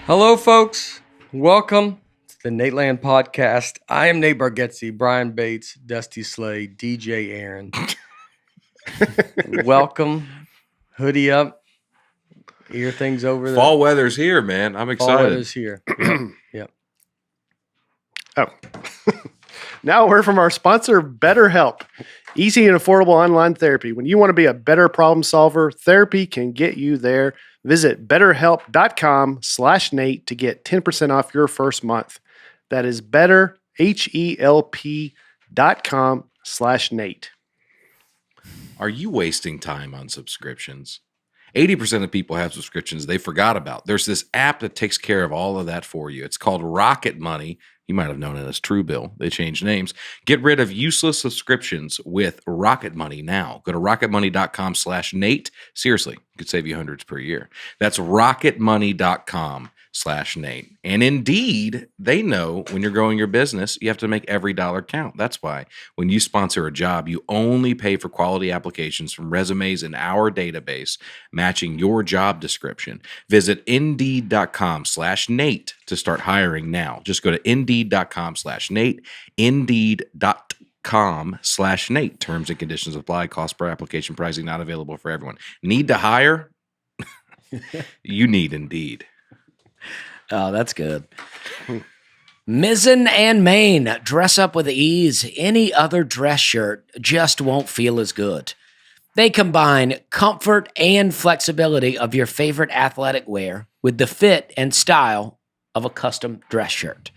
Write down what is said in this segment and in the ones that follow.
Hello, folks. Welcome to the Nateland podcast. I am Nate Bargatze, Brian Bates, Dusty Slade, DJ Aaron. Welcome. Hoodie up. Ear things over there. Fall weather's here, man. I'm excited. Fall weather's here. Yep. Oh. Now we're from our sponsor, BetterHelp. Easy and affordable online therapy. When you want to be a better problem solver, therapy can get you there. Visit betterhelp.com/Nate to get 10% off your first month. That is betterhelp.com/Nate. Are you wasting time on subscriptions? 80% of people have subscriptions they forgot about. There's this app that takes care of all of that for you. It's called Rocket Money. You might have known it as Truebill. They changed names. Get rid of useless subscriptions with Rocket Money now. Go to rocketmoney.com/Nate. Seriously, it could save you hundreds per year. That's rocketmoney.com/Nate. And indeed, they know when you're growing your business, you have to make every dollar count. That's why when you sponsor a job, you only pay for quality applications from resumes in our database, matching your job description. Visit indeed.com/Nate to start hiring now. Just go to indeed.com/Nate, indeed.com/Nate. Terms and conditions apply. Cost per application, pricing not available for everyone. Need to hire? You need Indeed. Oh, that's good. Mizzen and Main. Dress up with ease. Any other dress shirt just won't feel as good. They combine comfort and flexibility of your favorite athletic wear with the fit and style of a custom dress shirt.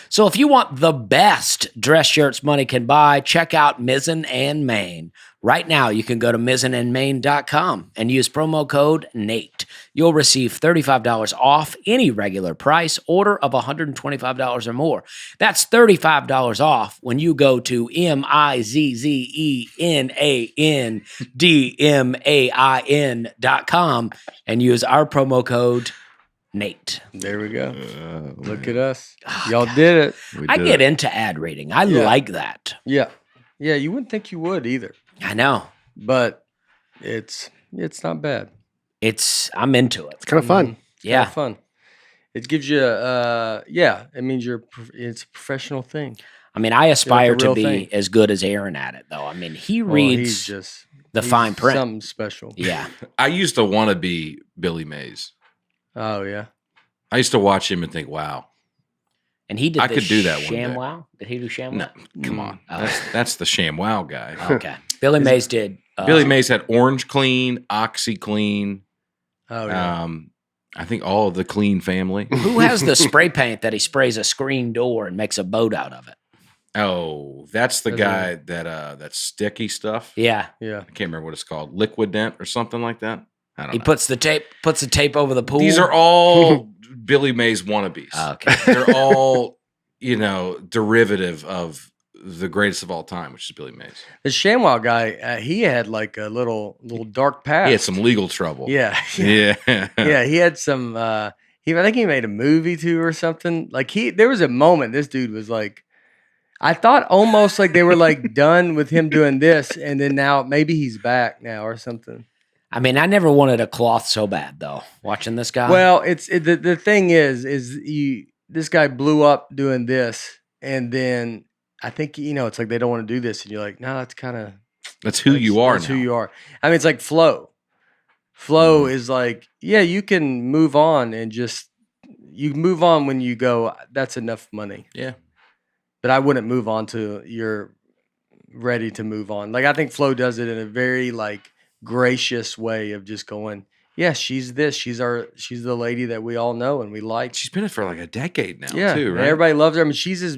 So if you want the best dress shirts money can buy, check out Mizzen and Main. Right now, you can go to mizzenandmain.com and use promo code NATE. You'll receive $35 off any regular price order of $125 or more. That's $35 off when you go to mizzenandmain.com and use our promo code Nate. There we go. Look at us. Y'all did it. I get into ad reading. I like that. Yeah. Yeah, you wouldn't think you would either. I know. But it's not bad. I'm into it. It's kind of fun. Yeah. Kinda fun. It gives you it means it's a professional thing. I mean, I aspire to real be thing. as good as Aaron at it, though. I mean, he reads he's fine print. Something special. Yeah. I used to want to be Billy Mays. Oh yeah. I used to watch him and think, wow. And he did I could do that one day. ShamWow? Did he do ShamWow? No, come on. Oh. That's the ShamWow guy. Okay. Billy Mays did. Billy Mays had Orange Clean, OxyClean. Oh yeah. I think all of the Clean family. Who has the spray paint that he sprays a screen door and makes a boat out of it? Oh, that's the guy that sticky stuff. Yeah. Yeah. I can't remember what it's called. Liquident or something like that. I don't He know. puts the tape over the pool. These are all Billy Mays wannabes. Oh, okay. They're all, derivative of the greatest of all time, which is Billy Mays. The ShamWow guy, he had like a little dark past. He had some legal trouble. Yeah. Yeah. Yeah, he had some I think he made a movie too or something. Like there was a moment this dude was like, I thought almost like they were like done with him doing this, and then now maybe he's back now or something. I mean, I never wanted a cloth so bad, though, watching this guy. Well, the thing is this guy blew up doing this, and then I think it's like they don't want to do this, and you're like, no, it's kind of That's who you are That's now. who you are. I mean, it's like flow. Flow is like, yeah, you can move on and you move on when you go, that's enough money. Yeah. But I wouldn't move on to you're ready to move on. Like I think Flo does it in a very like gracious way of just going, yeah, she's this. She's the lady that we all know and we like. She's been in it for like a decade now, Yeah, too, and right? everybody loves her. I mean, she's as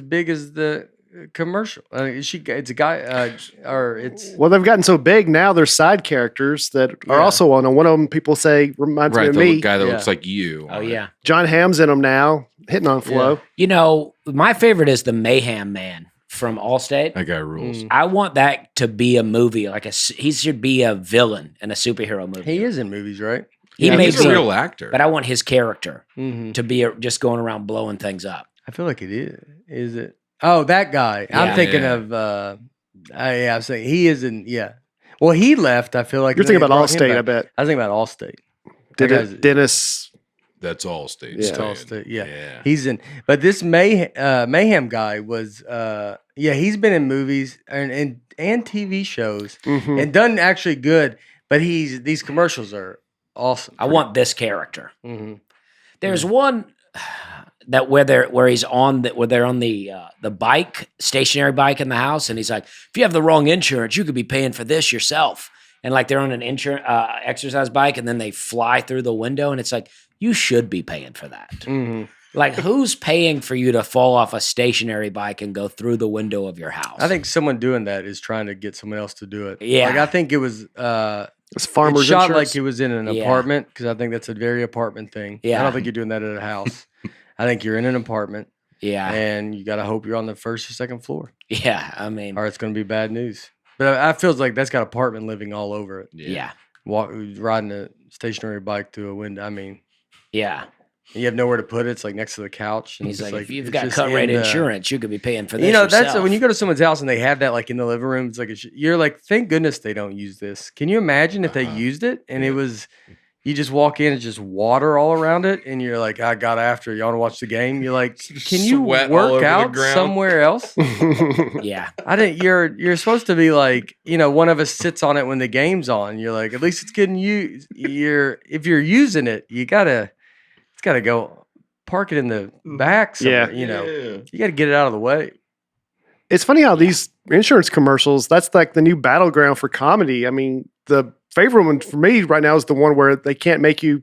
big as the commercial. It's a guy, or it's Well, they've gotten so big now. There's side characters that are Yeah. also on them. One of them people say reminds me Right, of the me. guy that Yeah. looks like you. oh, yeah. John Hamm's in them now, hitting on Flo. My favorite is the Mayhem Man from Allstate. That guy rules. Mm. I want that to be a movie. He should be a villain in a superhero movie. he is in movies, right? He Yeah, may he's be, a real actor. but I want his character Mm-hmm. to be just going around blowing things up. I feel like it is. Is it? Oh, that guy. Yeah. I'm thinking Yeah. of. Yeah, I'm saying he isn't. Yeah. Well, he left. I feel like You're and then thinking they about brought him Allstate, back. I bet. I was thinking about Allstate. That guy's- Dennis. That's all state. Yeah. It's all staying. state, yeah. He's in, but this Mayhem guy was, he's been in movies and TV shows Mhm. and done actually good. But these commercials are awesome. I want this character. hmm There's one that where they're on the bike, stationary bike in the house, and he's like, if you have the wrong insurance, you could be paying for this yourself. And like they're on an exercise bike, and then they fly through the window, and it's like you should be paying for that. hmm Like, who's paying for you to fall off a stationary bike and go through the window of your house? I think someone doing that is trying to get someone else to do it. Yeah. Like I think it was. It's farmers It shot insurance. like it was in an Yeah. apartment because I think that's a very apartment thing. Yeah. I don't think you're doing that at a house. I think you're in an apartment yeah, and you got to hope you're on the first or second floor, yeah. I mean, or it's going to be bad news. But I feels like that's got apartment living all over it. yeah, Riding a stationary bike through a window. I mean, yeah. you have nowhere to put it. It's like next to the couch. And He's it's like, if you've it's got just cut in rate the- insurance, you could be paying for this. You know, yourself. that's when you go to someone's house and they have that like in the living room. It's like you're like, thank goodness they don't use this. Can you imagine if they used it and it was, you just walk in and just water all around it, and you're like, I got after you. Want to watch the game? You're like, can you Sweat all over work the out ground. somewhere else? yeah, I didn't. You're supposed to be like, one of us sits on it when the game's on. You're like, at least it's getting used. If you're using it, it's gotta go. Park it in the back somewhere, Yeah. You got to get it out of the way. It's funny how these insurance commercials, that's like the new battleground for comedy. I mean, the favorite one for me right now is the one where they can't make you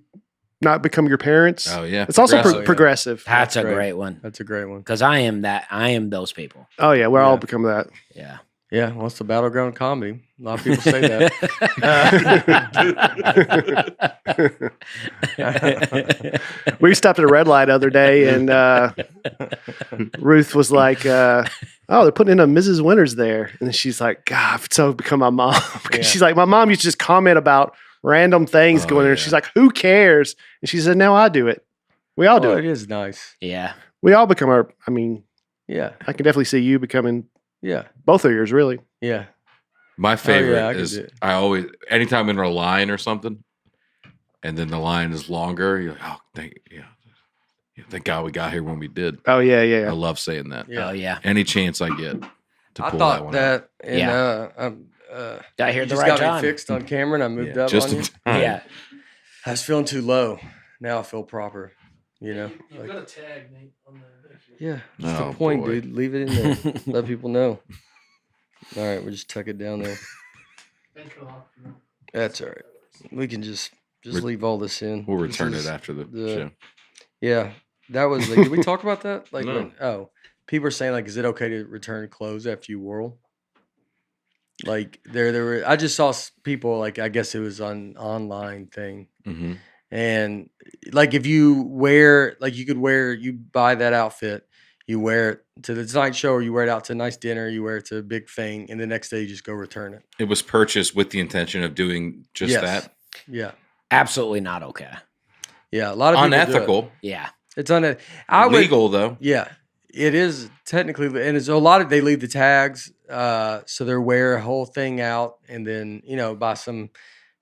not become your parents. Oh yeah. It's also Progressive. progressive. that's a great. great one That's a great one. because I am those people. Oh, yeah. We're all Yeah. become that. Yeah, Yeah, well, it's the battleground comedy. A lot of people say that. We stopped at a red light the other day, and Ruth was like, oh, they're putting in a Mrs. Winters there. And she's like, God, I've so become my mom. Because Yeah. she's like, my mom used to just comment about random things Oh, going there. yeah. And she's like, who cares? And she said, now I do it. We all do Oh, it. it is nice. yeah. We all become I Yeah, can definitely see you becoming yeah, both of yours, really. yeah. My favorite I could is do it. I always anytime in a line or something, and then the line is longer. You're like, oh, thank God we got here when we did. Oh, yeah, yeah, I yeah. love saying that. Yeah. Oh yeah. Any chance I get to I pull that thought one out. that, and Got here you at the just right got time. me fixed on camera, and I moved up just on in you. time. Yeah, I was feeling too low. Now I feel proper. You've Like, got a tag, Nate, on the picture. yeah, that's Oh, the point, boy. dude. Leave it in there. Let people know. All right, we'll just tuck it down there. Thank you all. That's all right. We can just Re- leave all this in. We'll This return is it after the the- show. Yeah, that was. Like, did we talk about that? Like, No. people are saying like, is it okay to return clothes after you whirl? Like, there were. I just saw people like, I guess it was on online thing, Mm-hmm. and like if you wear, like you buy that outfit, you wear it to the Tonight Show, or you wear it out to a nice dinner, you wear it to a big thing, and the next day you just go return it. It was purchased with the intention of doing just Yes. that. Yeah, absolutely not okay. yeah. A lot of people do it. Unethical, Yeah, It's I would. legal though. Yeah, it is technically, and it's a lot of they leave the tags, so they wear a whole thing out, and then buy some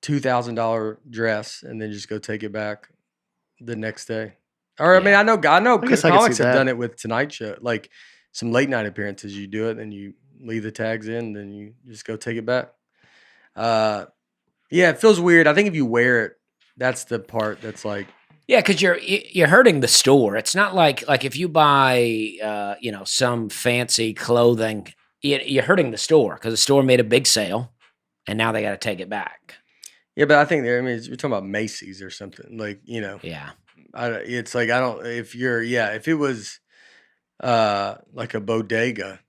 $2,000 dress, and then just go take it back the next day. Or I mean, Yeah. I know guess I could comics see have that. done it with Tonight Show, like some late night appearances. You do it, and you leave the tags in, then you just go take it back. Yeah, it feels weird. I think if you wear it, that's the part that's like. yeah, because you're hurting the store. It's not like if you buy some fancy clothing, you're hurting the store because the store made a big sale, and now they got to take it back. Yeah, but I think you're talking about Macy's or something, like Yeah, it's like I don't if it was like a bodega,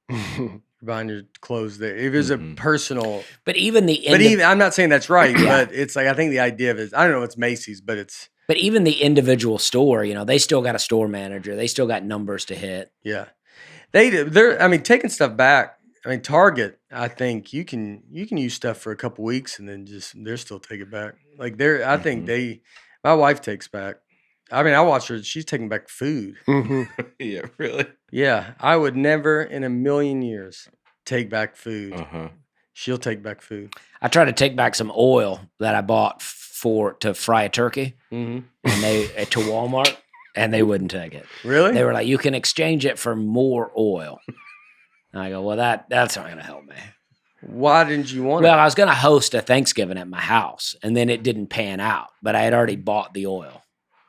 you're buying your clothes there. If it was a Mhm. personal, but even the but even I'm not saying that's right, Yeah. but it's like I think the idea of it is I don't know, it's Macy's, but it's but even the individual store, they still got a store manager. They still got numbers to hit. yeah. They're I mean taking stuff back. I mean Target, I think you can use stuff for a couple weeks and then they're still take it back. Like I think my wife takes back. I mean I watch her, she's taking back food. Mhm. Yeah, really. Yeah, I would never in a million years take back food. Uh huh. She'll take back food. I tried to take back some oil that I bought to fry a turkey, Mhm. and they to Walmart, and they wouldn't take it. Really? They were like, "You can exchange it for more oil." And I go, "Well, that's not going to help me." Why didn't you want Well, it? I was going to host a Thanksgiving at my house, and then it didn't pan out. But I had already bought the oil,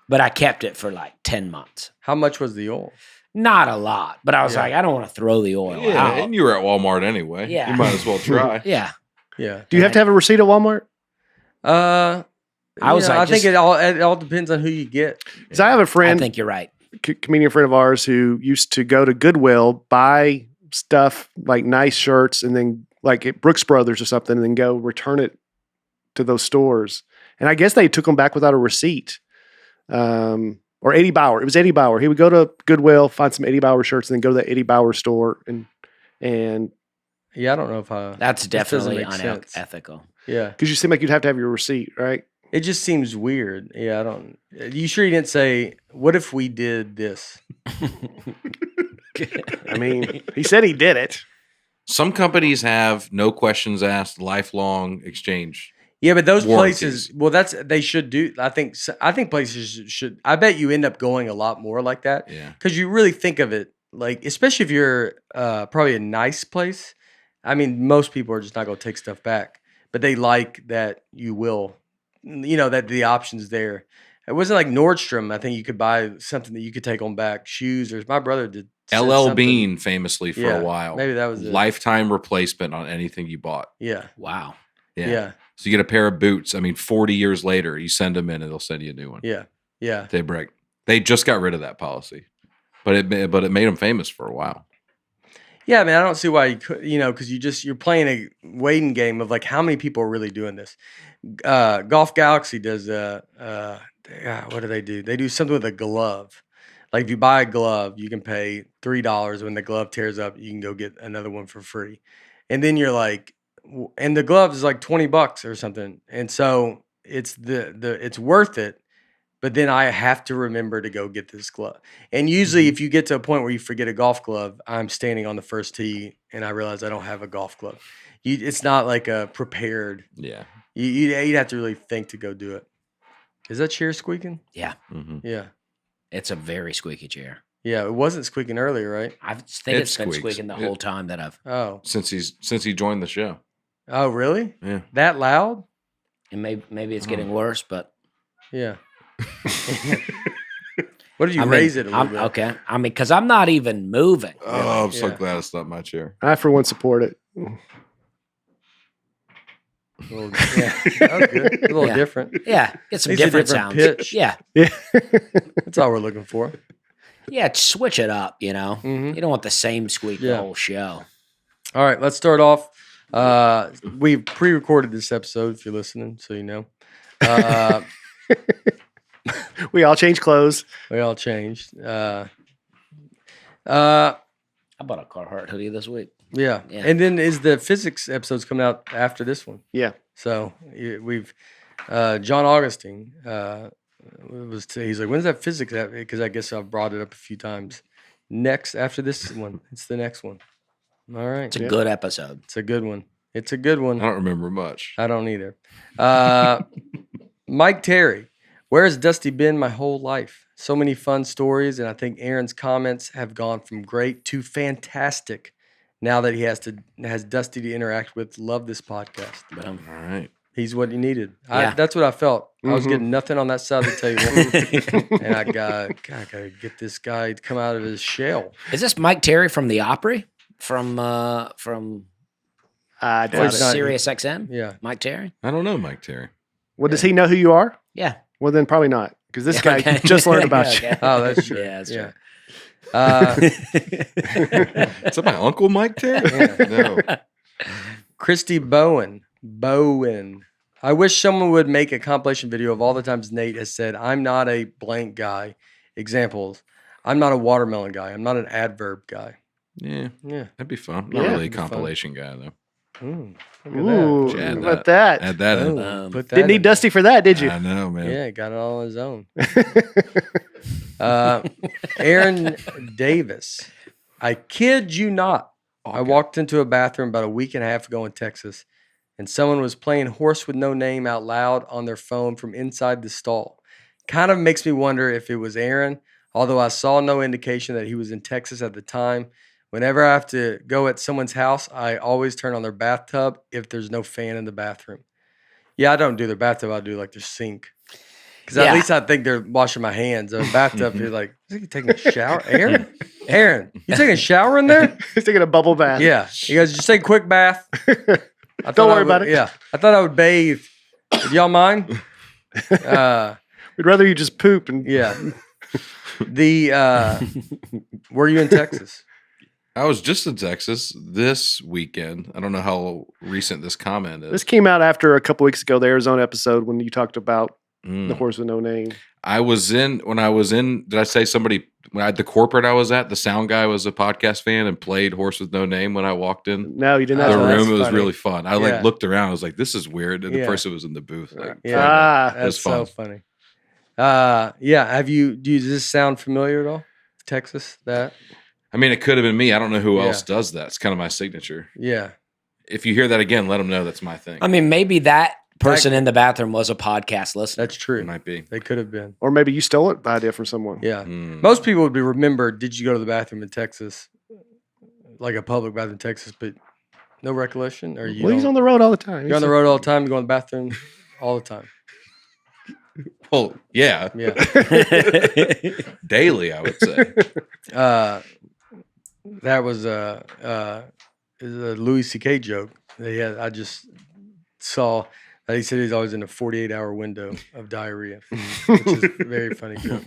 but I kept it for like 10 months. How much was the oil? Not a lot, but I was Yeah. like, I don't want to throw the oil Yeah, out. and you were at Walmart anyway. Yeah. You might as well try. Yeah. Yeah. Do you have to have a receipt at Walmart? I was like, I think just- it all depends on who you get. Because I have a I friend, think you're right. comedian friend of ours, who used to go to Goodwill, buy stuff like nice shirts, and then like at Brooks Brothers or something, and then go return it to those stores. And I guess they took them back without a receipt. Or Eddie Bauer. It was Eddie Bauer. He would go to Goodwill, find some Eddie Bauer shirts, and then go to the Eddie Bauer store and Yeah, I don't know if I. That's This doesn't definitely make sense. unethical. Yeah, because you seem like you'd have to have your receipt, right? it just seems weird. Yeah, I don't. You sure you didn't say? What if we did this? I mean, he said he did it. Some companies have no questions asked, lifelong exchange. Yeah, but those Warranties. places. Well, they should do. I think places should. I bet you end up going a lot more like that. Yeah. Because you really think of it like, especially if you're probably a nice place. I mean, most people are just not going to take stuff back, but they like that you will, that the option's there. It wasn't like Nordstrom. I think you could buy something that you could take on back, shoes, or my brother did. said LL something. Bean famously for Yeah, a while. maybe that was it. Lifetime replacement on anything you bought. Yeah, Wow. Yeah. yeah, So you get a pair of boots. I mean, 40 years later, you send them in and they'll send you a new one. yeah, yeah. They break. They just got rid of that policy, but it made them famous for a while. Yeah, I mean, I don't see why you could, because you're playing a waiting game of like how many people are really doing this. Golf Galaxy does what do they do? They do something with a glove. Like if you buy a glove, you can pay $3. When the glove tears up, you can go get another one for free. And then you're like, and the glove is like $20 or something. And so it's it's worth it. But then I have to remember to go get this glove. And usually, if you get to a point where you forget a golf glove, I'm standing on the first tee and I realize I don't have a golf glove. It's not like a prepared. Yeah. You'd have to really think to go do it. Is that chair squeaking? Yeah. Mm-hmm. Yeah. It's a very squeaky chair. Yeah. It wasn't squeaking earlier, right? I think It it's been squeaks. squeaking the whole time that I've. Oh. Since he joined the show. Oh, really? Yeah. That loud? And maybe it's getting worse, but Yeah. What did you raise it a little bit? Okay. I mean, because I'm not even moving. Oh, I'm so Yeah. glad it's not my chair. I, for one, support it. Well, yeah. That was good. A little Yeah. different. Yeah. Get some Needs a different different sounds. pitch. Yeah. Yeah. That's all we're looking for. Yeah. Switch it up, Mhm. You don't want the same squeak the Yeah. whole show. All right, let's start off. We pre-recorded this episode, if you're listening, so you know. We all change clothes. We all changed. I bought a Carhartt hoodie this week. Yeah. Yeah. And then is the physics episodes coming out after this one? Yeah. So we've John Augustine he's like, when's that physics? Because I guess I've brought it up a few times. Next after this one, it's the next one. All right, It's a Yeah. good episode. it's a good one. It's a good one. I don't remember much. I don't either. Mike Terry, where has Dusty been my whole life? So many fun stories, and I think Aaron's comments have gone from great to fantastic. Now that he has Dusty to interact with, love this podcast. Boom. All right. He's what you needed. Yeah. That's what I felt. I was Mhm. getting nothing on that side of the table, and I gotta get this guy to come out of his shell. Is this Mike Terry from the Opry? From I Well, doubt he's it. not- Sirius XM? Yeah, Mike Terry? I don't know, Mike Terry. Well, does he know who you are? Yeah. Well, then probably not, because this Yeah, guy okay. just learned about Yeah, you. okay. Oh, that's true. Yeah, that's yeah. Is that my uncle Mike Terry? Yeah. No. Christy Bowen. I wish someone would make a compilation video of all the times Nate has said, I'm not a blank guy. Examples. I'm not a watermelon guy. I'm not an adverb guy. Yeah, Yeah. that'd be fun. Yeah, Not really a that'd be fun. compilation guy though. Ooh, look at Ooh, Should add how that. about that? Add that in. that. Um, Put that Didn't need in. Dusty for that, did you? I know, man. Yeah, got it all on his own. Aaron Davis. I kid you not. I walked into a bathroom about a week and a half ago in Texas, and someone was playing Horse with No Name out loud on their phone from inside the stall. Kind of makes me wonder if it was Aaron, although I saw no indication that he was in Texas at the time. Whenever I have to go at someone's house, I always turn on their bathtub if there's no fan in the bathroom. Yeah, I don't do their bathtub. I do like their sink. Because at least I think they're washing my hands. A bathtub, you're like, is he taking a shower? Aaron, you taking a shower in there? He's taking a bubble bath. Yeah. You guys just take a quick bath. Don't worry about it. Yeah. I thought I would bathe. Would y'all mind? We'd rather you just poop. And Yeah. Were you in Texas? I was just in Texas this weekend. I don't know how recent this comment is. This came out after a couple weeks ago, the Arizona episode, when you talked about the Horse with No Name. Did I say somebody, the corporate I was at, the sound guy was a podcast fan and played Horse with No Name when I walked in No, you didn't the have that's room. It was funny. really fun. I looked around. I was like, this is weird. And the Yeah. person was in the booth. Like, Yeah. it was That's so fun. funny. Yeah. Does this sound familiar at all? Texas, that? I mean, it could have been me. I don't know who Yeah. else does that. It's kind of my signature. Yeah. If you hear that again, let them know that's my thing. I mean, maybe that person in the bathroom was a podcast listener. That's true. It might be. They could have been. Or maybe you stole it, the idea from someone. Yeah. Mm. Most people would be remembered, did you go to the bathroom in Texas? Like a public bathroom in Texas, but no recollection? Or you Well, he's don't- on the road all the time. You're on the road all the time, you go in the bathroom all the time. Well, yeah. Yeah. Daily, I would say. That was a Louis C.K. joke. I just saw that he said he's always in a 48-hour window of diarrhea, which is a very funny joke.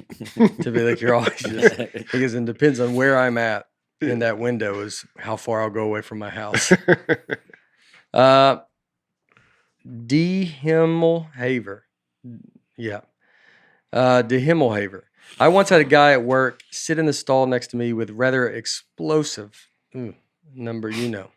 To be like, you're always just, because it depends on where I'm at in that window is how far I'll go away from my house. D. Himmelhaver. Yeah. De Himmelhaver. I once had a guy at work sit in the stall next to me with rather explosive number, I don't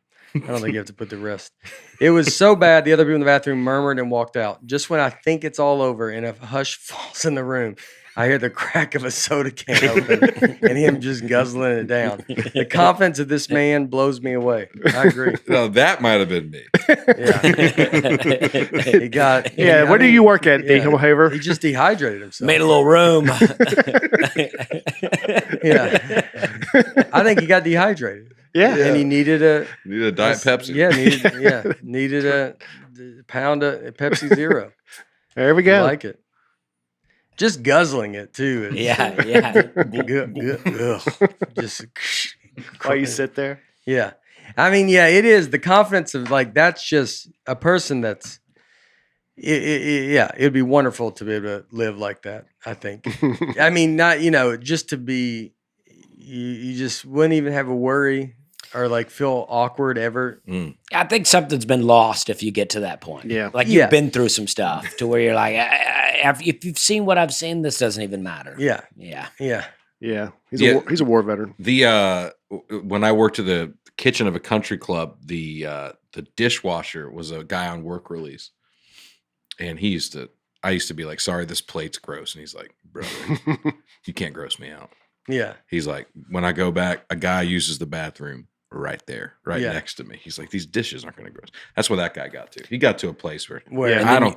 think you have to put the rest. It was so bad, the other people in the bathroom murmured and walked out. Just when I think it's all over and a hush falls in the room, I hear the crack of a soda can open and him just guzzling it down. The confidence of this man blows me away. I agree. No, that might have been me. Yeah. Where do you work at, Yeah. Himmelhaver? He just dehydrated himself. Made a little room. Yeah. I think he got dehydrated. Yeah. And he needed a Need a Diet Pepsi. Needed a pound of Pepsi Zero. There we I go. like it. Just guzzling it too. yeah. Just While you sit there. Yeah. I mean, yeah, it is the confidence of like that's just a person that's it'd be wonderful to be able to live like that, I think. I mean, not, just to be you just wouldn't even have a worry or like feel awkward ever. I think something's been lost if you get to that point. Yeah. Like Yeah. you've been through some stuff to where you're like, if you've seen what I've seen, this doesn't even matter. Yeah. Yeah. Yeah. Yeah. Yeah. He's a war veteran. When I worked at the kitchen of a country club, the dishwasher was a guy on work release, and I used to be like, sorry, this plate's gross, and he's like, brother, you can't gross me out. Yeah. He's like, when I go back, a guy uses the bathroom right there, Yeah. next to me. He's like, these dishes aren't going to gross. That's where that guy got to. He got to a place where Where I don't.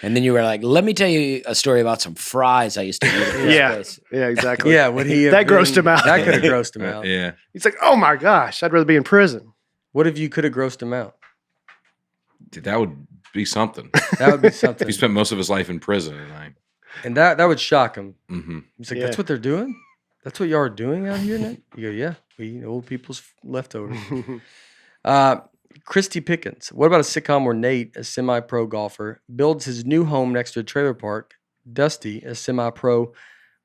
And then you were like, let me tell you a story about some fries I used to eat at this Yeah. place. Yeah, exactly. Yeah, would he have That grossed him out. That could have grossed him out. Yeah. He's like, oh my gosh, I'd rather be in prison. What if you could have grossed him out? That would be something. That would be something. He spent most of his life in prison, And that would shock him. mm-hmm. He's like, Yeah. that's what they're doing? That's what y'all are doing out here, Nick? You go, yeah, we eat old people's leftovers. Christy Pickens. What about a sitcom where Nate, a semi-pro golfer, builds his new home next to a trailer park? Dusty, a semi-pro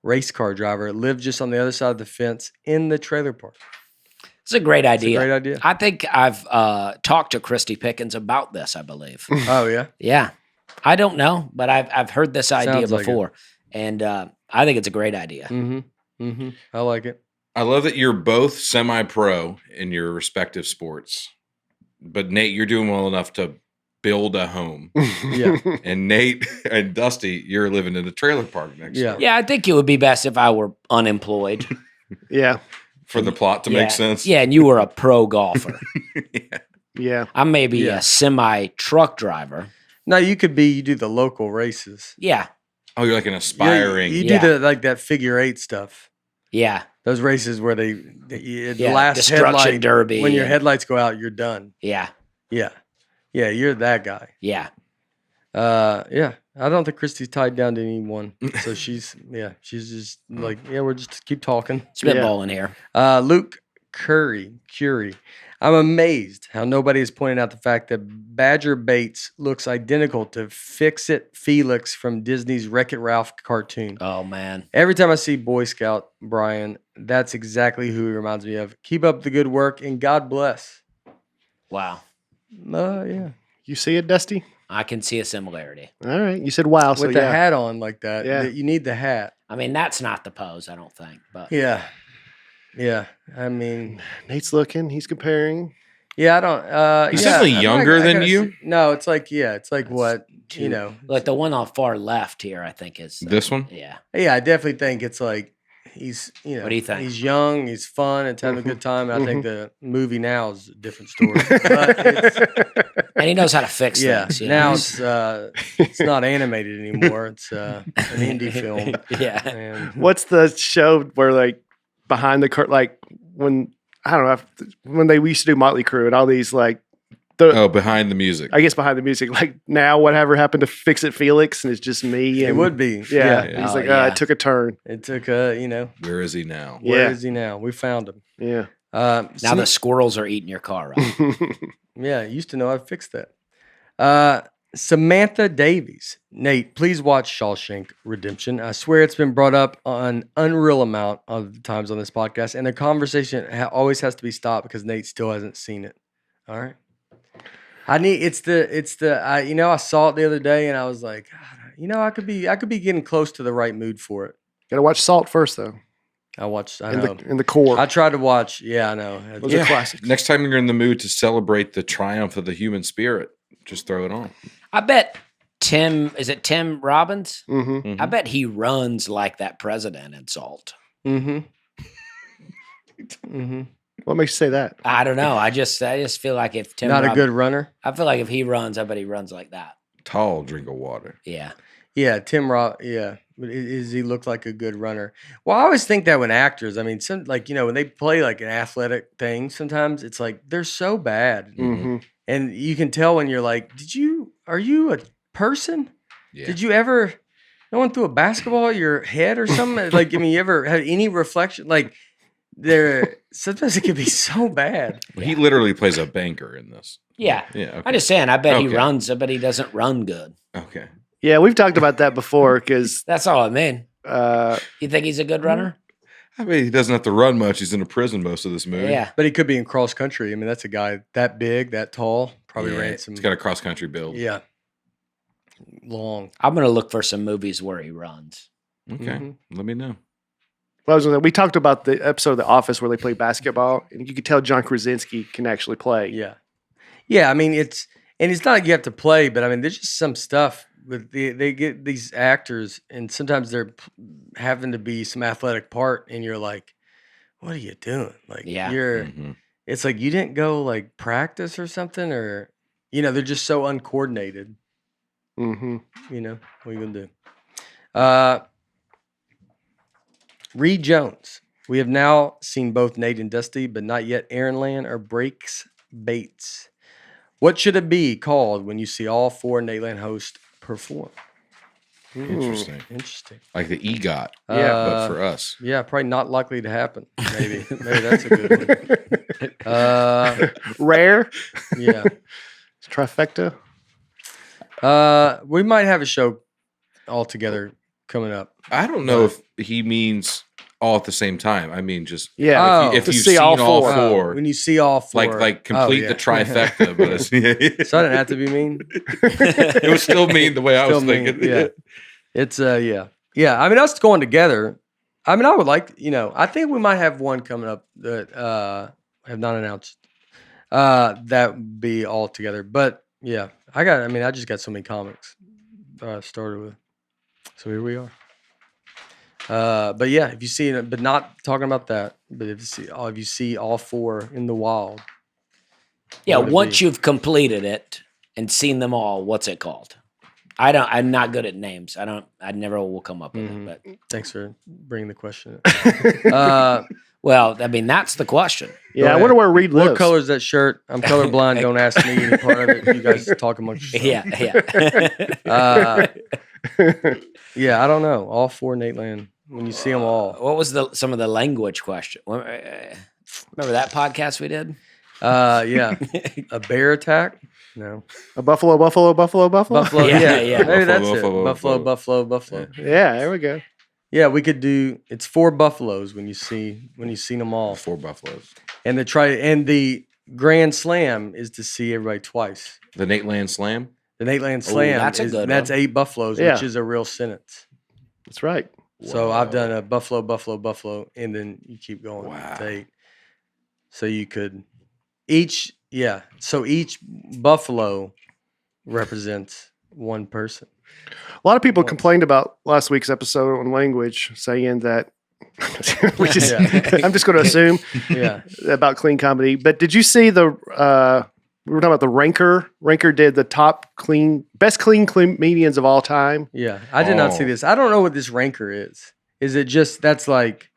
race car driver, lives just on the other side of the fence in the trailer park. It's a great It's a idea. great idea. I think I've talked to Christy Pickens about this, I believe. Oh, yeah? Yeah. I don't know, but I've heard this idea Sounds like it. before. And I think it's a great idea. Mm-hmm. Mm-hmm. I like it. I love that you're both semi-pro in your respective sports, but Nate, you're doing well enough to build a home, Yeah. and Nate and Dusty, you're living in a trailer park next Yeah. door. Yeah, I think it would be best if I were unemployed. Yeah. For the plot to Yeah. make sense. Yeah, and you were a pro golfer. Yeah. Yeah. I'm maybe Yeah. a semi truck driver. No, you could be. You do the local races. Yeah. Oh, you're like an aspiring. You Yeah. do that figure 8 stuff. Yeah. Those races where the Yeah, last destruction headlight derby when your and- headlights go out, you're done. Yeah. Yeah, yeah, you're that guy. Yeah. Yeah, I don't think Christy's tied down to anyone, so she's just like we'll just keep talking. Spitballing here. Luke Curie. I'm amazed how nobody is pointing out the fact that Badger Bates looks identical to Fix-It Felix from Disney's Wreck-It Ralph cartoon. Oh man. Every time I see Boy Scout Brian, that's exactly who he reminds me of. Keep up the good work and God bless. Wow. Yeah. You see it, Dusty? I can see a similarity. All right. You said wow, so With the yeah. hat on like that, Yeah. you need the hat. I mean, that's not the pose, I don't think. But Yeah. Yeah. I mean, Nate's looking. He's comparing. yeah, I don't. He's yeah, definitely I younger than gotta you. No, it's like, it's like what, two- you know. like the one on far left here, I think is This one? Yeah. Yeah, I definitely think it's like he's, What do you think? He's young, he's fun, it's having a good time. And I think the movie now is a different story. But And he knows how to fix yeah, things. You now know? it's not animated anymore. It's an indie film. Yeah. And What's the show where like behind the curtain, like when I don't know when they used to do Motley Crue and all these like Oh, behind the music. I guess behind the music, like now whatever happened to Fix It Felix and it's just me. it And, would be. Yeah, Yeah. he's Oh, like, yeah. it took a turn. It took a, Where is he now? where Yeah. is he now? We found him. Yeah. Now Some- the squirrels are eating your car up. Yeah, I used to know I'd fix that. Samantha Davies. Nate, please watch Shawshank Redemption. I swear it's been brought up an unreal amount of times on this podcast, and the conversation always has to be stopped because Nate still hasn't seen it. All right. I saw it the other day and I was like, God, I could be getting close to the right mood for it. Gotta watch Salt first though. I know. In the core. I tried to watch. Yeah, I know. Those are classics. Next time you're in the mood to celebrate the triumph of the human spirit, just throw it on. I bet Tim Robbins? Mm-hmm. I bet he runs like that president in Salt. Mm-hmm. Mm-hmm. What makes you say that? I don't know. I just feel like if Tim Not a Rob- good runner. I feel like if he runs, I bet he runs like that. Tall drink of water. Yeah. Yeah, Tim Roth. Yeah, but does he look like a good runner? Well, I always think that when actors, I mean, when they play like an athletic thing, sometimes it's like they're so bad, Mm-hmm. and you can tell when you're like, are you a person? Yeah. Did you ever? No one threw a basketball at your head or something? Like, I mean, you ever had any reflection? Like, sometimes it can be so bad. Well, he literally plays a banker in this. Yeah. Yeah. Okay. I'm just saying, I bet he Okay. runs, but he doesn't run good. Okay. Yeah, we've talked about that before because That's all I mean. uh, You think he's a good runner? I mean, he doesn't have to run much. He's in a prison most of this movie. Yeah. But he could be in cross country. I mean, that's a guy that big, that tall, probably Yeah, ran some. He's got a cross country build. Yeah, long. I'm going to look for some movies where he runs. Okay. Mhm. Let me know. we talked about the episode of The Office where they play basketball, and you could tell John Krasinski can actually play. Yeah. Yeah. I mean, it's not like you have to play, but I mean, there's just some stuff with they get these actors, and sometimes they're having to be some athletic part, and you're like, what are you doing? Like, Yeah. Mhm. it's like you didn't go like practice or something, or, they're just so uncoordinated. Mm-hmm. What are you going to do? Reed Jones. We have now seen both Nate and Dusty, but not yet Aaron Land or Breaks Bates. What should it be called when you see all 4 Nateland hosts perform? Interesting. Interesting. Like the EGOT, Yeah, but for us. Yeah, probably not likely to happen. Maybe that's a good one. Rare Yeah. trifecta. We might have a show all together coming up. I don't know if he means all at the same time. I mean, just Yeah, Oh. if to you've see seen all all four. four, When you see all 4. like complete yeah. the trifecta. But it's, So I didn't have to be mean. it was still mean the way I was Still mean, thinking. yeah. It's yeah. I mean, us going together. I mean, I would like I think we might have one coming up that have not announced. That would be all together. But yeah, I just got so many comics started with. So here we are. But yeah, if you see it, but not talking about that. But if you see all 4 in the wild, Yeah, What would it once be? you've completed it and seen them all, what's it called? I'm not good at names. I never will come up with Mhm. it. But Thanks for bringing the question. well, I mean, that's the question. Yeah, I Go wonder ahead. where Reed What lives. color is that shirt? I'm colorblind. Don't ask me any part of it. You guys talk amongst yourselves. Yeah. Yeah, I don't know. All 4 Nateland. When you see them all. What was some of the language question? Remember that podcast we did? Yeah. A bear attack? No. A buffalo. Buffalo. Yeah, Yeah. yeah. Maybe that's Buffalo, it. buffalo. Buffalo. Yeah, there we go. Yeah, we could do. It's 4 buffaloes when you seen them all. 4 buffaloes. And the grand slam is to see everybody twice. The Nateland Slam. The Nateland slam that's a good that's one. 8 buffaloes, Yeah. which is a real sentence. That's right. So I've done Whoa. a buffalo, and then you keep going Wow. to 8. So you could so each buffalo represents one person. A lot of people Once. complained about last week's episode on language, saying that, which is, Yeah. I'm just going to assume Yeah. about clean comedy. But did you see we were talking about the Ranker. Ranker did the best clean comedians of all time. Yeah. I did not see Oh. this. I don't know what this ranker is. Is it just that's like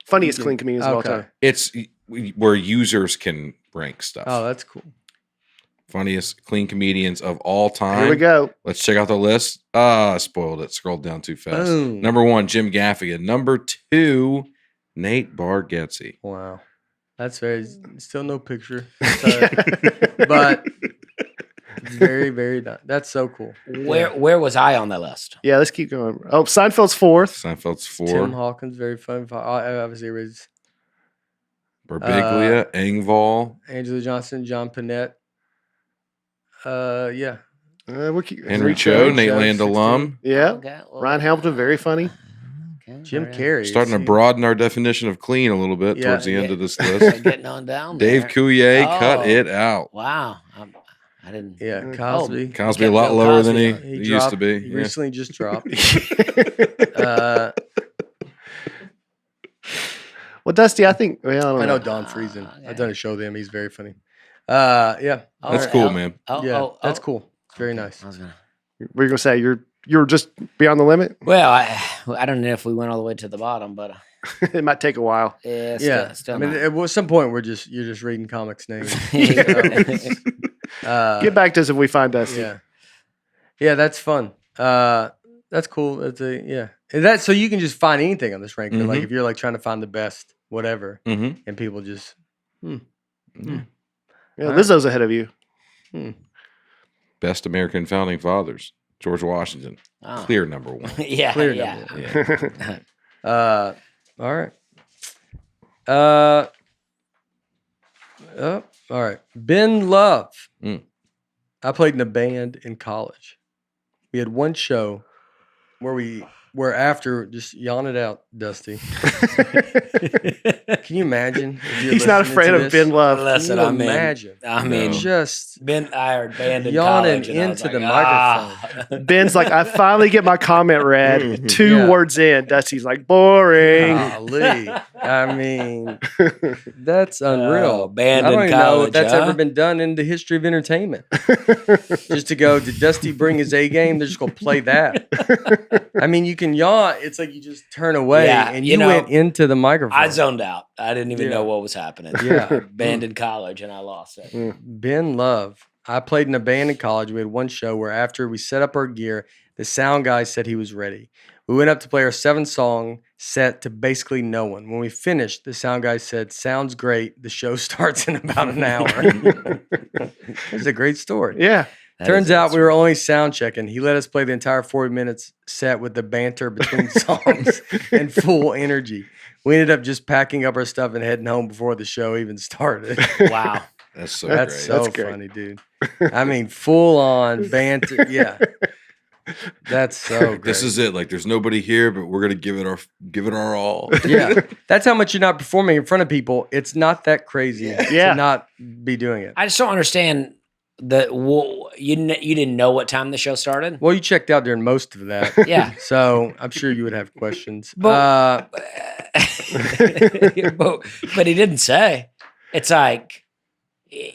Funniest clean comedians of all Okay. time. It's where users can rank stuff. oh, that's cool. Funniest clean comedians of all time. Here we go. Let's check out the list. I spoiled it. Scrolled down too fast. Boom. Number 1, Jim Gaffigan. Number 2, Nate Bargatze. Wow. That's still no picture. But it's very, very nice. That's so cool. Where was I on the list? Yeah, let's keep going. Oh, Seinfeld's 4th. Seinfeld's 4. Tim Hawkins, very fun. Obviously, was Berbiglia, Engvall, Angela Johnson, John Panette. Yeah. Henry Cho, Nateland 16. alum. Yeah. Okay, well, Ryan Hamilton, very funny. okay, Jim all right. Carrey. Starting to see. broaden our definition of clean a little bit Yeah, towards the end yeah. of this list. Getting on down Dave there. Coulier, Oh. cut it out. Wow. I didn't. Yeah, Oh, Cosby. Cosby a kept lot Bill lower Cosby than he, on. he used to be. He Yeah. recently just dropped. Well, Dusty, I think. Well, I don't I know know. Don Friesen. okay. I've done a show with him. He's very funny. Yeah. That's cool, man. Yeah, that's cool. It's very nice. I was gonna. What are you gonna say? You're just beyond the limit. Well, I don't know if we went all the way to the bottom, but It might take a while. yeah, Yeah. still I mean, not. at some point, you're just reading comics names. Get back to us if we find Dusty. Yeah. Yeah, that's fun. That's cool. And so you can just find anything on this ranking. Like Mhm. if you're like trying to find the best whatever, Mm-hmm. and people just Yeah, Alright. Lizzo's ahead of you. Best American founding fathers. George Washington. Oh. Clear number 1. Yeah, clear yeah. number one. Yeah. All right. All right. Ben Love. Mm. I played in a band in college. We had one show where after just yawn it out, Dusty. Can you imagine? if you're He's not listening afraid to of this? Ben Love. Listen, Can you I mean, imagine? No. Just I heard band in Yawning college, and I was into the microphone. Ben's like, I finally get my comment read. 2 Yeah. words in. Dusty's like, boring. golly. I mean, that's unreal. Oh, band I don't in even know college, if that's huh? ever been done in the history of entertainment. Just to go, did Dusty bring his A game? They're just going to play that. I mean, you can yawn. It's like you just turn away Yeah, and you you know, went into the microphone. I zoned out. I didn't even Yeah. know what was happening. Yeah. Band in college, and I lost it. Ben Love. I played in a band in college. We had one show where after we set up our gear, the sound guy said he was ready. We went up to play our 7-song set to basically no one. When we finished, the sound guy said, "Sounds great. The show starts in about an hour." It's a great story. Yeah. That Turns is a out good we were only sound checking. He let us play the entire 40 minutes set with the banter between songs and full energy. We ended up just packing up our stuff and heading home before the show even started. story. Wow. That's so That's great. so That's great. funny, dude. I mean, full on banter. Yeah. That's so great. This is it. Like, there's nobody here, but we're gonna give it our all. Yeah. That's how much you're not performing in front of people. It's not that crazy Yeah. to not be doing it. I just don't understand you didn't know what time the show started. Well, you checked out during most of that. Yeah. So I'm sure you would have questions. But- but he didn't say. It's like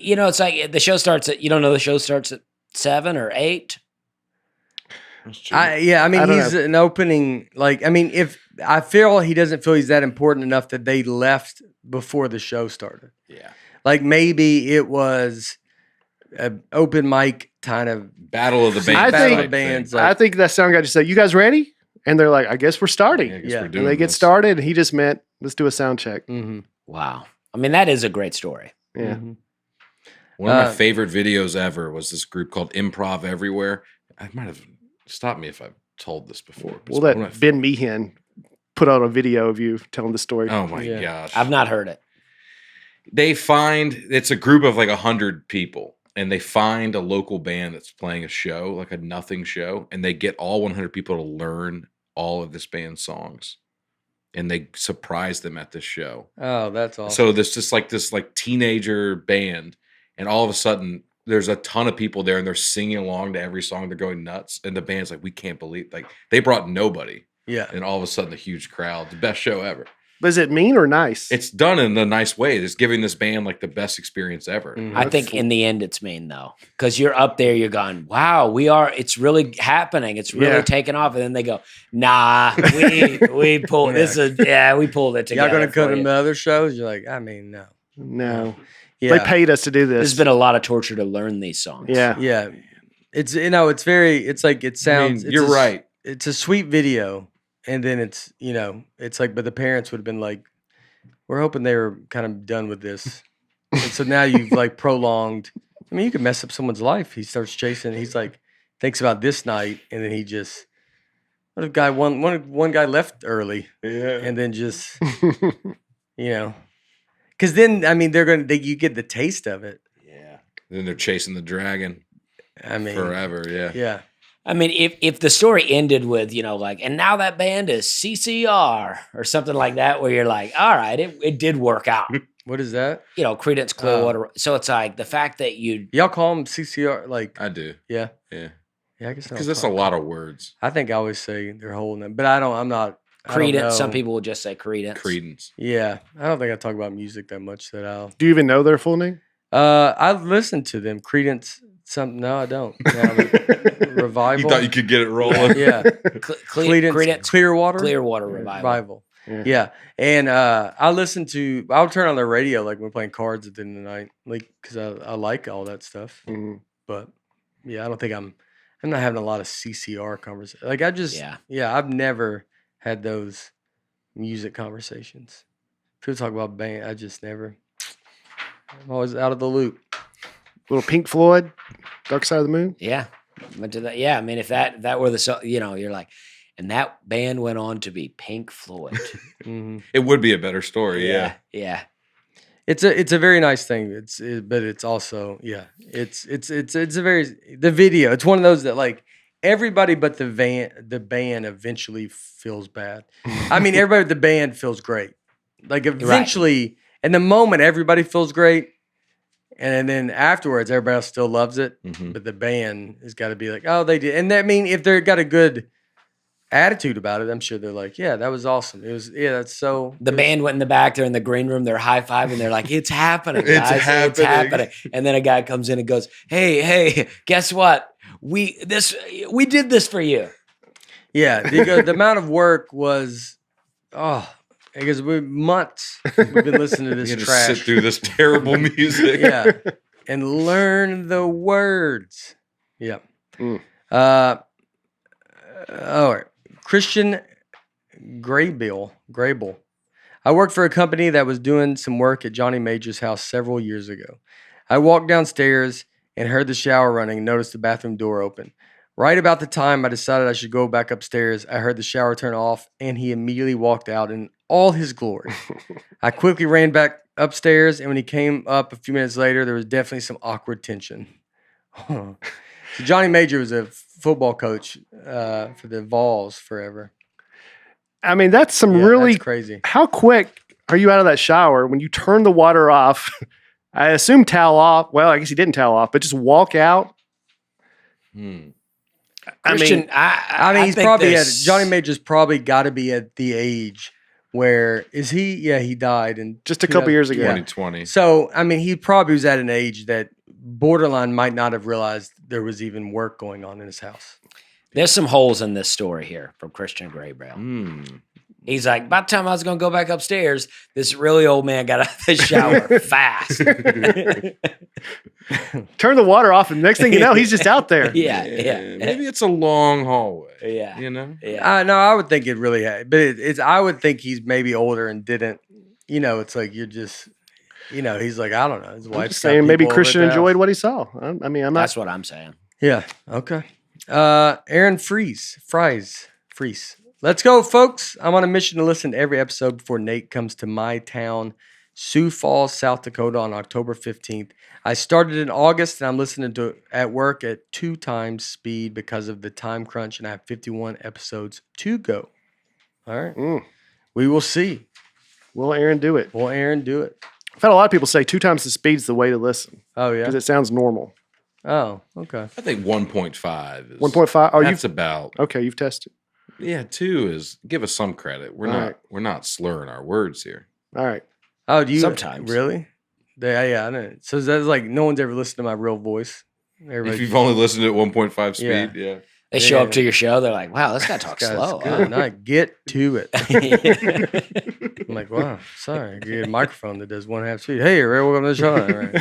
you know, it's like the show starts at, you don't know, the show starts at 7 or 8. I mean, I don't he's an opening. Like, I mean, if I feel he doesn't feel he's that important enough that they left before the show started. Yeah. Like maybe it was an open mic kind of Battle of the I Bands. think- type bands, thing. like- I think that sound guy just said, "You guys ready?" And they're like, "I guess we're starting." I guess Yeah. we're And doing And they get this. started, and he just meant, "Let's do a sound check." mhm, Wow. I mean, that is a great story. Yeah. mhm. One of my Uh, favorite videos ever was this group called Improv Everywhere. I might have stopped me if I've told this before. but We'll it's one of let my- Ben Meehan put out a video of you telling the story. Oh my Yeah. gosh. I've not heard it. They find it's a group of like 100 people, and they find a local band that's playing a show, like a nothing show, and they get all 100 people to learn all of this band's songs, and they surprise them at this show. Oh, that's awesome. So this teenager band, and all of a sudden there's a ton of people there, and they're singing along to every song. They're going nuts, and the band's like, "We can't believe!" Like they brought nobody, yeah. and all of a sudden a huge crowd. The best show ever. But is it mean or nice? It's done in a nice way. It's giving this band like the best experience ever. Mhm. I think in the end it's mean though, because you're up there, you're going, wow, it's really happening. It's really Yeah. taking off. And then they go, nah, we pulled Yeah. we pulled it together. Y'all gonna come for to you. the other shows? You're like, I mean, no. no. Yeah. They paid us to do this. There's been a lot of torture to learn these songs. yeah. Yeah. It's, it's very, it's like, it sounds, it's you're right. It's a sweet video. And then it's, it's like, but the parents would have been like, we're hoping they were kind of done with this. And so now you've like prolonged. I mean, you could mess up someone's life. He starts chasing. He's like, thinks about this night. And then he just, what if one guy left early Yeah. and then just, because then, I mean, you get the taste of it. Yeah. Then they're chasing the dragon I mean, forever. Yeah. yeah. I mean, if the story ended with, like, and now that band is CCR or something like that, where you're like, all right, it did work out. What is that? Creedence Clearwater. So it's like the fact that Y'all call them CCR? Like, I do. yeah. Yeah. Yeah, I guess. Because that's a lot of words. I think I always say they're holding it, but I'm not. I don't Credence, some know. people will just say Credence. Credence. Yeah, I don't think I talk about music that much that I'll. Do you even know their full name? I've listened to them. Credence. No, I don't. No, Revival. You thought you could get it rolling. Yeah. Credence. Credence Clearwater. Clearwater Revival. Yeah. And I'll turn on the radio like when we're playing cards at the end of the night, like because I like all that stuff. Mhm. But yeah, I don't think I'm not having a lot of CCR conversations. Like I just Yeah. I've never had those music conversations. People talk about band, I just never. I'm always out of the loop. Little Pink Floyd, Dark Side of the Moon. Yeah. Went to that. Yeah. I mean, if that were the song, you're like, and that band went on to be Pink Floyd. Hmm. It would be a better story. Yeah. Yeah. It's a very nice thing. But it's also it's a very the video. It's one of those that like everybody but the band eventually feels bad. I mean, everybody but the band feels great. Like eventually, in the moment, everybody feels great, and then afterwards, everybody else still loves it. Mhm. But the band has got to be like, oh, they did, and that mean if they've got a good attitude about it, I'm sure they're like, yeah, that was awesome. It was, that's so. The band went in the back. They're in the green room. They're high fiving. They're like, "It's happening, It's guys! It's happening." happening!" And then a guy comes in and goes, "Hey, guess what? We did this for you." Yeah, the amount of work was, because months we've been listening to You this had to trash. sit through this terrible music. Yeah, and learn the words. Yeah. Mm. All right. Christian Graybill. I worked for a company that was doing some work at Johnny Major's house several years ago. I walked downstairs and heard the shower running and noticed the bathroom door open. Right about the time I decided I should go back upstairs, I heard the shower turn off and he immediately walked out in all his glory. I quickly ran back upstairs, and when he came up a few minutes later, there was definitely some awkward tension. So Johnny Major was a football coach for the Vols forever. I mean, that's some Yeah, really that's crazy. How quick are you out of that shower when you turn the water off? I assume towel off. Well, I guess he didn't towel off, but just walk out. Hmm. I Christian, mean, I mean, he's think probably there's- Johnny Major's probably got to be at the age where is he? Yeah, he died in Just a couple years ago. 2020. So, I mean, he probably was at an age that borderline might not have realized there was even work going on in his house. There's some holes in this story here from Christian Graybrow. Mm. He's like, by the time I was going to go back upstairs, this really old man got out of the shower fast. Turn the water off, and next thing you know, he's just out there. yeah. Maybe it's a long hallway. Yeah. You know? Yeah. No, I would think it really had, but it's. I would think he's maybe older and didn't. It's like you're just. He's like, I don't know. His I'm wife's just got saying, maybe people over at Christian the enjoyed house. what he saw. I mean, I'm not. That's what I'm saying. Yeah. Okay. Aaron Fries. Let's go, folks. I'm on a mission to listen to every episode before Nate comes to my town, Sioux Falls, South Dakota, on October 15th. I started in August, and I'm listening to it at work at 2 times speed because of the time crunch, and I have 51 episodes to go. All right. We will see. Will Aaron do it? Will Aaron do it? I've had a lot of people say 2 times the speed's the way to listen Oh, yeah? because it sounds normal. Oh, okay. I think 1.5 is 1.5. Oh, that's about you've tested. 2 is give us some credit. We're All not right. we're not slurring our words here. All right. Oh, do you? Sometimes. Really? Yeah, I know. So that's like no one's ever listened to my real voice. If you've only listened at 1.5 speed, yeah. They show up to your show. They're like, wow, this guy talks Guy's slow. good. Now get to it. I'm like, wow, sorry. You get a microphone that does 1/2 speed. Hey, Ray, welcome to the show. All right.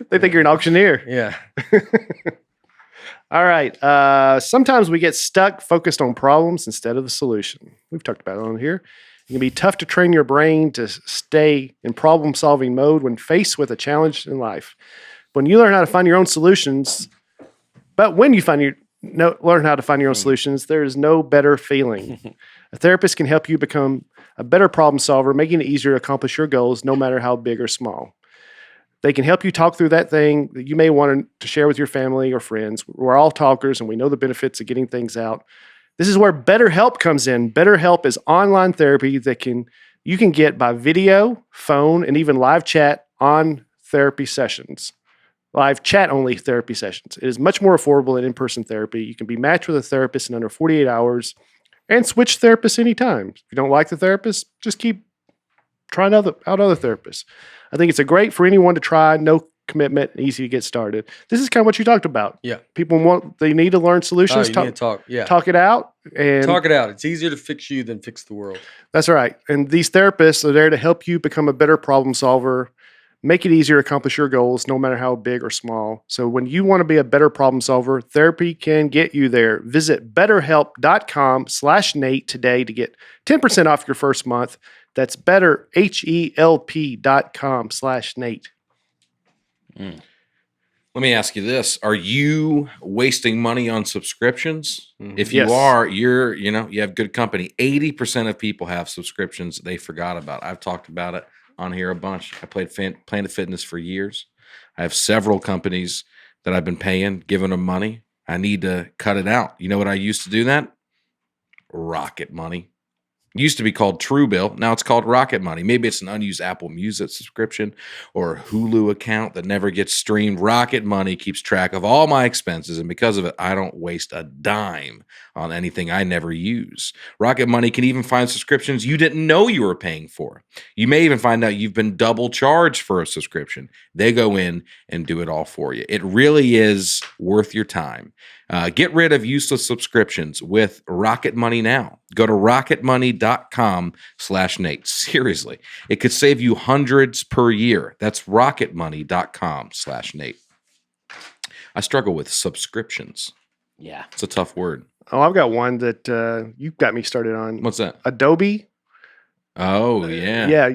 They think you're an auctioneer. Yeah. All right. Sometimes we get stuck focused on problems instead of the solution. We've talked about it on here. It can be tough to train your brain to stay in problem-solving mode when faced with a challenge in life. When you learn how to find your own solutions, learn how to find your own solutions, there is no better feeling. A therapist can help you become a better problem solver, making it easier to accomplish your goals, no matter how big or small. They can help you talk through that thing that you may want to share with your family or friends. We're all talkers, and we know the benefits of getting things out. This is where BetterHelp comes in. BetterHelp is online therapy that you can get by video, phone, and even live chat on therapy sessions. Live chat-only therapy sessions. It is much more affordable than in-person therapy. You can be matched with a therapist in under 48 hours and switch therapists anytime. If you don't like the therapist, just keep trying out other therapists. I think it's great for anyone to try, no commitment, and easy to get started. This is kind of what you talked about. Yeah. People they need to learn Oh, solutions, you need to talk. Yeah. talk it out. And Talk it out. It's easier to fix you than fix the world. that's right. And these therapists are there to help you become a better problem solver, make it easier to accomplish your goals, no matter how big or small. So when you want to be a better problem solver, therapy can get you there. Visit betterhelp.com/Nate today to get 10% off your first month. That's betterhelp.com/Nate. Let me ask you this. Are you wasting money on subscriptions? If you Yes. are, you have good company. 80% of people have subscriptions they forgot about. I've talked about it on here a bunch. I played Planet Fitness for years. I have several companies that I've been paying, giving them money. I need to cut it out. You know what I used to do that? Rocket Money. It used to be called Truebill. Now it's called Rocket Money. Maybe it's an unused Apple Music subscription or a Hulu account that never gets streamed. Rocket Money keeps track of all my expenses, and because of it, I don't waste a dime on anything I never use. Rocket Money can even find subscriptions you didn't know you were paying for. You may even find out you've been double charged for a subscription. They go in and do it all for you. It really is worth your time. Get rid of useless subscriptions with Rocket Money now. Go to rocketmoney.com/Nate. Seriously, it could save you hundreds per year. That's rocketmoney.com/Nate. I struggle with subscriptions. Yeah. It's a tough word. Oh, I've got one that you got me started on. What's that? Adobe. Oh, yeah. Yeah,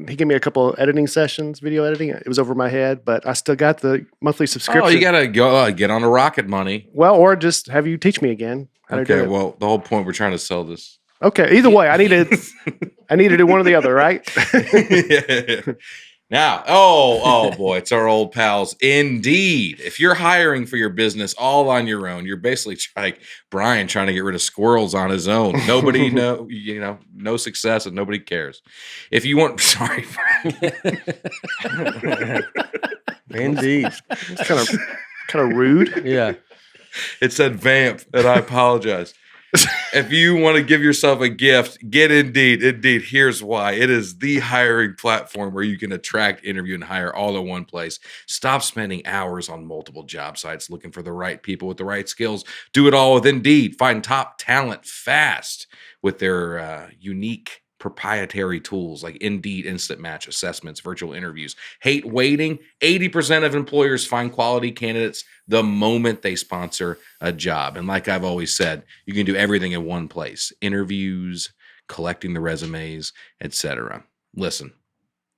he gave me a couple of editing sessions, video editing. It was over my head, but I still got the monthly subscription. Oh, you got to go get on a Rocket Money. Well, or just have you teach me again how to do Okay, it. well, the whole point we're trying to sell this. Okay, either way, I need to do one or the other, right? Now, oh boy, it's our old pals. Indeed. If you're hiring for your business all on your own, you're basically like Brian trying to get rid of squirrels on his own. Nobody no success and nobody cares. If you want, sorry. Indeed. It's kind of rude. Yeah. It said vamp, and I apologize. If you want to give yourself a gift, get Indeed. Indeed, here's why. It is the hiring platform where you can attract, interview, and hire all in one place. Stop spending hours on multiple job sites looking for the right people with the right skills. Do it all with Indeed. Find top talent fast with their unique proprietary tools like Indeed Instant Match assessments, virtual interviews. Hate waiting? 80% of employers find quality candidates the moment they sponsor a job. And like I've always said, you can do everything in one place. Interviews, collecting the resumes, etc. Listen,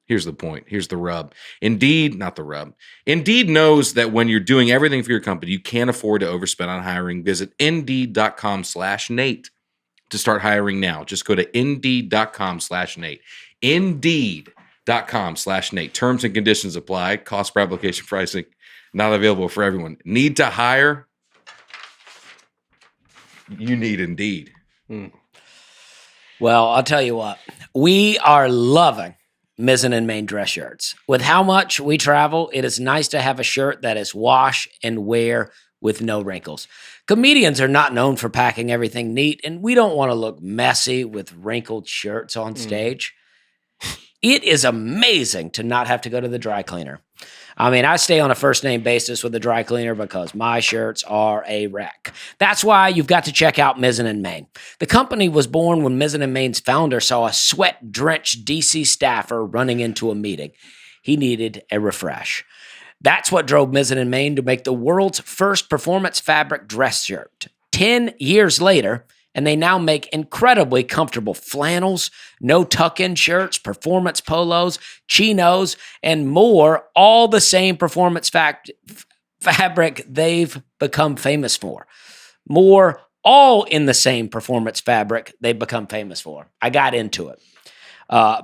here's the point. Here's the rub. Indeed, not the rub. Indeed knows that when you're doing everything for your company, you can't afford to overspend on hiring. Visit Indeed.com/Nate to start hiring now. Just go to Indeed.com/Nate. Indeed.com/Nate. Terms and conditions apply. Cost per application pricing not available for everyone. Need to hire? You need Indeed. Well, I'll tell you what. We are loving Mizzen and Main dress shirts. With how much we travel, it is nice to have a shirt that is wash and wear with no wrinkles. Comedians are not known for packing everything neat, and we don't want to look messy with wrinkled shirts on stage. It is amazing to not have to go to the dry cleaner. I mean, I stay on a first name basis with the dry cleaner because my shirts are a wreck. That's why you've got to check out Mizzen and Main. The company was born when Mizzen and Main's founder saw a sweat-drenched DC staffer running into a meeting. He needed a refresh. That's what drove Mizzen and Main to make the world's first performance fabric dress shirt. 10 years later, and they now make incredibly comfortable flannels, no tuck-in shirts, performance polos, chinos, and more, all the same performance fabric they've become famous for. More, all in the same performance fabric they've become famous for. I got into it.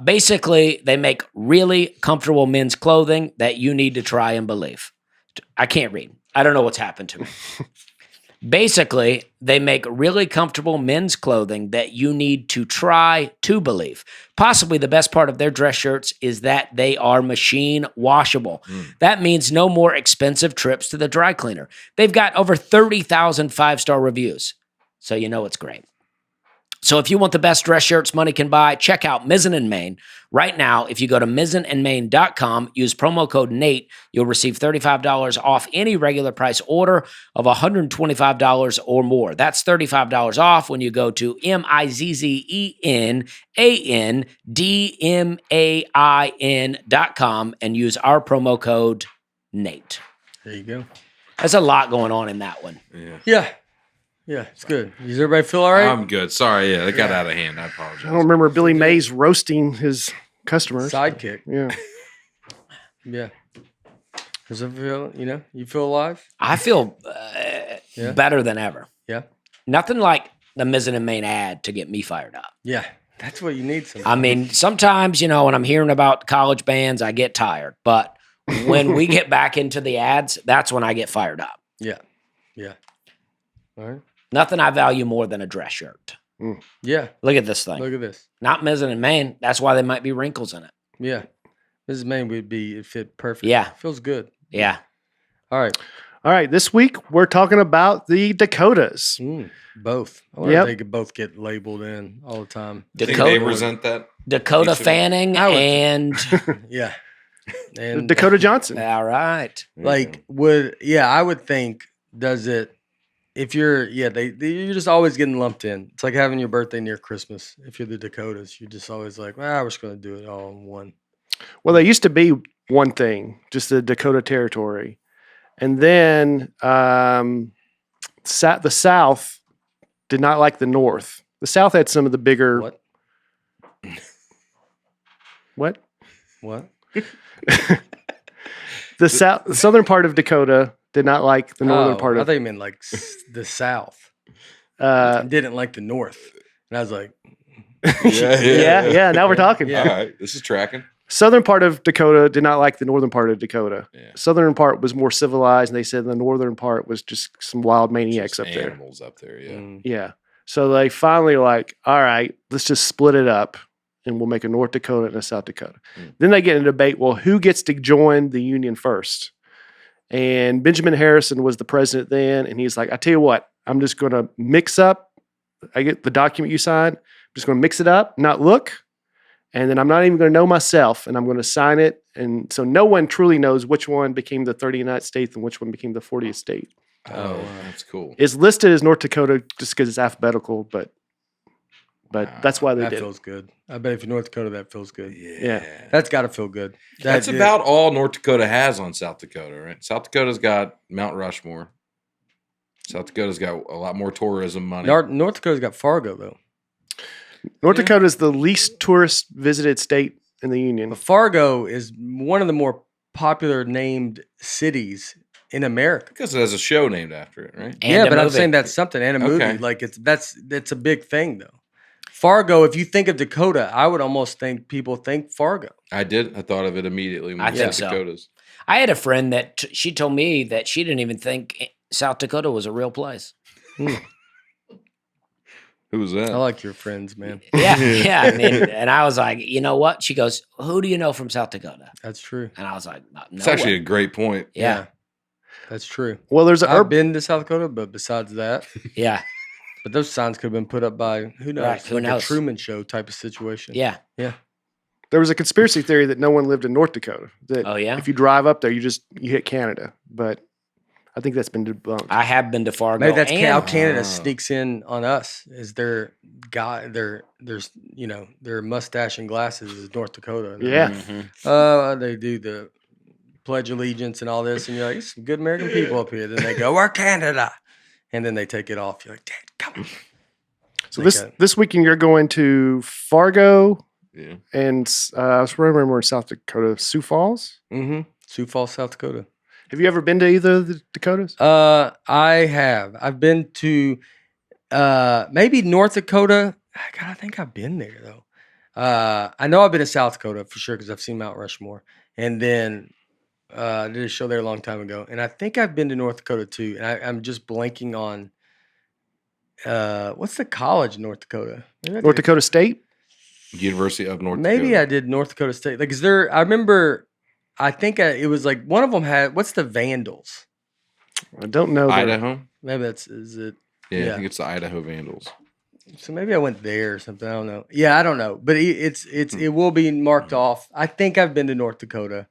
Basically, they make really comfortable men's clothing that you need to try and believe. I can't read. I don't know what's happened to me. Basically, they make really comfortable men's clothing that you need to try to believe. Possibly the best part of their dress shirts is that they are machine washable. That means no more expensive trips to the dry cleaner. They've got over 30,000 five-star reviews, so you know it's great. So if you want the best dress shirts money can buy, check out Mizzen and Main. Right now, if you go to mizzenandmain.com, use promo code NATE, you'll receive $35 off any regular price order of $125 or more. That's $35 off when you go to mizzenandmain.com and use our promo code NATE. There you go. There's a lot going on in that one. Yeah, it's good. Does everybody feel all right? I'm good. Sorry, it got out of hand. I apologize. I don't remember Billy Mays roasting his customers. Sidekick. Yeah. Yeah. Does it feel, you feel alive? I feel better than ever. Yeah. Nothing like the Mizzen and Main ad to get me fired up. Yeah. That's what you need sometimes. I mean, sometimes, when I'm hearing about college bands, I get tired. But when we get back into the ads, that's when I get fired up. Yeah. Yeah. All right. Nothing I value more than a dress shirt. Yeah. Look at this thing. Look at this. Not Mizzen and Main. That's why there might be wrinkles in it. Yeah. Mrs. Main it fit perfect. Yeah. Feels good. Yeah. All right. All right. This week, we're talking about the Dakotas. Both. I wonder if they could both get labeled in all the time. I think they resent that. Dakota Fanning and... Yeah. And Dakota Johnson. All right. I would think, does it... If you're, you're just always getting lumped in. It's like having your birthday near Christmas. If you're the Dakotas, you're just always like, we're just going to do it all in one. Well, they used to be one thing, just the Dakota Territory. And then the South did not like the North. The South had some of the bigger... What? What? What? The southern part of Dakota did not like the northern part I of... thought you meant like the South. Didn't like the North. And I was like... Yeah, now we're talking. Yeah. All right, this is tracking. Southern part of Dakota did not like the northern part of Dakota. Yeah. Southern part was more civilized, and they said the northern part was just some wild maniacs up there. Animals up there, yeah. Yeah. So they finally were like, all right, let's just split it up, and we'll make a North Dakota and a South Dakota. Then they get in a debate, well, who gets to join the Union first? And Benjamin Harrison was the president then, and he's like, I tell you what, I'm just going to mix up I get the document you sign. I'm just going to mix it up, not look, and then I'm not even going to know myself, and I'm going to sign it. And so no one truly knows which one became the 39th state and which one became the 40th state. Oh, that's cool. It's listed as North Dakota just because it's alphabetical, but that's why they That did it. feels good. I bet if you're North Dakota, that feels good. Yeah. That's got to feel good. That's about all North Dakota has on South Dakota, right? South Dakota's got Mount Rushmore. South Dakota's got a lot more tourism money. North Dakota's got Fargo, though. North Dakota is the least tourist visited state in the union. But Fargo is one of the more popular named cities in America. Because it has a show named after it, right? And yeah, a but I'm movie. saying that's something, and a movie. Okay. Like that's a big thing, though. Fargo, if you think of Dakota, I would almost think people think Fargo. I did. I thought of it immediately when I you think said so. Dakotas. I had a friend that she told me that she didn't even think South Dakota was a real place. Who was that? I like your friends, man. Yeah, yeah. I mean, and I was like, you know what? She goes, "Who do you know from South Dakota?" That's true. And I was like, "No It's actually a one." great point. Yeah, That's true. Well, there's I've a been to South Dakota, but besides that, yeah, but those signs could have been put up by who knows, Right, who like knows? a Truman Show type of situation. yeah. there was a conspiracy theory that no one lived in North Dakota. That Oh yeah. if you drive up there, you hit Canada. But I think that's been debunked. I have been to Fargo. Maybe that's and how Canada Oh. sneaks in on us. Is their guy? Their mustache and glasses is North Dakota. Yeah. Mhm. They do the Pledge Allegiance and all this, and you're like, "Some good American people up here." Then they go, "We're Canada," and then they take it off. You're like, "Dad, come on." So Okay. this weekend you're going to Fargo Yeah. and I was remember in South Dakota, Sioux Falls. Mm-hmm. Sioux Falls, South Dakota. Have you ever been to either of the Dakotas? I have. I've been to maybe North Dakota. God, I think I've been there though. I know I've been to South Dakota for sure because I've seen Mount Rushmore, and then I did a show there a long time ago, and I think I've been to North Dakota too. And I'm just blanking on what's the college in North Dakota? Maybe I North did- Dakota State? University of North Maybe Dakota. I did North Dakota State. Like, is there? I remember. I think it was like one of them had. What's the Vandals? I don't know. Idaho? Maybe is it? Yeah, I Yeah. think it's the Idaho Vandals. So maybe I went there or something. I don't know. Yeah, I don't know. But it will be marked off. I think I've been to North Dakota,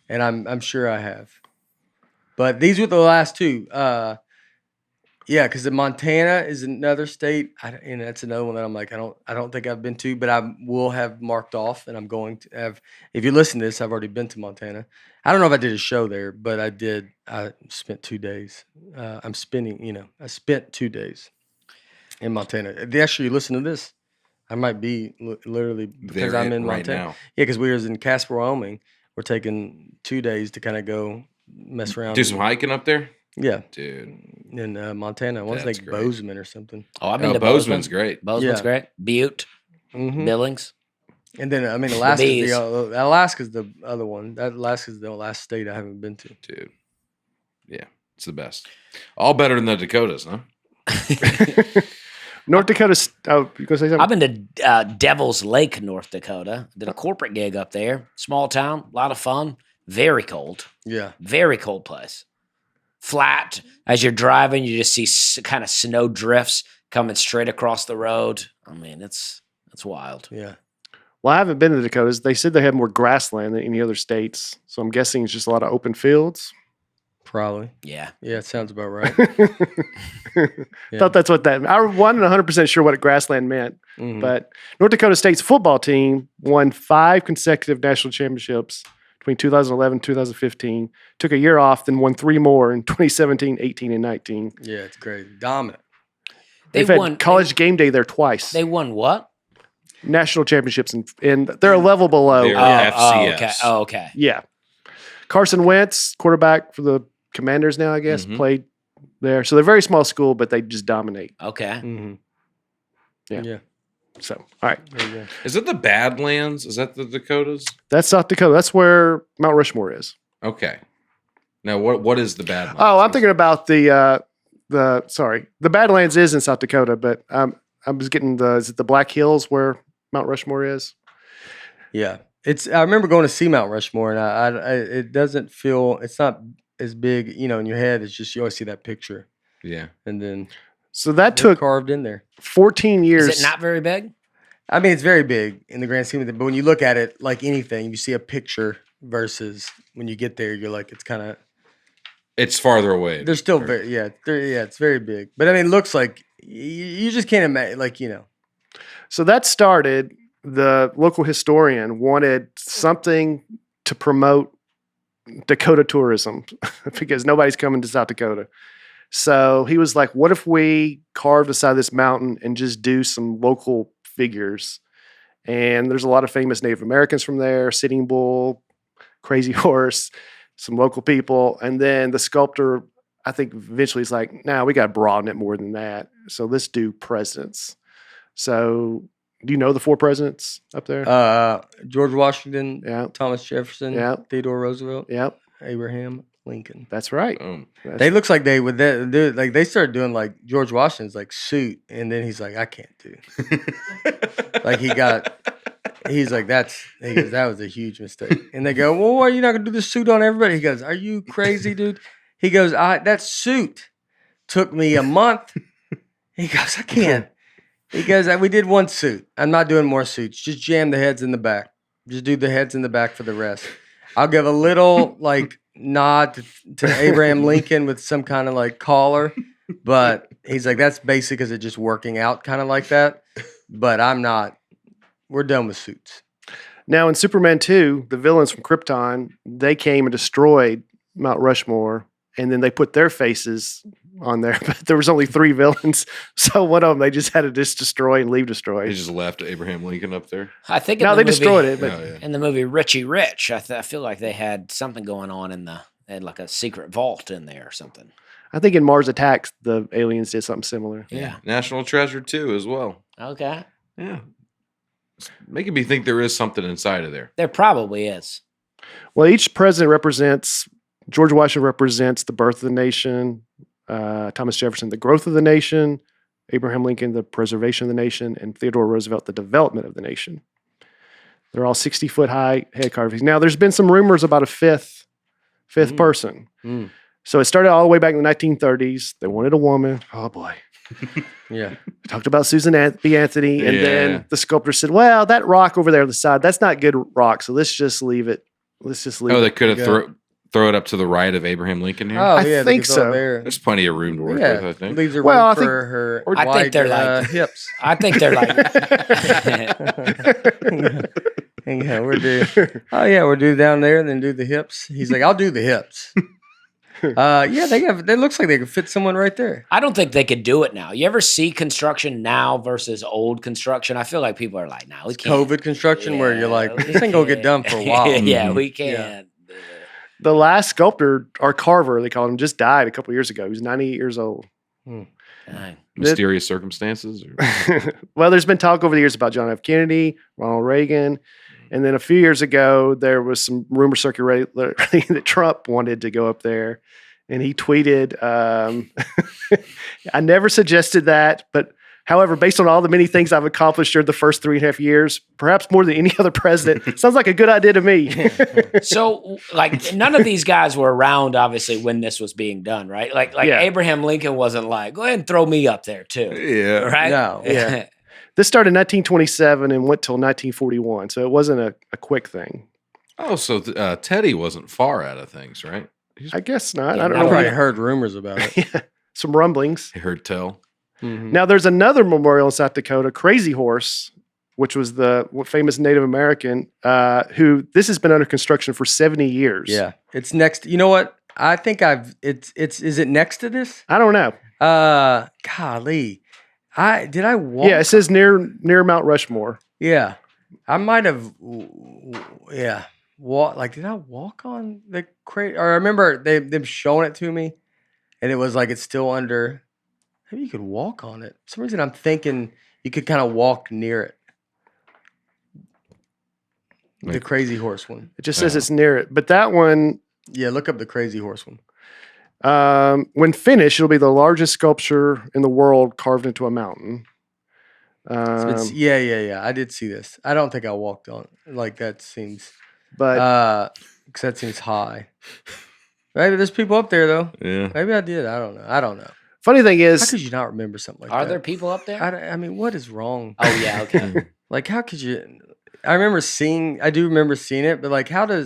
and I'm sure I have. But these were the last two. Yeah, because Montana is another state, and that's another one that I'm like I don't think I've been to, but I will have marked off, and I'm going to have. If you listen to this, I've already been to Montana. I don't know if I did a show there, but I did. I spent 2 days. I spent 2 days in Montana. Actually, listen to this. I might be literally because There I'm in right Montana. now. Yeah, because we was in Casper, Wyoming. We're taking 2 days to kind of go mess around. Do some hiking up there? Yeah, Dude. in Montana. I want to That's say great. Bozeman or something. Oh, I've been Oh, to Bozeman's Bozeman. great. Bozeman's Yeah. great. Butte, Mm-hmm. Billings. And then I mean Alaska's bees. Alaska's the other one. That Alaska's the last state I haven't been to. Dude. Yeah, it's the best. All better than the Dakotas, huh? North Dakota. Oh, you gonna say something? I've been to Devil's Lake, North Dakota. Did a corporate gig up there. Small town, a lot of fun. Very cold. Yeah, Very cold place. Flat. As you're driving, you just see kind of snow drifts coming straight across the road. I mean, it's wild. yeah. Well, I haven't been to the Dakotas. They said they have more grassland than any other states, so I'm guessing it's just a lot of open fields. Probably. Yeah. Yeah, it sounds about right. Thought that's what that. I wasn't 100% sure what grassland meant, Mhm. but North Dakota State's football team won 5 consecutive national championships between 2011 and 2015. Took a year off, then won 3 more in 2017, 18, and 19. Yeah, it's great. Dominant. They've had college game day there twice. They won what? National championships, and they're a level below. They're- Oh, FCS. okay. Oh, okay. Yeah. Carson Wentz, quarterback for the Commanders now, I guess, Mhm. played there. So they're a very small school, but they just dominate. Okay. Mm-hmm. Yeah. Yeah. So, all right. There you go. Is it the Badlands? Is that the Dakotas? That's South Dakota. That's where Mount Rushmore is. Okay. Now, what is the Badlands? Oh, I'm thinking about the Badlands is in South Dakota, but I was getting is it the Black Hills where Mount Rushmore is? Yeah. I remember going to see Mount Rushmore, and I it doesn't feel. It's not as big, in your head. It's just you always see that picture, Yeah. and then So that They're took carved in there. 14 years. Is it not very big? I mean, it's very big in the grand scheme of it, but when you look at it like anything, you see a picture versus when you get there, you're like, it's kind of. It's farther away. They're still very, it's very big. But I mean, it looks like you just can't imagine, like, So that started, the local historian wanted something to promote Dakota tourism because nobody's coming to South Dakota. So he was like, what if we carve the side of this mountain and just do some local figures? And there's a lot of famous Native Americans from there, Sitting Bull, Crazy Horse, some local people. And then the sculptor, I think eventually he's like, nah, we got to broaden it more than that. So let's do presidents. So do you know the 4 presidents up there? George Washington, Yeah. Thomas Jefferson, Yeah. Theodore Roosevelt, Yep, Abraham Lincoln. that's right. Boom. That's- They looks like they would do like they started doing like George Washington's like suit, and then he's like, I can't do. Like he's like that was a huge mistake. And they go, well, why are you not gonna do the suit on everybody? He goes, are you crazy, dude? He goes, that suit took me a month. He goes, I can't. He goes, we did one suit. I'm not doing more suits. Just jam the heads in the back. Just do the heads in the back for the rest. I'll give a little like nod to Abraham Lincoln with some kind of like collar, but he's like, that's basic as it just working out kind of like that. But I'm not. We're done with suits. Now in Superman 2, the villains from Krypton, they came and destroyed Mount Rushmore, and then they put their faces on there. But there was only 3 villains, so one of them they just had to just destroy and leave destroy. They just left Abraham Lincoln up there. I think No, they destroyed it. But Oh, yeah. in the movie Richie Rich. I feel like they had something going on they had like a secret vault in there or something. I think in Mars Attacks, the aliens did something similar. Yeah. National Treasure 2 as well. Okay. Yeah. It's making me think there is something inside of there. There probably is. Well, each president represents, George Washington represents the birth of the nation, Thomas Jefferson, the growth of the nation, Abraham Lincoln, the preservation of the nation, and Theodore Roosevelt, the development of the nation. They're all 60-foot high head carvings. Now, there's been some rumors about a fifth person. Mm. So it started all the way back in the 1930s. They wanted a woman. Oh, boy. Yeah. We talked about Susan B. Anthony, and Yeah. then the sculptor said, well, that rock over there on the side, that's not good rock, so let's just leave it. Let's just leave Oh, it. they could have Yeah. throw it up to the right of Abraham Lincoln here. Oh, I yeah. think they could throw it so. There. There's plenty of room to work with, I think. Leaves her Well, room I think- for her I think wide, they're like- hips. I think they're like Yeah, we're due down there and then do the hips. He's like, I'll do the hips. Yeah, they looks like they could fit someone right there. I don't think they could do it now. You ever see construction now versus old construction? I feel like people are like, "No, we can't." COVID construction where you're like, Yeah, this ain't gonna get done for a while. yeah, Mhm. we can't. The last sculptor, or carver, they called him, just died a couple years ago. He was 98 years old. Dang. Mysterious circumstances. Or? Well, there's been talk over the years about John F. Kennedy, Ronald Reagan, and then a few years ago, there was some rumor circulating that Trump wanted to go up there, and he tweeted, "I never suggested that, but however, based on all the many things I've accomplished during the first 3.5 years, perhaps more than any other president, sounds like a good idea to me." So, like, none of these guys were around, obviously, when this was being done, right? Like Yeah. Abraham Lincoln wasn't like, "Go ahead and throw me up there too," Yeah. right? No. Yeah. This started in 1927 and went till 1941, so it wasn't a quick thing. Oh, so Teddy wasn't far out of things, right? I guess not. Yeah, I don't I know. probably heard rumors about it. Some rumblings. I heard tell. Mhm. Now, there's another memorial in South Dakota, Crazy Horse, which was the famous Native American who this has been under construction for 70 years. Yeah, it's next. You know what? I think it's is it next to this? I don't know. Golly, did I walk? Yeah, it says near Mount Rushmore. Yeah, I might have. Yeah, like did I walk on the crate? Or I remember them showing it to me, and it was like it's still under. Maybe you could walk on it. For some reason, I'm thinking you could kind of walk near it. The Like- Crazy Horse one. It just says it's near it. But that one, Yeah, look up the Crazy Horse one. when finished, it'll be the largest sculpture in the world carved into a mountain. Yeah. I did see this. I don't think I walked on it. Like that seems. But Because that seems high. Maybe there's people up there though. Yeah. Maybe I did. I don't know. Funny thing How is, could you not remember something like Are that? there people up there? I mean, what is wrong? Oh yeah, okay. Like, how could you? I do remember seeing it, but like, how do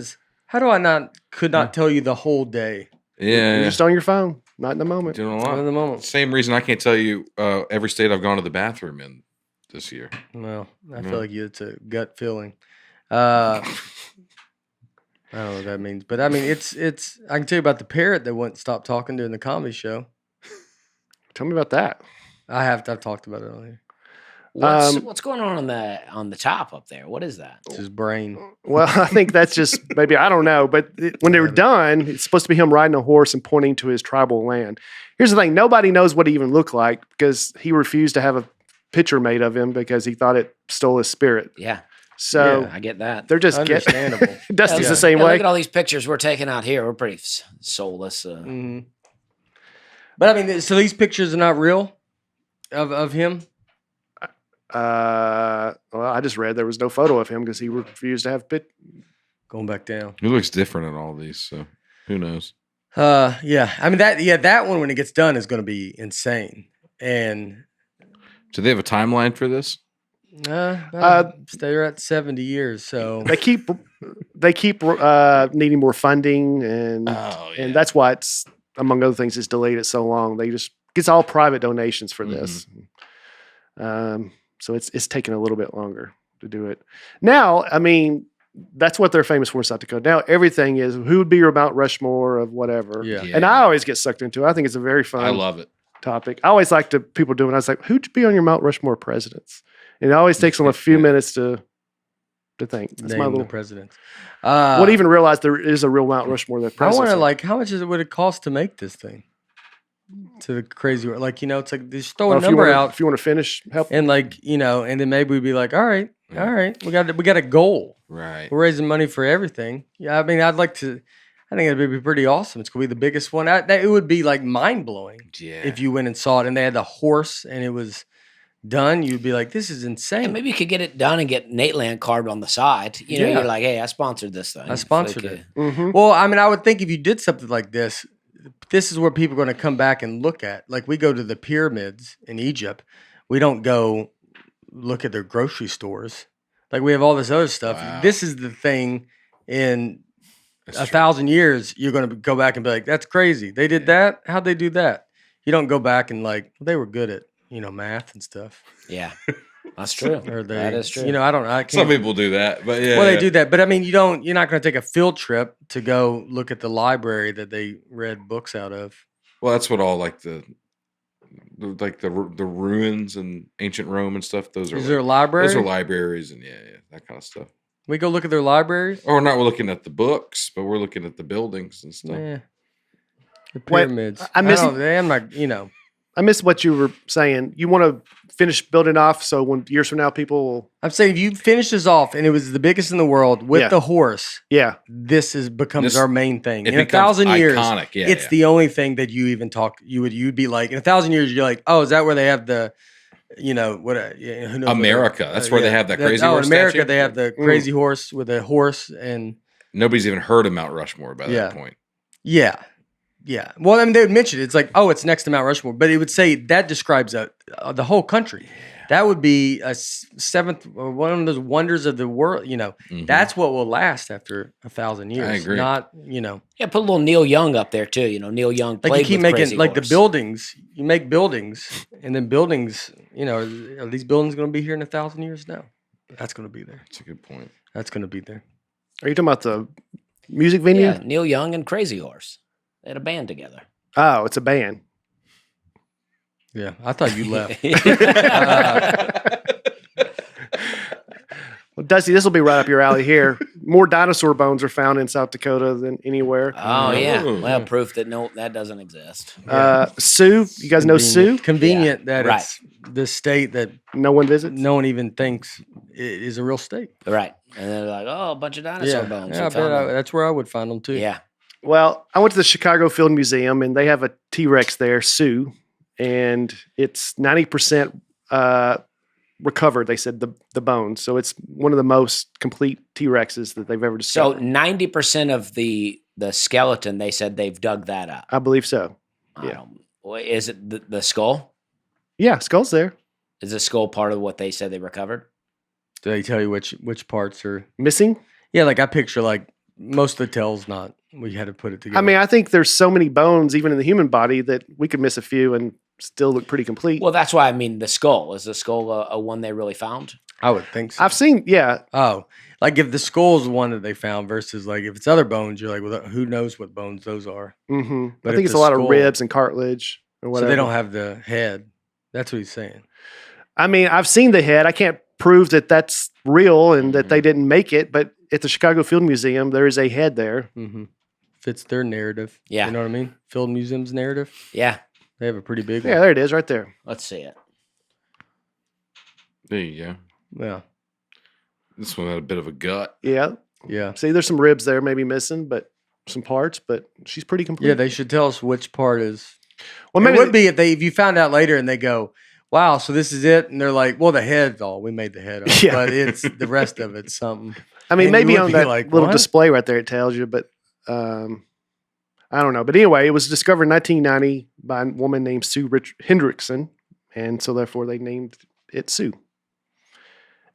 I could not tell you the whole day Yeah, you're yeah. just on your phone, not in the moment. Doing a in lot. the moment? Same reason I can't tell you every state I've gone to the bathroom in this year. Well, I Yeah. feel like it's a gut feeling. I don't know what that means, but I mean, it's. I can tell you about the parrot that wouldn't stop talking during the comedy show. Tell me about that. I've talked about it on here. What's going on the top up there? What is that? It's his brain. Well, I think that's just maybe, I don't know, but when they were done, it's supposed to be him riding a horse and pointing to his tribal land. Here's the thing: nobody knows what he even looked like because he refused to have a picture made of him because he thought it stole his spirit. Yeah, So I get that. they're just Understandable. Dusty's Yeah. the same Yeah, way. look at all these pictures we're taking out here. We're pretty soulless. hmm But I mean, so these pictures are not real of him. Well, I just read there was no photo of him because he refused to have Going back down. He looks different in all these, so who knows? Yeah. I mean that one when it gets done is going to be insane. And Do they have a timeline for this? they're at 70 years, so They keep needing more funding, and and that's why it's, among other things, it's delayed it so long. They just gets all private donations for this. So it's taking a little bit longer to do it. Now, I mean, that's what they're famous for in South Dakota. Now everything is who would be your Mount Rushmore of whatever. yeah. And I always get sucked into it. I think it's a very fun I love it. topic. I always like to people doing. I was like, who'd be on your Mount Rushmore presidents? And it always takes them a few minutes to think. That's Name my the little. president. What even realize there is a real Mount Rushmore that I presidents. wonder, like, how much would it cost to make this thing? To the crazy, like, it's like they just throw a if you number wanna- out, If you want to finish, help. and like, and then maybe we'd be like, all right, we got a goal. Right. We're raising money for everything. Yeah, I mean, I think it'd be pretty awesome. It's gonna be the biggest one. It would be like mind blowing Yeah. if you went and saw it, and they had the horse, and it was done. You'd be like, this is insane. And maybe you could get it done and get Nateland carved on the side. Yeah. You're like, hey, I sponsored this thing. I sponsored It's it. Mhm. Well, I mean, I would think if you did something like this is where people are going to come back and look at. Like, we go to the pyramids in Egypt. We don't go look at their grocery stores. Like, we have all this other stuff. Wow. This is the thing in That's 1,000 years, you're going to go back and be like, that's crazy. They did that? How'd they do that? You don't go back and like, they were good at, math and stuff. Yeah, that's true. Or they, That is true. I can't. Some people do that, but yeah. Well, they do that, but I mean, you're not going to take a field trip to go look at the library that they read books out of. Well, that's what all like the ruins and ancient Rome and stuff. Those are Is there a library? those are libraries and yeah, that kind of stuff. We go look at their libraries. Or not, we're looking at the books, but we're looking at the buildings and stuff. Yeah. The Wait, pyramids. I miss- I'm not. I missed what you were saying. You want to finish building off so when years from now people will. I'm saying if you finish this off and it was the biggest in the world with Yeah. the horse, Yeah. becomes This- our main thing. It In becomes 1,000 years, iconic. Yeah, it's the only thing that you even talk. You'd be like, in 1,000 years, you're like, oh, is that where they have the, who knows? America. That's where they have that crazy horse in America, statue? they have the crazy horse with a horse and Nobody's even heard of Mount Rushmore by Yeah. that point. yeah. Yeah. Well, I mean, they would mention it. It's like, oh, it's next to Mount Rushmore, but it would say that describes the whole country. That would be a seventh, or one of those wonders of the world. Mhm. That's what will last after 1,000 years. I agree. Not, Yeah, put a little Neil Young up there too. Neil Young like played you keep with making Crazy like the Horse. buildings. You make buildings, and then buildings. Are these buildings going to be here in 1,000 years? No, that's going to be there. That's a good point. That's going to be there. Are you talking about the music venue? Yeah, Neil Young and Crazy Horse. They had a band together. Oh, it's a band. Yeah, I thought you left. Well, Dusty, this will be right up your alley here. More dinosaur bones are found in South Dakota than anywhere. Oh yeah, Oh. well, proof that that doesn't exist. Sioux, you guys know Sioux? Convenient that right. it's the state that No one visits? no one even thinks is a real state. Right, and they're like, oh, a bunch of dinosaur bones. Yeah, We I found bet them. that's where I would find them too. Yeah, Well, I went to the Chicago Field Museum, and they have a T-Rex there, Sioux, and it's 90% recovered. They said the bones, so it's one of the most complete T-Rexes that they've ever so discovered. 90% of the skeleton, they said they've dug that up. I believe so. I Yeah. don't- Is it the skull? Yeah, skull's there. Is the skull part of what they said they recovered? Do they tell you which parts are? Missing? Yeah, like I picture like most of the tail's not. We had to put it together. I mean, I think there's so many bones, even in the human body, that we could miss a few and still look pretty complete. Well, that's why I mean the skull. Is the skull a one they really found? I would think so. I've seen, yeah. Oh, like if the skull's one that they found versus like if it's other bones, you're like, well, who knows what bones those are? Hmm. But I if think it's the a lot of skull- ribs and cartilage or So whatever. they don't have the head. That's what he's saying. I mean, I've seen the head. I can't prove that that's real and that Mm-hmm. they didn't make it, but at the Chicago Field Museum, there is a head there. Mm-hmm. Fits their narrative. Yeah. You know what I mean? Field Museum's narrative. Yeah. They have a pretty big Yeah, one. there it is right there. Let's see it. There you go. Yeah. This one had a bit of a gut. Yeah. Yeah. See, there's some ribs there, maybe missing, but some parts, but she's pretty complete. Yeah, they should tell us which part is. well, It maybe would be if you found out later and they go, "Wow, so this is it," and they're like, "Well, the head's all we made the head of, Yeah. but it's the rest of it's something." I mean, and maybe you would on be that like, little "What?" display right there, it tells you, but I don't know. But anyway, it was discovered in 1990 by a woman named Sue Hendrickson, and so therefore they named it Sue.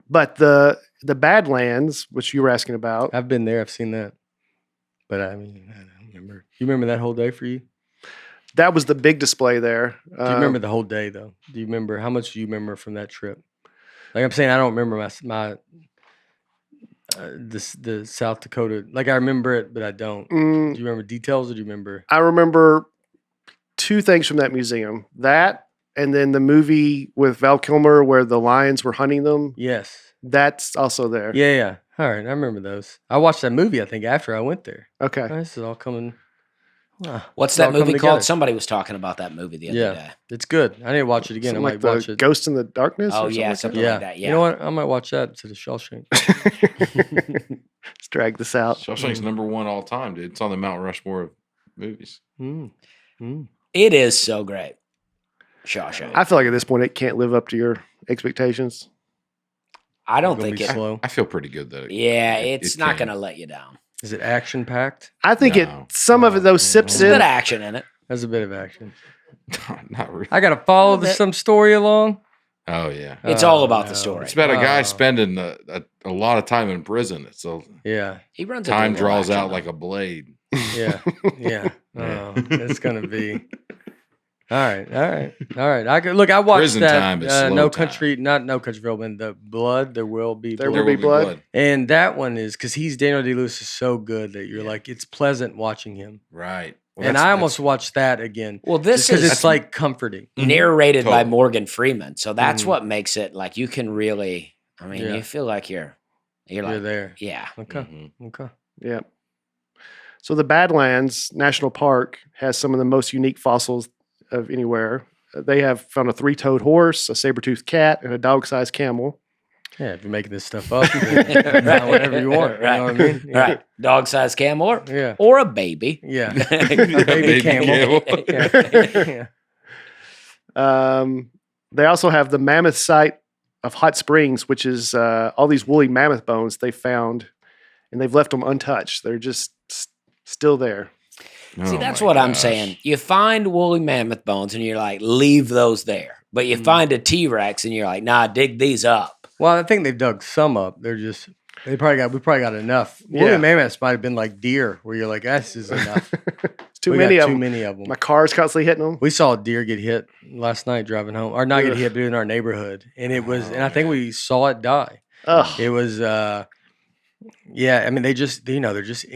But the Badlands, which you were asking about, I've been there. I've seen that, but I mean, I don't remember. You remember that whole day for you? that was the big display there. Do you remember the whole day though? Do you remember how much do you remember from that trip? Like I'm saying, I don't remember my the South Dakota. Like I remember it, but I don't. Mm, Do you remember details, or do you remember? I remember two things from that museum. That and then the movie with Val Kilmer where the lions were hunting them. Yes. That's also there. Yeah, yeah. All right, I remember those. I watched that movie. I think after I went there. Okay. Oh, this is all coming. Wow. What's It's that all coming movie called? together. Somebody was talking about that movie the other Yeah. day. It's good. I need to watch it again. Something I like might watch the it. Ghost in the Darkness. Oh, or yeah, something something Yeah. like that. Yeah. You know what? I might watch that to the Shawshank. like that. Let's drag this out. Shawshank's number one all time, dude. It's on the Mount Rushmore of movies. Mm. Mm. It is so great. Shawshank. I feel like at this point it can't live up to your expectations. I don't Gonna think be it. slow. I feel pretty good that. Yeah, it it's not can. going to let you down. Is it action packed? I think No. some of it though sips There's a bit in. of action in it. There's a bit of action. Not really. I got to follow bit. some story along. Oh yeah, It's all about no. the story. it's about a guy Oh. spending a lot of time in prison. It's a Yeah, He runs a time little draws action, out though. like a blade. yeah, yeah. Yeah. Oh, it's gonna be. All right. I could look. I watched Prison that. time is slow No time. Country, not No Country for Old Men. The Blood. There will be. There blood. will be blood. And that one is because Daniel Day-Lewis is so good that you're like it's pleasant watching him. Right. Well, And that's- I almost watched that again. Well, this because is it's like comforting. narrated by Totally. Morgan Freeman. So that's Mhm. what makes it like you can really, I mean, Yeah. you feel like you're You're like, there. yeah. Okay. Mhm. Okay. Yeah. So the Badlands National Park has some of the most unique fossils of anywhere. They have found a 3-toed horse, a saber-toothed cat, and a dog-sized camel. Yeah, if you're making this stuff up, then find whatever you want. You know what I mean? Yeah. Right. Dog sized camel Yeah. or a baby. Yeah. A baby camel. Yeah. They also have the mammoth site of Hot Springs, which is all these woolly mammoth bones they found, and they've left them untouched. They're just still there. See, Oh that's my what I'm gosh. saying. You find woolly mammoth bones and you're like, leave those there. But you find a T Rex and you're like, nah, dig these up. Well, I think they've dug some up. We probably got enough. Yeah. Woolly mammoths might have been like deer, where you're like, this is enough. It's too We many got of too them. many of them. My car's constantly hitting them. We saw a deer get hit last night driving home, or not get Ugh. hit, but in our neighborhood, and it was, Oh, and I think man. we saw it die. Ugh. It was, yeah. I mean, they're just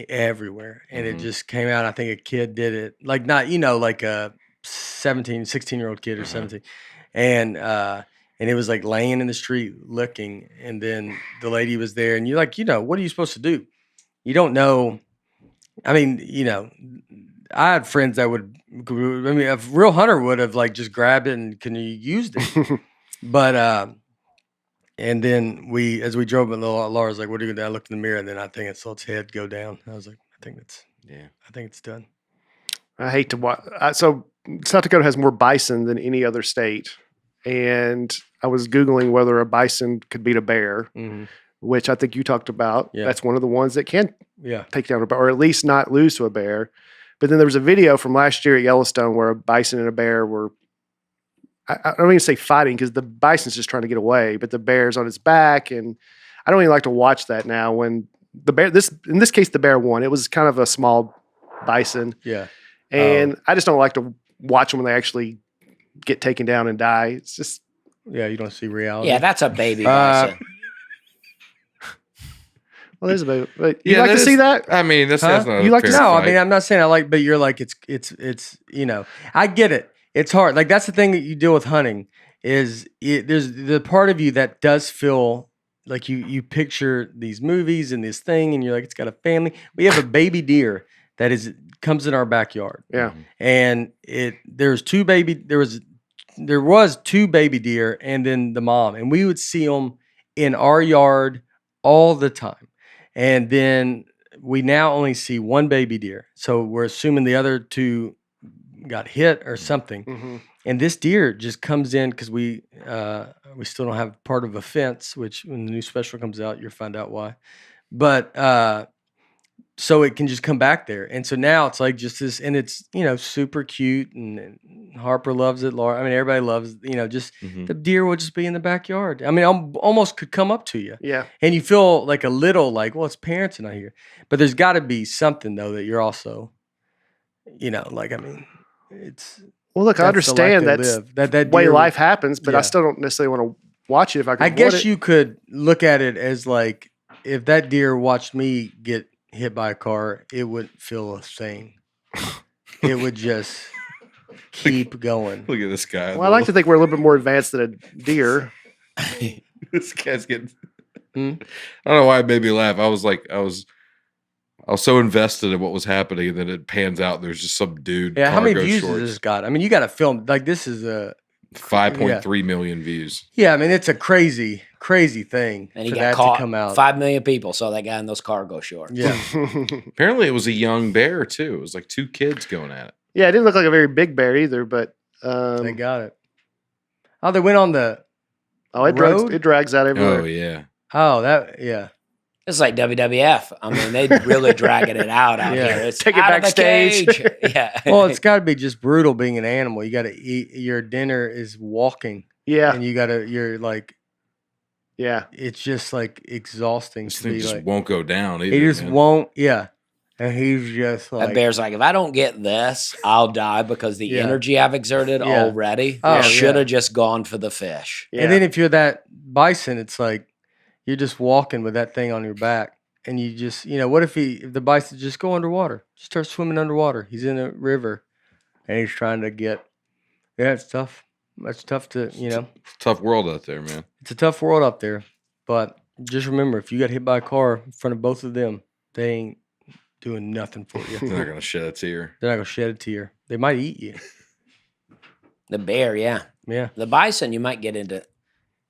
everywhere, and it Mhm. just came out. I think a kid did it, like not, like a 16-year-old kid or Mhm. 17, and it was like laying in the street looking, and then the lady was there, and you're like, what are you supposed to do? You don't know. I mean, I had friends that would. I mean, a real hunter would have like just grabbed it and can you used it, but and then as we drove, Laura's like, "What are you gonna do?" I looked in the mirror, and then I think I saw its head go down. I was like, I think it's done. I hate to watch. So South Dakota has more bison than any other state, and I was googling whether a bison could beat a bear, Mm-hmm. which I think you talked about. Yeah. That's one of the ones that can Yeah. take down a bear, or at least not lose to a bear. But then there was a video from last year at Yellowstone where a bison and a bear were, I don't even say fighting because the bison's just trying to get away, but the bear's on its back. And I don't even like to watch that now when the bear, in this case, the bear won. It was kind of a small bison. Yeah. And I just don't like to watch them when they actually get taken down and die. It's just, Yeah, you don't see reality. Yeah, that's a baby bison. well, there's a baby. But you Yeah, like to that see is- that? I mean, that's Huh? not You a like to- fair No, I fight. mean, I'm not saying I like, but you're like, it's, you know, I get it. It's hard. Like that's the thing that you deal with hunting is there's the part of you that does feel like you picture these movies and this thing and you're like, it's got a family. We have a baby deer that comes in our backyard. Yeah. And there was two baby deer and then the mom, and we would see them in our yard all the time. And then we now only see one baby deer. So we're assuming the other two got hit or something. Mm-hmm. And this deer just comes in because we still don't have part of a fence, which when the new special comes out, you'll find out why. But so it can just come back there. And so now it's like just this, and it's, you know, super cute. And Harper loves it. Laura, I mean, everybody loves, you know, just Mhm. the deer will just be in the backyard. I mean, almost could come up to you. Yeah. And you feel like a little like, well, its parents are not here. But there's got to be something, though, that you're also, you know, like, I mean, it's. Well, look, I that's the life understand they that's live. That way deer- life happens, but I Yeah. still don't necessarily want to watch it if I can I avoid guess it. you could look at it as like, if that deer watched me get hit by a car, it wouldn't feel a thing. It would just keep going. Look at this guy. Well, I like to think we're a little bit more advanced than a deer. This guy's getting. Hmm? I don't know why it made me laugh. I was so invested in what was happening, and then it pans out. There's just some dude. Yeah, how many cargo views shorts. has this got? I mean, you got to film like this is a 5.3 million views. yeah. I mean, it's a crazy thing And he for got that caught. to come out. 5 million people saw that guy in those cargo shorts. Yeah, Apparently, it was a young bear too. It was like two kids going at it. Yeah, it didn't look like a very big bear either, but they got it. Oh, they went on the. road? it drags out everywhere. Oh yeah. Oh, that yeah. It's like WWF. I mean, they really dragging it out Yeah. here. It's Take it out of the backstage. cage. Yeah. Well, it's got to be just brutal being an animal. You got to eat. Your dinner is walking, Yeah, and you're like. yeah. It's just like exhausting This to thing be just like. won't go down. Either, He just man. won't. Yeah, and he's just That like. bear's like, if I don't get this, I'll die because the Yeah. energy I've exerted Yeah. already Oh, should have yeah. just gone for the fish. Yeah. And then if you're that bison, it's like you're just walking with that thing on your back, and you just, you know, what if the bison just go underwater, just start swimming underwater? He's in a river, and he's trying to get. Yeah, it's tough. It's tough to, you know, Tough world out there, man. it's a tough world up there. But just remember, if you got hit by a car in front of both of them, they ain't doing nothing for you. They're not gonna shed a tear. They're not gonna shed a tear. They might eat you. The bear, yeah. Yeah, The bison, you might get into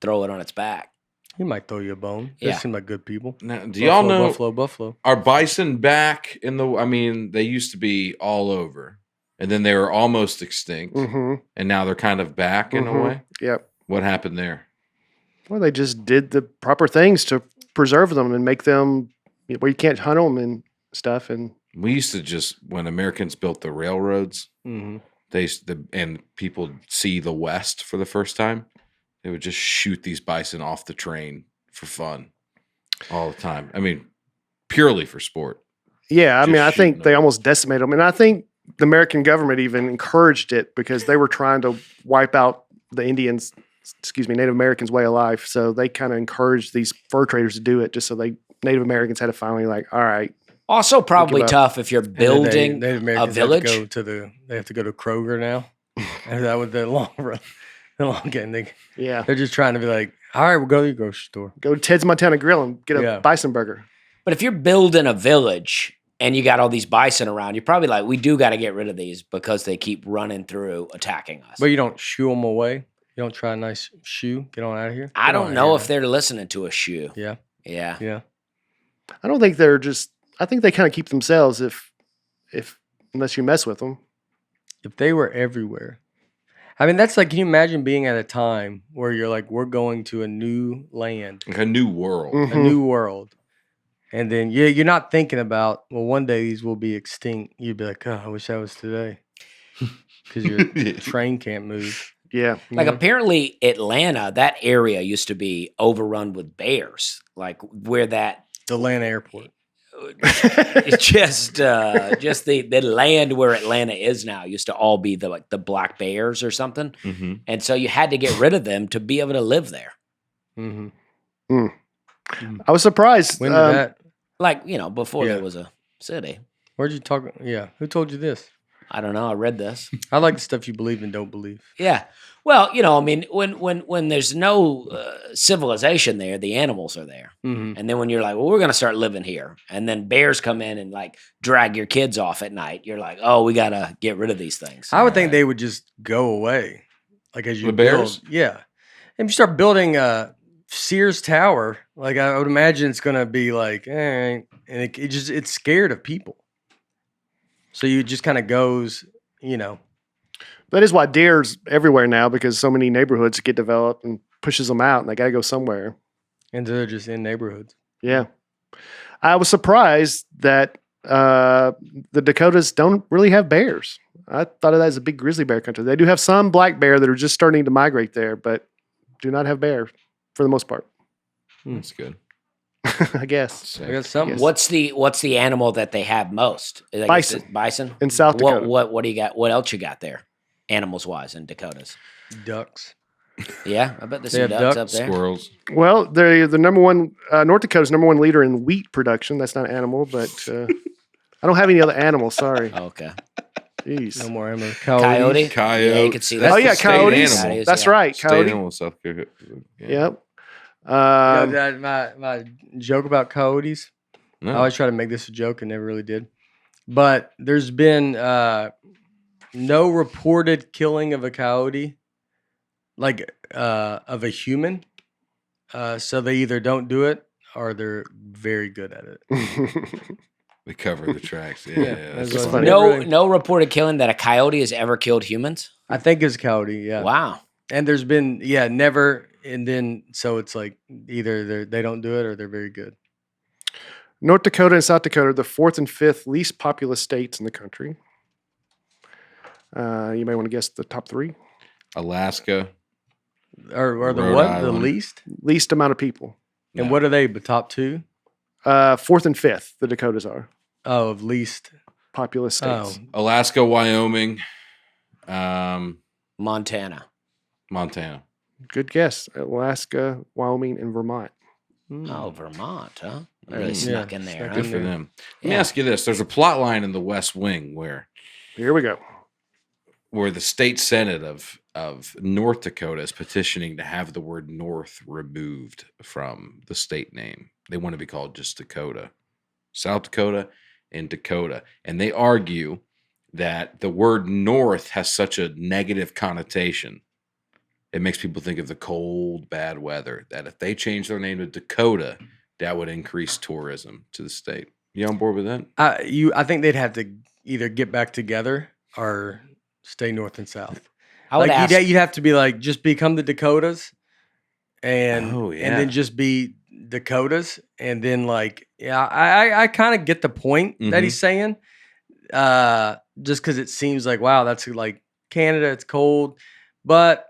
throw it on its back. he might throw you a bone. They Yeah. seem like good people. Now, do y'all know Buffalo? are bison back in the? I mean, they used to be all over, and then they were almost extinct, Mm-hmm. and now they're kind of back in a Mhm. way. Yep. What happened there? Well, they just did the proper things to preserve them and make them where you can't hunt them and stuff. And We used to just when Americans built the railroads, Mm-hmm. and people see the West for the first time, they would just shoot these bison off the train for fun all the time. I mean, purely for sport. yeah, I Just mean, I shooting think they them. almost decimated them. And I think the American government even encouraged it because they were trying to wipe out the Indians, Native Americans' way of life. So they kind of encouraged these fur traders to do it just so Native Americans had to finally like, all right. Also, probably up. tough if you're building Native a Americans village. They have to go to Kroger now. And that was the long run. The long game. Yeah. They're just trying to be like, all right, we'll go to your grocery store. Go to Ted's Montana Grill and get a Yeah. bison burger. But if you're building a village and you got all these bison around, you're probably like, we do got to get rid of these because they keep running through attacking us. But you don't shoo them away. You don't try a nice shoe. Get on out of here. I Get don't on know out if of they're listening to a shoe. here. Yeah. Yeah. I don't think they're just, I think they kind of keep themselves unless you mess with them. If they were everywhere. I mean, that's like, can you imagine being at a time where you're like, we're going to a new land, Like a new world. Mhm. a new world, And then you're not thinking about, well, one day these will be extinct. You'd be like, oh, I wish that was today, because your train can't move. Yeah. Like apparently Atlanta, that area used to be overrun with bears. Like where that The Atlanta airport. it's just the land where Atlanta is now used to all be the black bears or something. Mm-hmm. And so you had to get rid of them to be able to live there. Mm-hmm. I was surprised. When did that? Like, before Yeah. there was a city. Where'd you talk? Yeah. Who told you this? I don't know. I read this. I like the stuff you believe and don't believe. Yeah. Well, I mean, when there's no civilization there, the animals are there. Mm-hmm. And then when you're like, well, we're going to start living here. And then bears come in and like drag your kids off at night. You're like, oh, we got to get rid of these things. I would think they would just go away. Like as you The build. bears? Yeah. If you start building a Sears Tower, like I would imagine it's going to be like, and it's scared of people. So you just kind of goes, That is why deer's everywhere now, because so many neighborhoods get developed and pushes them out, and they got to go somewhere. and they're just in neighborhoods. Yeah. I was surprised that the Dakotas don't really have bears. I thought of that as a big grizzly bear country. They do have some black bear that are just starting to migrate there, but do not have bear for the most part. That's good. I guess. Sick. I got something. Yes. What's the animal that they have most? I guess Bison. it's bison In South Dakota. What do you got? What else you got there? Animals wise in Dakotas. Ducks. Yeah, I bet there's They some have ducks ducks, up there. Squirrels. Well, they're the number one, North Dakota's number one leader in wheat production. That's not an animal, but I don't have any other animals. Sorry. Okay. Jeez. No more ammo. Coyote. Coyote. Yeah, you could see That's Oh, that. yeah, the state coyotes. animal. That's Yeah. right. State Coyote. animal, South Dakota. Yeah. Yep. My joke about coyotes. No. I always try to make this a joke and never really did. But there's been no reported killing of a coyote, like of a human. So they either don't do it or they're very good at it. They cover the tracks. Yeah, Yeah, that's that's It's what- funny. No reported killing that a coyote has ever killed humans. I think it's coyote, yeah. Wow. And there's been, never. And then, so it's like either they don't do it or they're very good. North Dakota and South Dakota are the fourth and fifth least populous states in the country. You may want to guess the top three. Alaska. Or the Rhode what? The Island. least? Least amount of people. And Yeah. what are they? The top two? Fourth and fifth, the Dakotas are Oh, of least. populous states. Oh, Alaska, Wyoming, Montana. Montana. Good guess. Alaska, Wyoming, and Vermont. Oh, Vermont, huh? Really Mm. snuck Yeah, in there. snuck Huh? Good in for there. them. Let me Yeah. ask you this. There's a plot line in the West Wing where Here we go. the state senate of North Dakota is petitioning to have the word North removed from the state name. They want to be called just Dakota, South Dakota, and Dakota. And they argue that the word North has such a negative connotation. It makes people think of the cold, bad weather, that if they change their name to Dakota, that would increase tourism to the state. You on board with that? I think they'd have to either get back together or stay north and south. I would Like ask. you'd have to be like, just become the Dakotas, and Oh, yeah. and then just be Dakotas, and then like, I kind of get the point that he's saying, just because it seems like, wow, that's like Canada, it's cold, but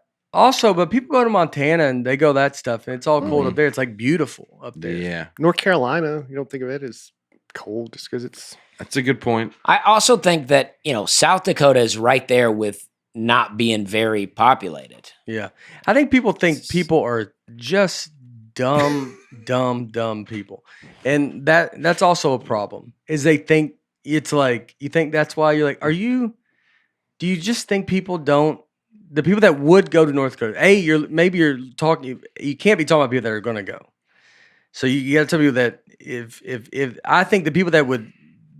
people go to Montana and they go that stuff, and it's all cold up there. It's like beautiful up there. Yeah, North Carolina, you don't think of it as cold just because it's. that's a good point. I also think that, South Dakota is right there with not being very populated. Yeah. I think people think people are just dumb, dumb people. And that's also a problem. Is they think it's like, you think that's why you're like, do you just think the people that would go to North Dakota, you're talking, you can't be talking about people that are going to go. So you got to tell people that if I think the people that would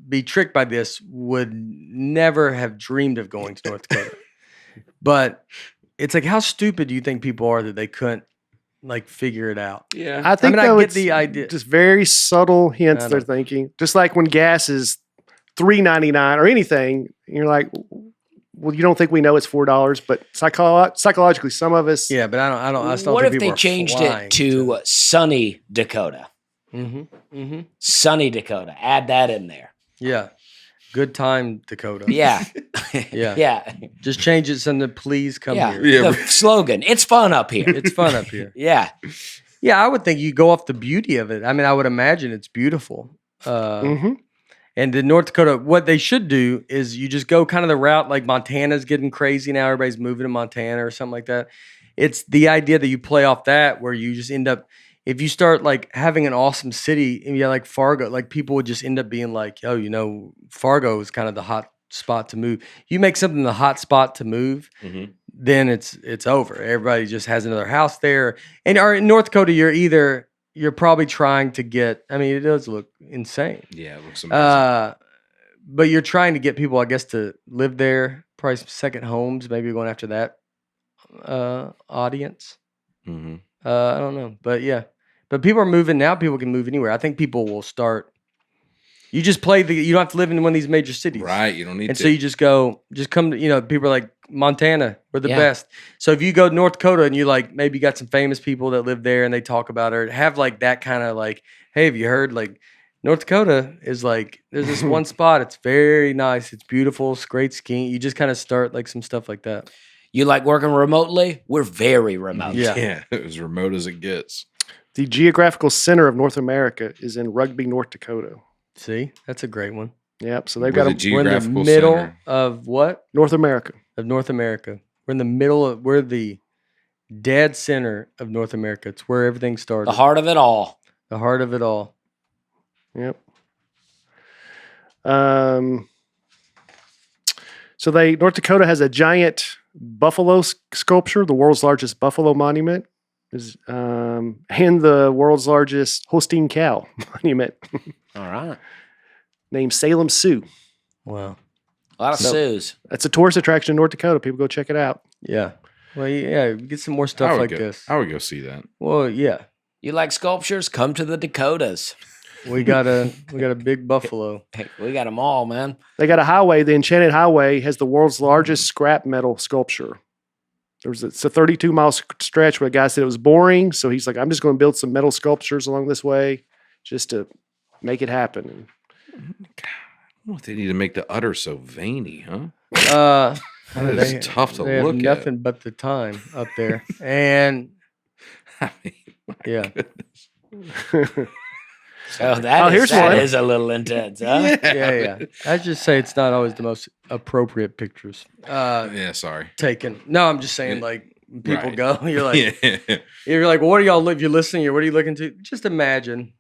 be tricked by this would never have dreamed of going to North Dakota. But it's like, how stupid do you think people are that they couldn't like figure it out? Yeah, I think I though, get it's the idea. just very subtle hints I they're know. thinking. Just like when gas is $3.99 or anything, and you're like, well, you don't think we know it's $4, but psychologically, some of us. Yeah, but I don't. I still What think if people they are changed flying it to sunny Dakota? Sunny Dakota. Add that in there. Yeah. Good time, Dakota. Yeah. Yeah. Yeah. Just change it to please come Yeah. here. Yeah. The slogan. It's fun up here. It's fun up here. Yeah. Yeah, I would think you go off the beauty of it. I mean, I would imagine it's beautiful. And in North Dakota, what they should do is you just go kind of the route like Montana's getting crazy now. Everybody's moving to Montana or something like that. It's the idea that you play off that where you just end up, if you start like having an awesome city and you like Fargo, like people would just end up being like, oh, you know, Fargo is kind of the hot spot to move. You make something the hot spot to move, then it's over. Everybody just has another house there. And in North Dakota, you're probably trying to get, I mean, it does look insane. Yeah, it looks amazing. But you're trying to get people, I guess, to live there, probably some second homes, maybe going after that audience. I don't know. But yeah. But people are moving now. People can move anywhere. I think people will start. You just you don't have to live in one of these major cities. Right. You don't need and to. so you just come to, people are like, Montana, we're the Yeah. best. So if you go to North Dakota and you like, maybe got some famous people that live there and they talk about it, or have like that kind of like, hey, have you heard like North Dakota is like, there's this one spot. It's very nice. It's beautiful. It's great skiing. You just kind of start like some stuff like that. You like working remotely? We're very remote. Yeah. As remote as it gets. The geographical center of North America is in Rugby, North Dakota. See, that's a great one. Yep. So they've We're got the a We're in the geographical middle center. of what? North America. Of North America. We're the dead center of North America. It's where everything started. The heart of it all. The heart of it all. Yep. So North Dakota has a giant buffalo sculpture, the world's largest buffalo monument, and the world's largest Holstein cow monument, All right. named Salem Sioux. Wow. A lot of Sues. That's a tourist attraction in North Dakota. People go check it out. Yeah. Well, yeah, get some more stuff like this. I would go see that. Well, yeah. You like sculptures? Come to the Dakotas. We got a big buffalo. Hey, we got them all, man. They got a highway. The Enchanted Highway has the world's largest scrap metal sculpture. It's a 32-mile stretch where the guy said it was boring. So he's like, I'm just going to build some metal sculptures along this way just to make it happen. What they need to make the udder so veiny, huh? It's tough to they look have at. nothing but the time up there. And I mean, my yeah. goodness. So that here's one. is a little intense, huh? Yeah. I just say it's not always the most appropriate pictures Yeah, sorry. taken. No, I'm just saying like people Right. go, you're like Yeah. you're like, well, what are y'all if you're listening, what are you looking to? Just imagine.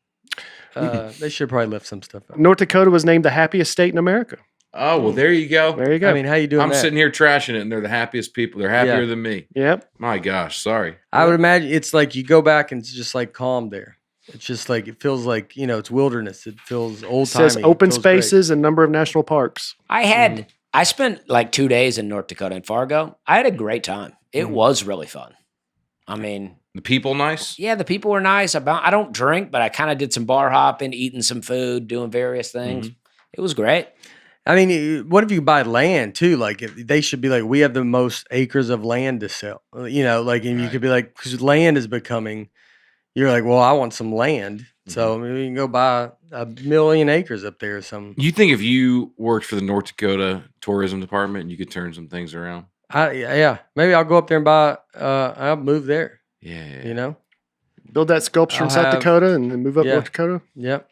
They should probably lift some stuff up. North Dakota was named the happiest state in America. Oh, well, there you go. There you go. I mean, how you doing I'm that? sitting here trashing it, and they're the happiest people. They're happier Yeah. than me. Yep. My gosh, sorry. I would imagine it's like you go back and it's just like calm there. It's just like it feels like, it's wilderness. It feels old It timey. says open spaces and number of national parks. I spent like 2 days in North Dakota in Fargo. I had a great time. It was really fun. I mean, The people nice? yeah, the people were nice. I don't drink, but I kind of did some bar hopping, eating some food, doing various things. It was great. I mean, what if you buy land too? Like they should be like, we have the most acres of land to sell. And you could be like, because land is becoming. You're like, well, I want some land, so maybe you can go buy 1 million acres up there or something. You think if you worked for the North Dakota Tourism Department, you could turn some things around? Yeah, maybe I'll go up there and buy. I'll move there. Yeah. Build that sculpture in I'll South have- Dakota and then move up Yeah. North Dakota. Yep.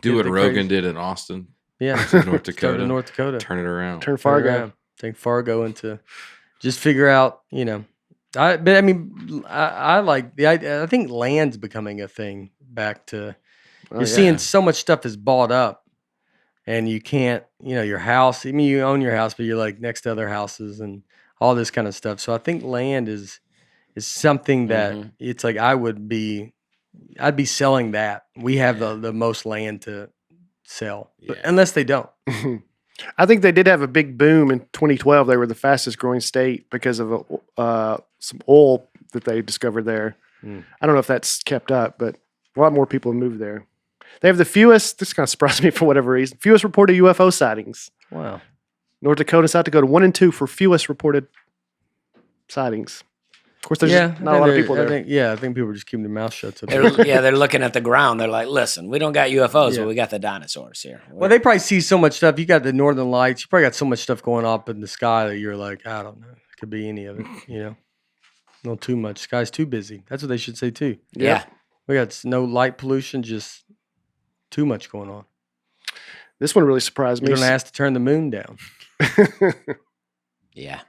Do Get what the Rogan crazy- did in Austin. Yeah. North Start Dakota. in North Dakota. Turn it around. Turn Turn Fargo. around. Take Fargo into. Just figure out. I like the idea. I think land's becoming a thing. Back to you're seeing so much stuff is bought up, and you can't. Your house. I mean, you own your house, but you're like next to other houses and all this kind of stuff. So I think land is something that it's like I'd be selling that. We have the most land to sell, but unless they don't. I think they did have a big boom in 2012. They were the fastest growing state because of some oil that they discovered there. I don't know if that's kept up, but a lot more people have moved there. They have the fewest, this kind of surprised me for whatever reason, fewest reported UFO sightings. Wow. North Dakota, South Dakota, 1 and 2 for fewest reported sightings. Of course, there's Yeah, just not a lot of people there. I think people are just keeping their mouth shut. To They're looking at the ground. They're like, listen, we don't got UFOs, Yeah. but we got the dinosaurs here. Well, they probably see so much stuff. You got the Northern Lights. You probably got so much stuff going up in the sky that you're like, I don't know. It could be any of it, No, too much. Sky's too busy. That's what they should say too. Yeah. We got no light pollution, just too much going on. This one really surprised You're me. going to ask to turn the moon down. Yeah.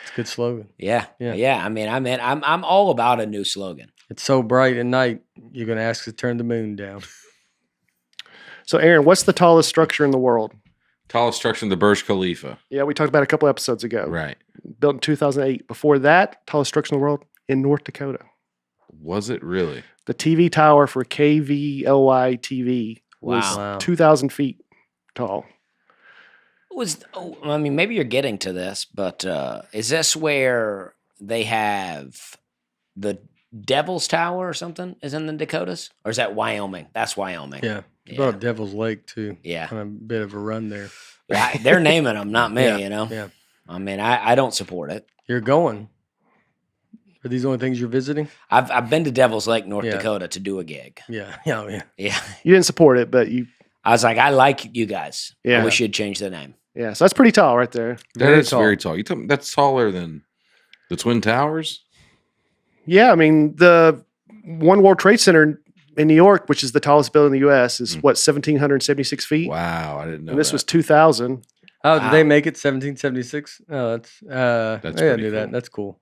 It's a good slogan. Yeah. Yeah. Yeah. I mean, I'm all about a new slogan. It's so bright at night, you're going to ask to turn the moon down. So, Aaron, what's the tallest structure in the world? Tallest structure in the Burj Khalifa. Yeah, we talked about it a couple episodes ago. Right. Built in 2008. Before that, tallest structure in the world in North Dakota. Was it really? The TV tower for KVLY TV was Wow. 2,000 feet tall. I mean, maybe you're getting to this, but is this where they have the Devil's Tower or something is in the Dakotas? Or is that Wyoming? That's Wyoming. Yeah. You Yeah. brought up Devil's Lake too. Yeah. Kind of a bit of a run there. They're naming them, not me, Yeah. Yeah. I mean, I don't support it. You're going. Are these the only things you're visiting? I've been to Devil's Lake, North Yeah. Dakota to do a gig. Yeah. Yeah. Yeah. Yeah. You didn't support it, but you, I was like, I like you guys. Yeah. We should change the name. yeah. So that's pretty tall right there. That is very tall. You tell me that's taller than the Twin Towers? Yeah, I mean, the One World Trade Center in New York, which is the tallest building in the U.S., is 1,776 feet. Wow, I didn't know And this that. was 2,000. Oh, did Wow. they make it 1776? Oh, that's That's I pretty knew that. cool. That's cool.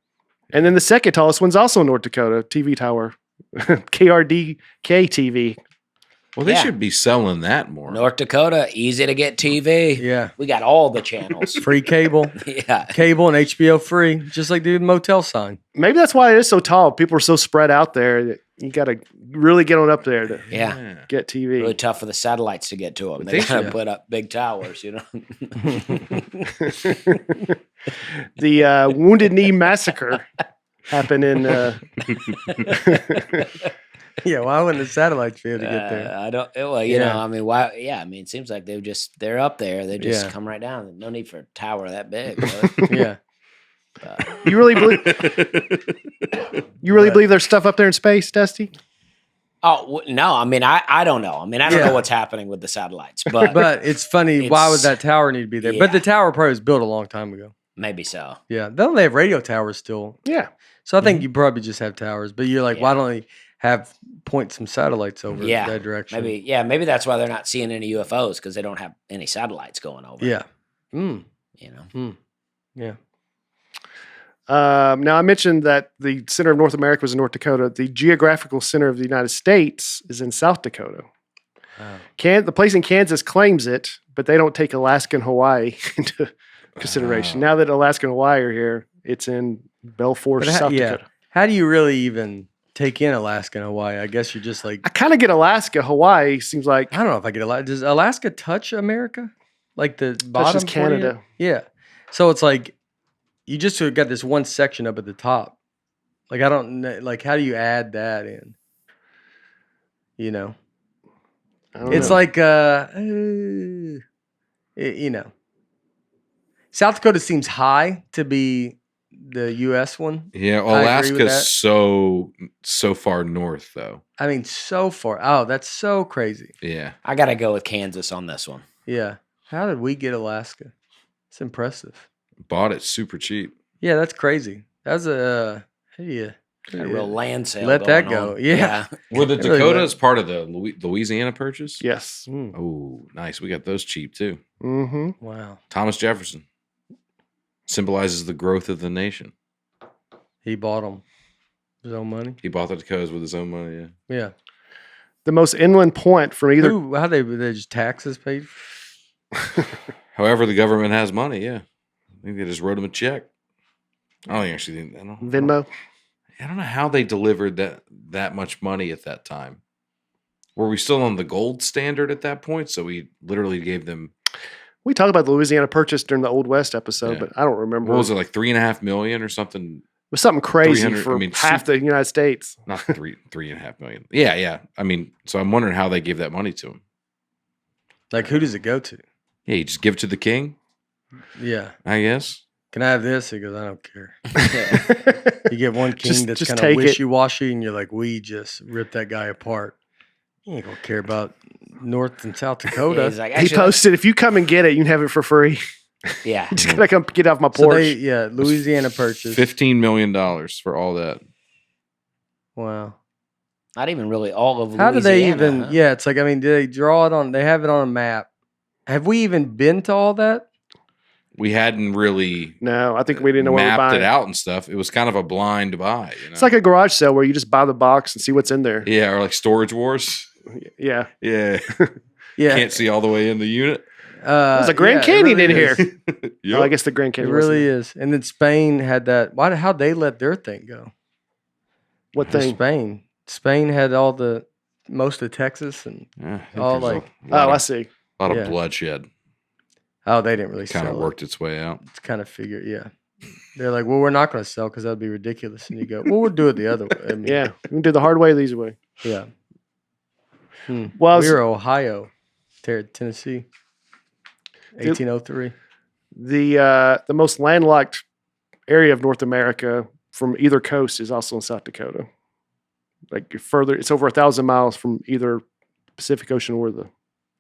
And then the second tallest one's also in North Dakota, TV tower, KRDK TV. Well, they Yeah. should be selling that more. North Dakota, easy to get TV. Yeah. We got all the channels. Free cable. Yeah. Cable and HBO free, just like the motel sign. Maybe that's why it is so tall. People are so spread out there that you got to really get on up there to Yeah. get TV. Really tough for the satellites to get to them. But They they gotta should- put up big towers, The Wounded Knee Massacre happened in. Yeah, why wouldn't the satellites be able to get there? I don't. Well, you Yeah. know, I mean, why? Yeah, I mean, it seems like they're up there. They just Yeah. come right down. No need for a tower that big. Really. Yeah. You really believe? You really believe there's stuff up there in space, Dusty? No, I mean, I don't know. I mean, I don't Yeah. know what's happening with the satellites, but, But it's funny. Why would It's- that tower need to be there? But the yeah. tower probably was built a long time ago. maybe so. Yeah. Don't they have radio towers still? Yeah. So I think you probably just have towers. But you're like, why Yeah. don't they point some satellites over Yeah, that direction? Maybe that's why they're not seeing any UFOs because they don't have any satellites going over. Yeah. Mm. You know. Yeah. Now, I mentioned that the center of North America was in North Dakota. The geographical center of the United States is in South Dakota. Wow. The place in Kansas claims it, but they don't take Alaska and Hawaii into consideration. Wow. Now that Alaska and Hawaii are here, it's in Belfort, But South Dakota. How do you really even take in Alaska and Hawaii? I guess you're just like, I kind of get Alaska. Hawaii seems like I don't know if I get Alaska. Does Alaska touch America? Like the bottom? touches 48? Canada. Yeah. So it's like you just sort of got this one section up at the top. Like I don't know, like how do you add that in? You know, I don't it's know. like South Dakota seems high to be the U.S. one. Yeah, I agree with that. Alaska's so far north though. I mean, so far. Oh, that's so crazy. Yeah. I got to go with Kansas on this one. Yeah. How did we get Alaska? It's impressive. Bought it super cheap. Yeah, that's crazy. That's a how do you A real land sale. Let that going go. on. Yeah. Were the It really Dakotas part of the Louisiana Purchase? Yes. Mm, Oh, nice. We got those cheap too. Mm-hmm. wow. Thomas Jefferson symbolizes the growth of the nation. He bought them. His own money. He bought the Dakotas with his own money. Yeah. Yeah. The most inland point from either. Who, how they just taxes paid? However, the government has money. Yeah. I think they just wrote him a check. I don't actually think. I don't, Venmo. I don't know how they delivered that much money at that time. Were we still on the gold standard at that point? So we literally gave them, We talked about the Louisiana Purchase during the Old West episode, Yeah. but I don't remember. what was it, like 3.5 million or something? It was something crazy 300 for I mean, half the United States. Not 3.5 million. Yeah, yeah. I mean, so I'm wondering how they gave that money to him. Like who does it go to? Yeah, you just give it to the king, Yeah. I guess. Can I have this? He goes, I don't care. Yeah. You get one king Just- that's just kind take of it. wishy-washy, and you're like, we just ripped that guy apart. You ain't gonna care about North and South Dakota. Yeah, he's like, He actually, posted, if you come and get it, you can have it for free. yeah. Just gotta come get off my So porch. Louisiana Purchase. $15 million for all that. Wow. Not even really all of Louisiana. How do they even? huh? Yeah, it's like, I mean, do they draw it on? They have it on a map. Have we even been to all that? We hadn't really No, I think we didn't know what we were mapped buying. it out and stuff. It was kind of a blind buy. You know? It's like a garage sale where you just buy the box and see what's in there. yeah, or like Storage Wars. Yeah. Yeah, Yeah. can't see all the way in the unit. There's a Grand it Canyon really in is. here. Yep. Oh, I guess the Grand It Canyon really is. And then Spain had that. How'd they let their thing go? What The thing? Spain. Spain had most of Texas and Yeah, I think all there's like- a lot Oh, I of, see. lot yeah. of bloodshed. they didn't really Kind sell of it. worked its way out. It's kind of figured, yeah. They're like, well, we're not going to sell because that'd be ridiculous. And you go, well, we'll do it the other way. I mean, Yeah. We can do the hard way, the easy way. Yeah. Well, We were Ohio, Tennessee, 1803. the most landlocked area of North America from either coast is also in South Dakota. Like further, it's over 1,000 miles from either Pacific Ocean or the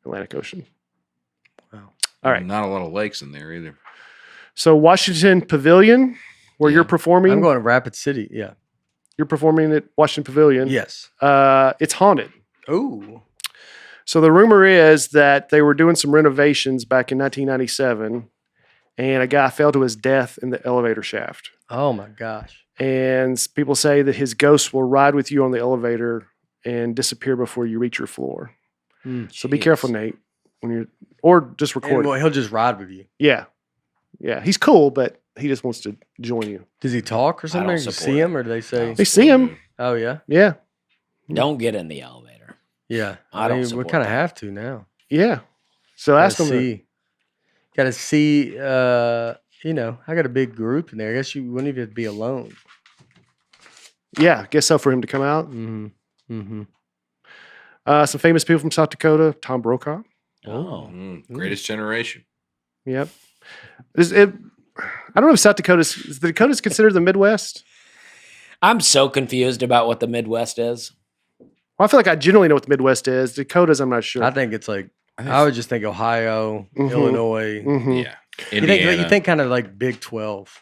Atlantic Ocean. Wow. All right. Not a lot of lakes in there either. So Washington Pavilion, where Yeah. you're performing, I'm going to Rapid City. Yeah. you're performing at Washington Pavilion. Yes. It's haunted. Ooh. So the rumor is that they were doing some renovations back in 1997, and a guy fell to his death in the elevator shaft. Oh my gosh. And people say that his ghost will ride with you on the elevator and disappear before you reach your floor. So be careful, Nate, when you're, or just record. And, well, he'll just ride with you. Yeah. Yeah. He's cool, but he just wants to join you. Does he talk or something? don't Or you support see it. him, or do they say? They see him. Oh yeah, Yeah. Don't get in the elevator. yeah. I don't we support kind of that. have to now. Yeah. So ask Gotta him. see. Got to see. I got a big group in there. I guess you wouldn't even be alone. Yeah. I guess so for him to come out. Mm-hmm. Mm-hmm. Some famous people from South Dakota. Tom Brokaw. Oh. Greatest generation. Yep. I don't know if South Dakota's, is the Dakotas considered the Midwest? I'm so confused about what the Midwest is. Well, I feel like I generally know what the Midwest is. Dakotas, I'm not sure. I think it's like I think I would just think Ohio, Mhm. Illinois. Mhm. Yeah. You think kind of like Big 12.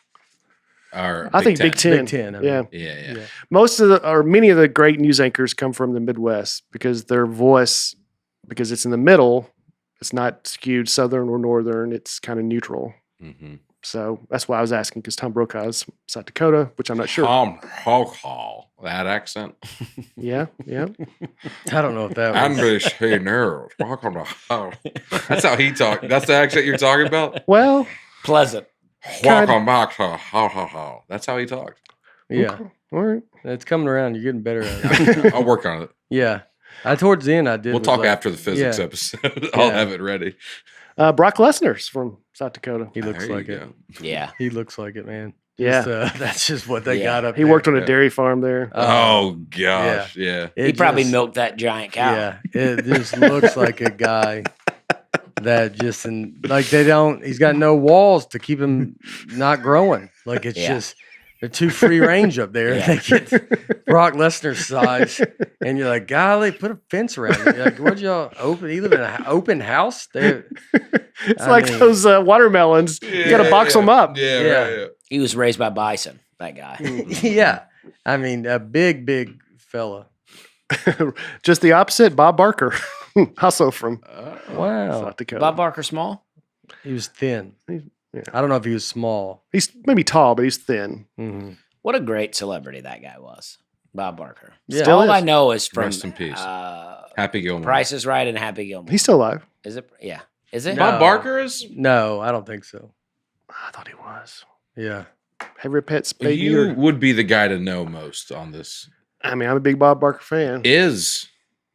Or I think Big Ten. Big Ten. I mean. Yeah. Yeah. Yeah. Most of many of the great news anchors come from the Midwest because their voice, because it's in the middle, it's not skewed Southern or Northern. It's kind of neutral. Mm-hmm. So that's why I was asking, because Tom Brokaw is South Dakota, which I'm not sure. Tom Brokaw. That accent. Yeah. Yeah. I don't know if that I'm was. British. Hey, nerd. Welcome to how. That's how he talks. That's the accent you're talking about? Well, Pleasant. Welcome back to how. That's how he talks. Yeah. all right. It's coming around. You're getting better at it. I'll work on it. Yeah. Towards the end, I did. We'll was talk like- after the physics yeah. episode. I'll Yeah. have it ready. Brock Lesnar's from South Dakota. He looks There like you it. go. Yeah. He looks like it, man. Yeah. Just, that's just what they Yeah. got up He there. worked on a Yeah. dairy farm there. Oh gosh, yeah. It He probably just- milked that giant cow. Yeah, it just looks like a guy that just he's got no walls to keep him not growing. Like it's Yeah. just they're too free range up there. Yeah. They get Brock Lesnar's size, and you're like, golly, put a fence around it. You're like, what'd y'all open? You live in an open house? They It's I like mean- those watermelons. You got to box them up. Yeah, Yeah. right, He was raised by bison, that guy. yeah, I mean, a big fella. Just the opposite. Bob Barker, also from Wow, South Dakota. Bob Barker small? he was thin. Yeah. I don't know if he was small. He's maybe tall, but he's thin. Mhm. What a great celebrity that guy was. Bob Barker. Yeah. Still All is. I know is from Rest in peace. Happy Gilmore. Price is Right and Happy Gilmore. He's still alive. Is it? Yeah. Is it? No. Bob Barker is. No, I don't think so. I thought he was. Yeah. Have your pet spayed You neutered? would be the guy to know most on this. I mean, I'm a big Bob Barker fan.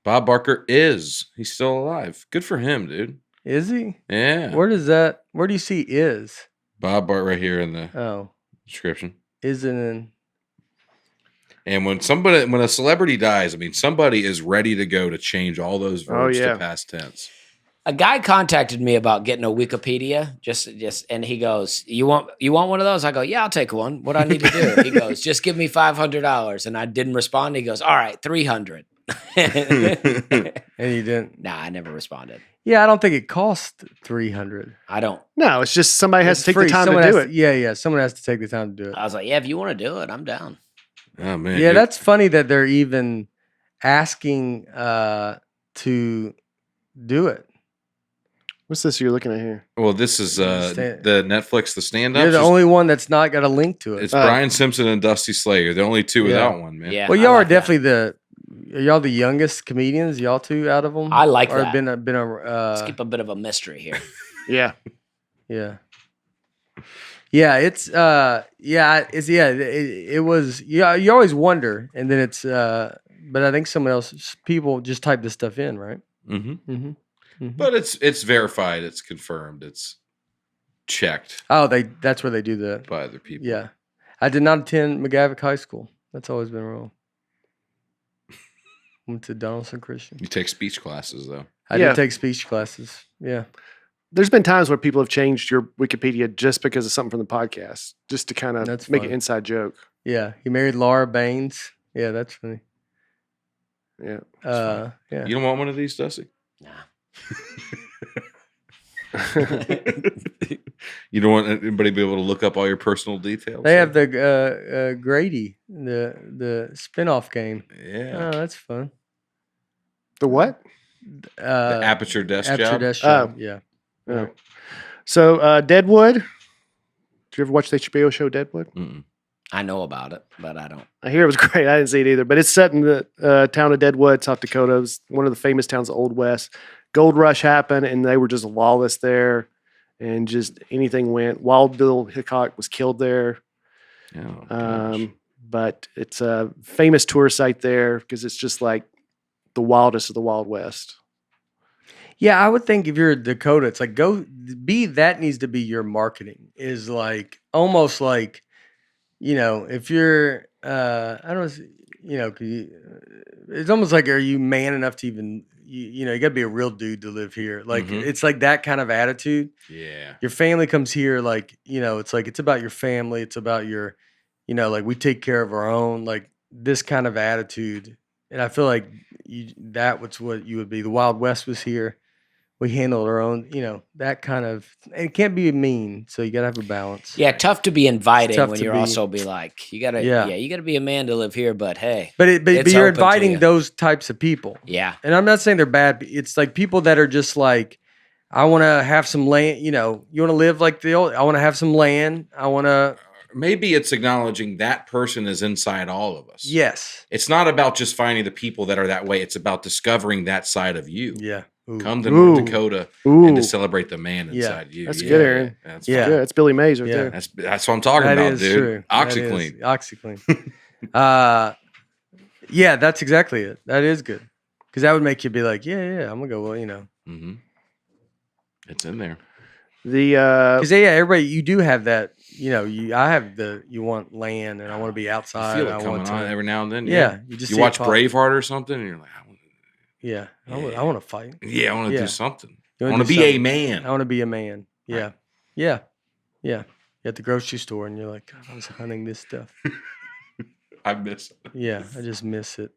Bob Barker is. He's still alive. Good for him, dude. Is he? Yeah. Where do you see is? Bob Bart right here in the Oh, description. isn't in. And when a celebrity dies, I mean, somebody is ready to go to change all those verbs yeah. to past tense. A guy contacted me about getting a Wikipedia, and he goes, "You want one of those?" I go, "Yeah, I'll take one. What do I need to do?" He goes, "Just give me $500." And I didn't respond. He goes, "All right, 300." And you didn't. Nah, I never responded. Yeah, I don't think it cost 300. I don't. No, it's just somebody has It's to take free. the time Someone to do has it. Yeah, someone has to take the time to do it. I was like, "Yeah, if you want to do it, I'm down." Oh man. Yeah, that's funny that they're even asking to do it. What's this you're looking at here? Well, this is the Netflix, the stand-up. You're the only one that's not got a link to it. It's Brian Simpson and Dusty Slayer. The only two without one, man. Yeah. Well, I y'all are like that. definitely are y'all the youngest comedians? Y'all two out of them? I like or that. Been Let's keep a bit of a mystery here. Yeah. yeah. Yeah, it was. Yeah, you always wonder, and then it's. But I think people just type this stuff in, right? Mm-hmm. Mm-hmm. Mm-hmm. But it's verified. It's confirmed. It's checked Oh, that's where they do that. by other people. Yeah, I did not attend McGavick High School. That's always been wrong. Went to Donaldson Christian. You take speech classes though. I Yeah. did take speech classes. Yeah. There's been times where people have changed your Wikipedia just because of something from the podcast, just to kind of That's make fun. an inside joke. Yeah. He married Laura Baines. Yeah, that's funny. Yeah. Yeah. You don't want one of these, Dusty? Nah. You don't want anybody to be able to look up all your personal details? They have the Grady, the spinoff game. Yeah. Oh, that's fun. The what? The Aperture Desk Aperture Job. Desk Job. Yeah. Oh. So Deadwood. Did you ever watch the HBO show Deadwood? Mm-mm. I know about it, but I don't. I hear it was great. I didn't see it either, but it's set in the town of Deadwood, South Dakota. It was one of the famous towns of the Old West. Gold Rush happened, and they were just lawless there, and just anything went. Wild Bill Hickok was killed there. Oh, gosh. But it's a famous tourist site there because it's just like the wildest of the Wild West. Yeah, I would think if you're a Dakota, it's like that needs to be your marketing. Is like almost like, if you're I don't know, 'cause it's almost like, are you man enough to even you got to be a real dude to live here? Like Mhm. it's like that kind of attitude. Yeah. Your family comes here, like it's like it's about your family. It's about your, like we take care of our own, like this kind of attitude. And I feel like that's what you would be. The Wild West was here. We handled our own, that kind of. It can't be mean, so you gotta have a balance. Yeah, tough to be inviting tough when to you're be- also be like, you gotta, Yeah. you gotta be a man to live here. But hey, But It's you're open to inviting you. those types of people, yeah, and I'm not saying they're bad. It's like people that are just like, I want to have some land. You want to live like the old. I want to have some land. I want to. Maybe it's acknowledging that person is inside all of us. Yes. It's not about just finding the people that are that way. It's about discovering that side of you. Yeah. Ooh. Come to Ooh. North Dakota Ooh, and to celebrate the man Yeah. inside you. That's good, Aaron. That's Yeah. fine. yeah, it's Billy Mays right Yeah. there. That's what I'm talking That about, is dude. true. That is. OxyClean. OxyClean. Yeah, that's exactly it. That is good because that would make you be like, yeah, I'm gonna go. Well, Mm-hmm. It's in there. The because everybody, you do have that. I have you want land, and I want to be You outside. feel it I coming want on to. every now and then. Yeah, you just You see it watch pop. Braveheart or something, and you're like, Yeah, I Yeah. want to fight. I want to Yeah. do something. You I wanna want to do be a something. man. I want to be a man. Yeah, yeah. You're at the grocery store, and you're like, God, I was hunting this stuff. I miss it. Yeah, I just miss it.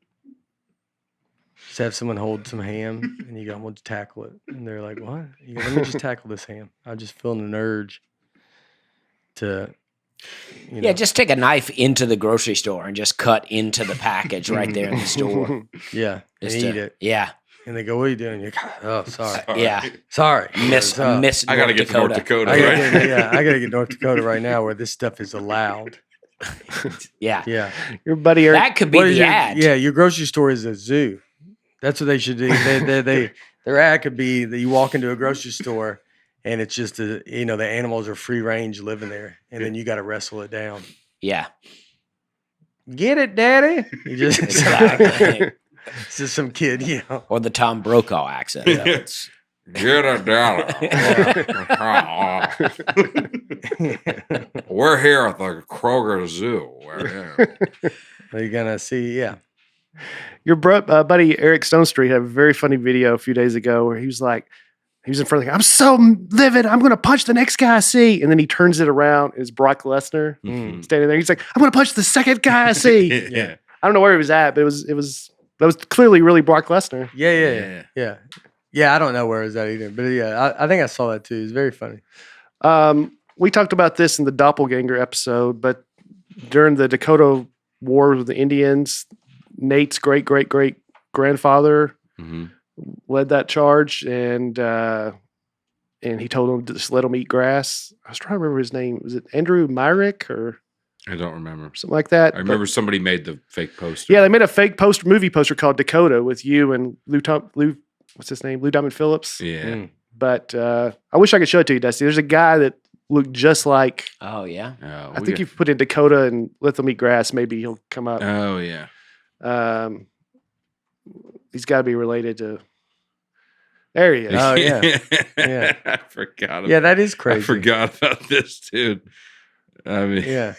Just have someone hold some ham, and you go, I'm going to tackle it. And they're like, what? You go, let me just tackle this ham. I'm just feeling an urge to, yeah. Just take a knife into the grocery store and just cut into the package right there in the store. yeah, and Just eat to- it. Yeah, And they go, what are you doing? You're like, oh, sorry. yeah. Sorry. Miss I Miss. I got to North get to North Dakota. gotta Right? get, I got to get North Dakota right now where this stuff is allowed. Yeah, Yeah. your buddy Eric. that could be What is the ad. Yeah, your grocery store is a zoo. That's what they should do. Their ad could be that you walk into a grocery store and it's just the animals are free range living there, and then you got to wrestle it down. Yeah, Get it, Daddy? You just exactly. it's just some kid, Or the Tom Brokaw accent. Yeah. It's- Get it down. We're here at the Kroger Zoo. We're here. You're gonna see, yeah. Your buddy Eric Stone Street had a very funny video a few days ago where he was like, He was in front of the guy. I'm so livid. I'm going to punch the next guy I see. And then he turns it around. It's Brock Lesnar standing there. He's like, I'm going to punch the second guy I see. Yeah. I don't know where he was at, but that was clearly really Brock Lesnar. Yeah. I don't know where it was at either, but yeah, I think I saw that too. It's very funny. We talked about this in the Doppelganger episode, but during the Dakota War with the Indians, Nate's great grandfather led that charge, and he told him to just let him eat grass. I was trying to remember his name. Was it Andrew Myrick or I don't remember. something like that? I remember somebody made the fake poster. Yeah, they made a fake movie poster called Dakota with you and Lou what's his name? Lou Diamond Phillips. Yeah. But I wish I could show it to you, Dusty. There's a guy that looked just like. Oh yeah. Oh, I think if you put in Dakota and let them eat grass, maybe he'll come up. Oh yeah. He's got to be related to. There he is. Oh, yeah. Yeah. I forgot. Yeah, that is crazy. I forgot about this, dude. I mean, Yeah.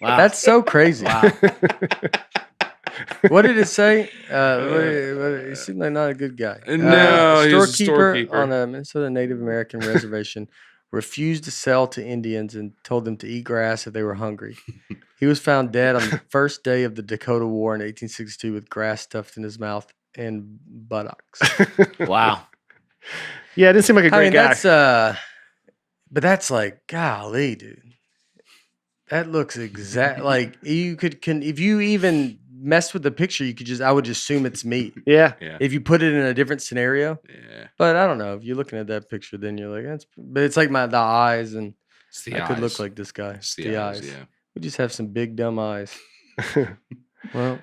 Wow. That's so crazy. Wow. What did it say? He seemed like not a good guy. No, he was a storekeeper. on a Minnesota Native American reservation refused to sell to Indians and told them to eat grass if they were hungry. He was found dead on the first day of the Dakota War in 1862 with grass stuffed in his mouth and buttocks. Wow. Yeah, it didn't seem like a great guy. But that's like, golly, dude. That looks exact like you can if you even mess with the picture, I would just assume it's meat. Yeah. yeah. If you put it in a different scenario. Yeah. But I don't know. If you're looking at that picture, then you're like, but it's like the eyes, and It's the I eyes. could look like this guy. It's the eyes. Yeah. We just have some big dumb eyes. Well,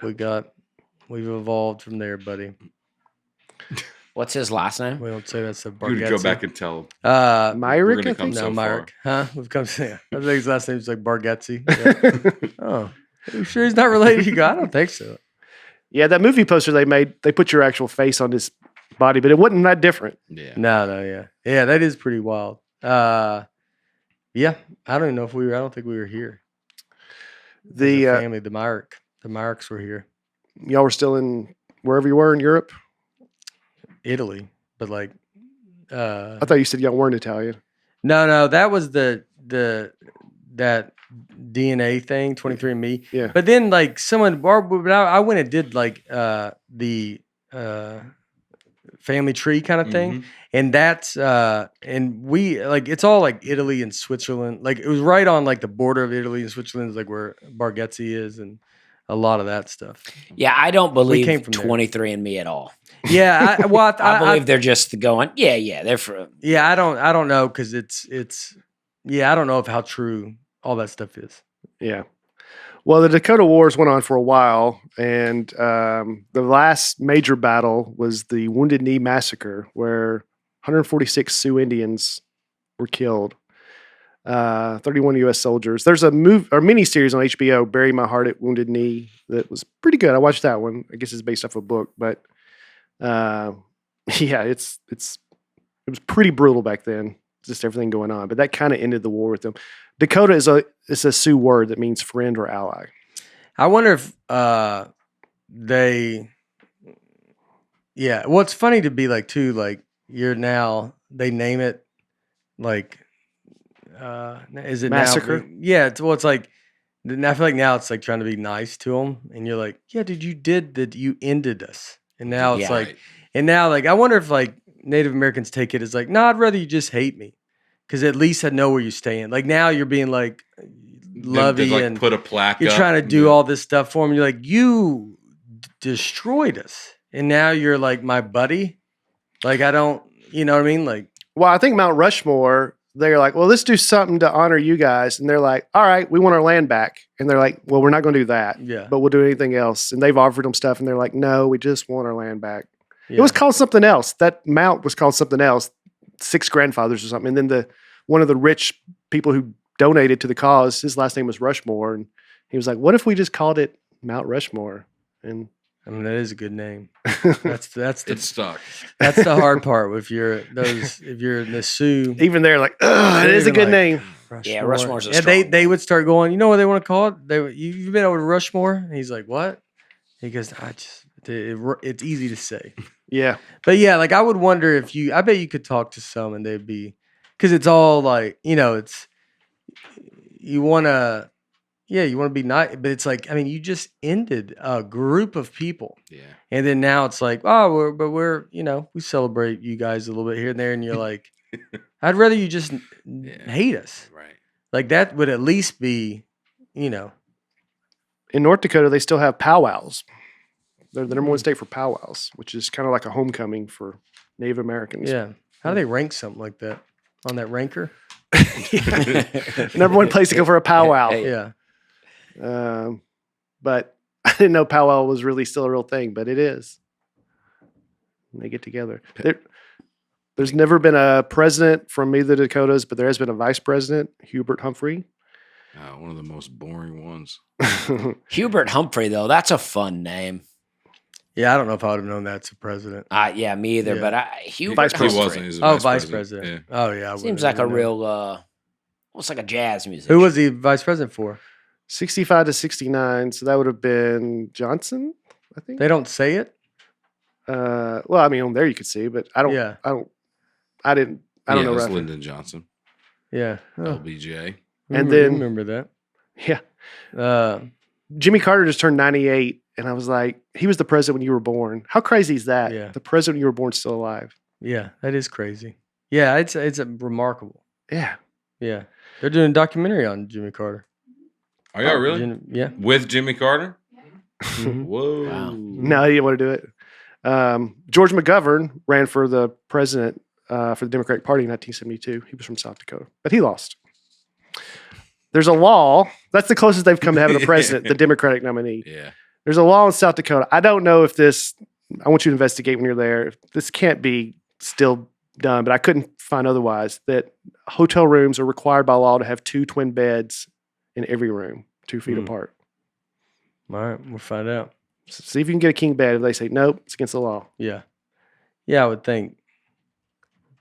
we've evolved from there, buddy. What's his last name? We don't say that's a You would Bargatze. go back and tell him. Uh, Myrick, gonna I come think. no, so Myrick. Huh? We've come to. Yeah. I think his last name's like Bargatze. Yeah. Oh, are you sure he's not related? You go, I don't think so. Yeah, that movie poster they made, they put your actual face on his body, but it wasn't that different. Yeah. No, yeah, that is pretty wild. Yeah, I don't even know if I don't think we were here. The As a family, the Myricks were here. y'all were still in wherever you were in Europe. Italy, but like, I thought you said y'all weren't Italian. no, that was that DNA thing, 23andMe. Yeah. But then like I went and did like the family tree kind of thing. Mhm. And that's and we like it's all like Italy and Switzerland. Like it was right on like the border of Italy and Switzerland is like where Bargatze is and a lot of that stuff. Yeah, I don't believe came from there. 23andMe at all. Yeah, I believe they're just going, yeah, they're from. Yeah, I don't know because it's I don't know how true all that stuff is. Yeah. Well, the Dakota Wars went on for a while, and the last major battle was the Wounded Knee Massacre, where 146 Sioux Indians were killed. 31 U.S. soldiers. There's a mini series on HBO, "Bury My Heart at Wounded Knee," that was pretty good. I watched that one. I guess it's based off a book, but yeah, it was pretty brutal back then. Just everything going on, but that kind of ended the war with them. Dakota is a Sioux word that means friend or ally. I wonder if they. Yeah, well, it's funny to be like too. Like they name it like. Is it Massacre? Now? Yeah, it's like. I feel like now it's like trying to be nice to them, and you're like, yeah, dude, you did that. You ended us, and now it's Yeah. like, Right. and now like I wonder if like Native Americans take it as like, no, I'd rather you just hate me, because at least I know where you stand. Like now you're being like lovey They, like, and put a plaque. you're up. trying to do all this stuff for him. You're like, you destroyed us, and now you're like my buddy. Like I don't, you know what I mean? Like Well, I think Mount Rushmore, they're like, well, let's do something to honor you guys. And they're like, all right, we want our land back. And they're like, well, we're not going to do that, yeah, but we'll do anything else. And they've offered them stuff. And they're like, no, we just want our land back. yeah. It was called something else. That mount was called something else, Six Grandfathers or something. And then one of the rich people who donated to the cause, his last name was Rushmore. And he was like, what if we just called it Mount Rushmore? And I mean, that is a good name. That's It stuck. that's the hard part. If you're in the Sioux, even they're like, ugh, it is a Even good like- name. Yeah, Rushmore's a and they strong they would start going. You know what they want to call it? You've been over to Rushmore? And he's like, what? He goes, it's easy to say. Yeah. But yeah, like I would wonder if I bet you could talk to some and they'd be, because it's all like, it's, you want to be nice, but it's like, I mean, you just ended a group of people. Yeah. And then now it's like, oh, we're we celebrate you guys a little bit here and there. And you're like, I'd rather you just hate us. Right. Like that would at least be, In North Dakota, they still have powwows. They're the number one state for powwows, which is kind of like a homecoming for Native Americans. yeah. How do they rank something like that on that ranker? Number one place to go for a powwow. Yeah. But I didn't know powwow was really still a real thing, but it is. When they get together. There's never been a president from either of the Dakotas, but there has been a vice president, Hubert Humphrey. One of the most boring ones. Hubert Humphrey, though, that's a fun name. Yeah, I don't know if I would have known that's a president. Yeah, me either. Yeah. But Hubert Vice He president. wasn't. He was a Vice president. Yeah. Oh, yeah. I seems would've like a known. real, almost like a jazz musician. Who was he vice president for? 65 to 69. So that would have been Johnson, I think. They don't say it? Well, I mean, on there you could see, but I don't Yeah. know. It was Roughly. Lyndon Johnson, Yeah. Oh, LBJ. And then- remember that. Yeah. Jimmy Carter just turned 98, and I was like, he was the president when you were born. How crazy is that? Yeah. The president when you were born still alive. Yeah, that is crazy. Yeah, it's a remarkable. Yeah. Yeah. They're doing a documentary on Jimmy Carter. Are y'all really? Yeah. With Jimmy Carter? Mhm. Whoa. Wow. No, he didn't want to do it. George McGovern ran for the president for the Democratic Party in 1972. He was from South Dakota, but he lost. There's a law. That's the closest they've come to having a president, the Democratic nominee. Yeah. There's a law in South Dakota. I don't know if this, I want you to investigate when you're there. If this can't be still done, but I couldn't find otherwise, that hotel rooms are required by law to have 2 twin beds in every room, 2 feet apart. All right, we'll find out. So see if you can get a king bed. If they say, nope, it's against the law. Yeah. Yeah, I would think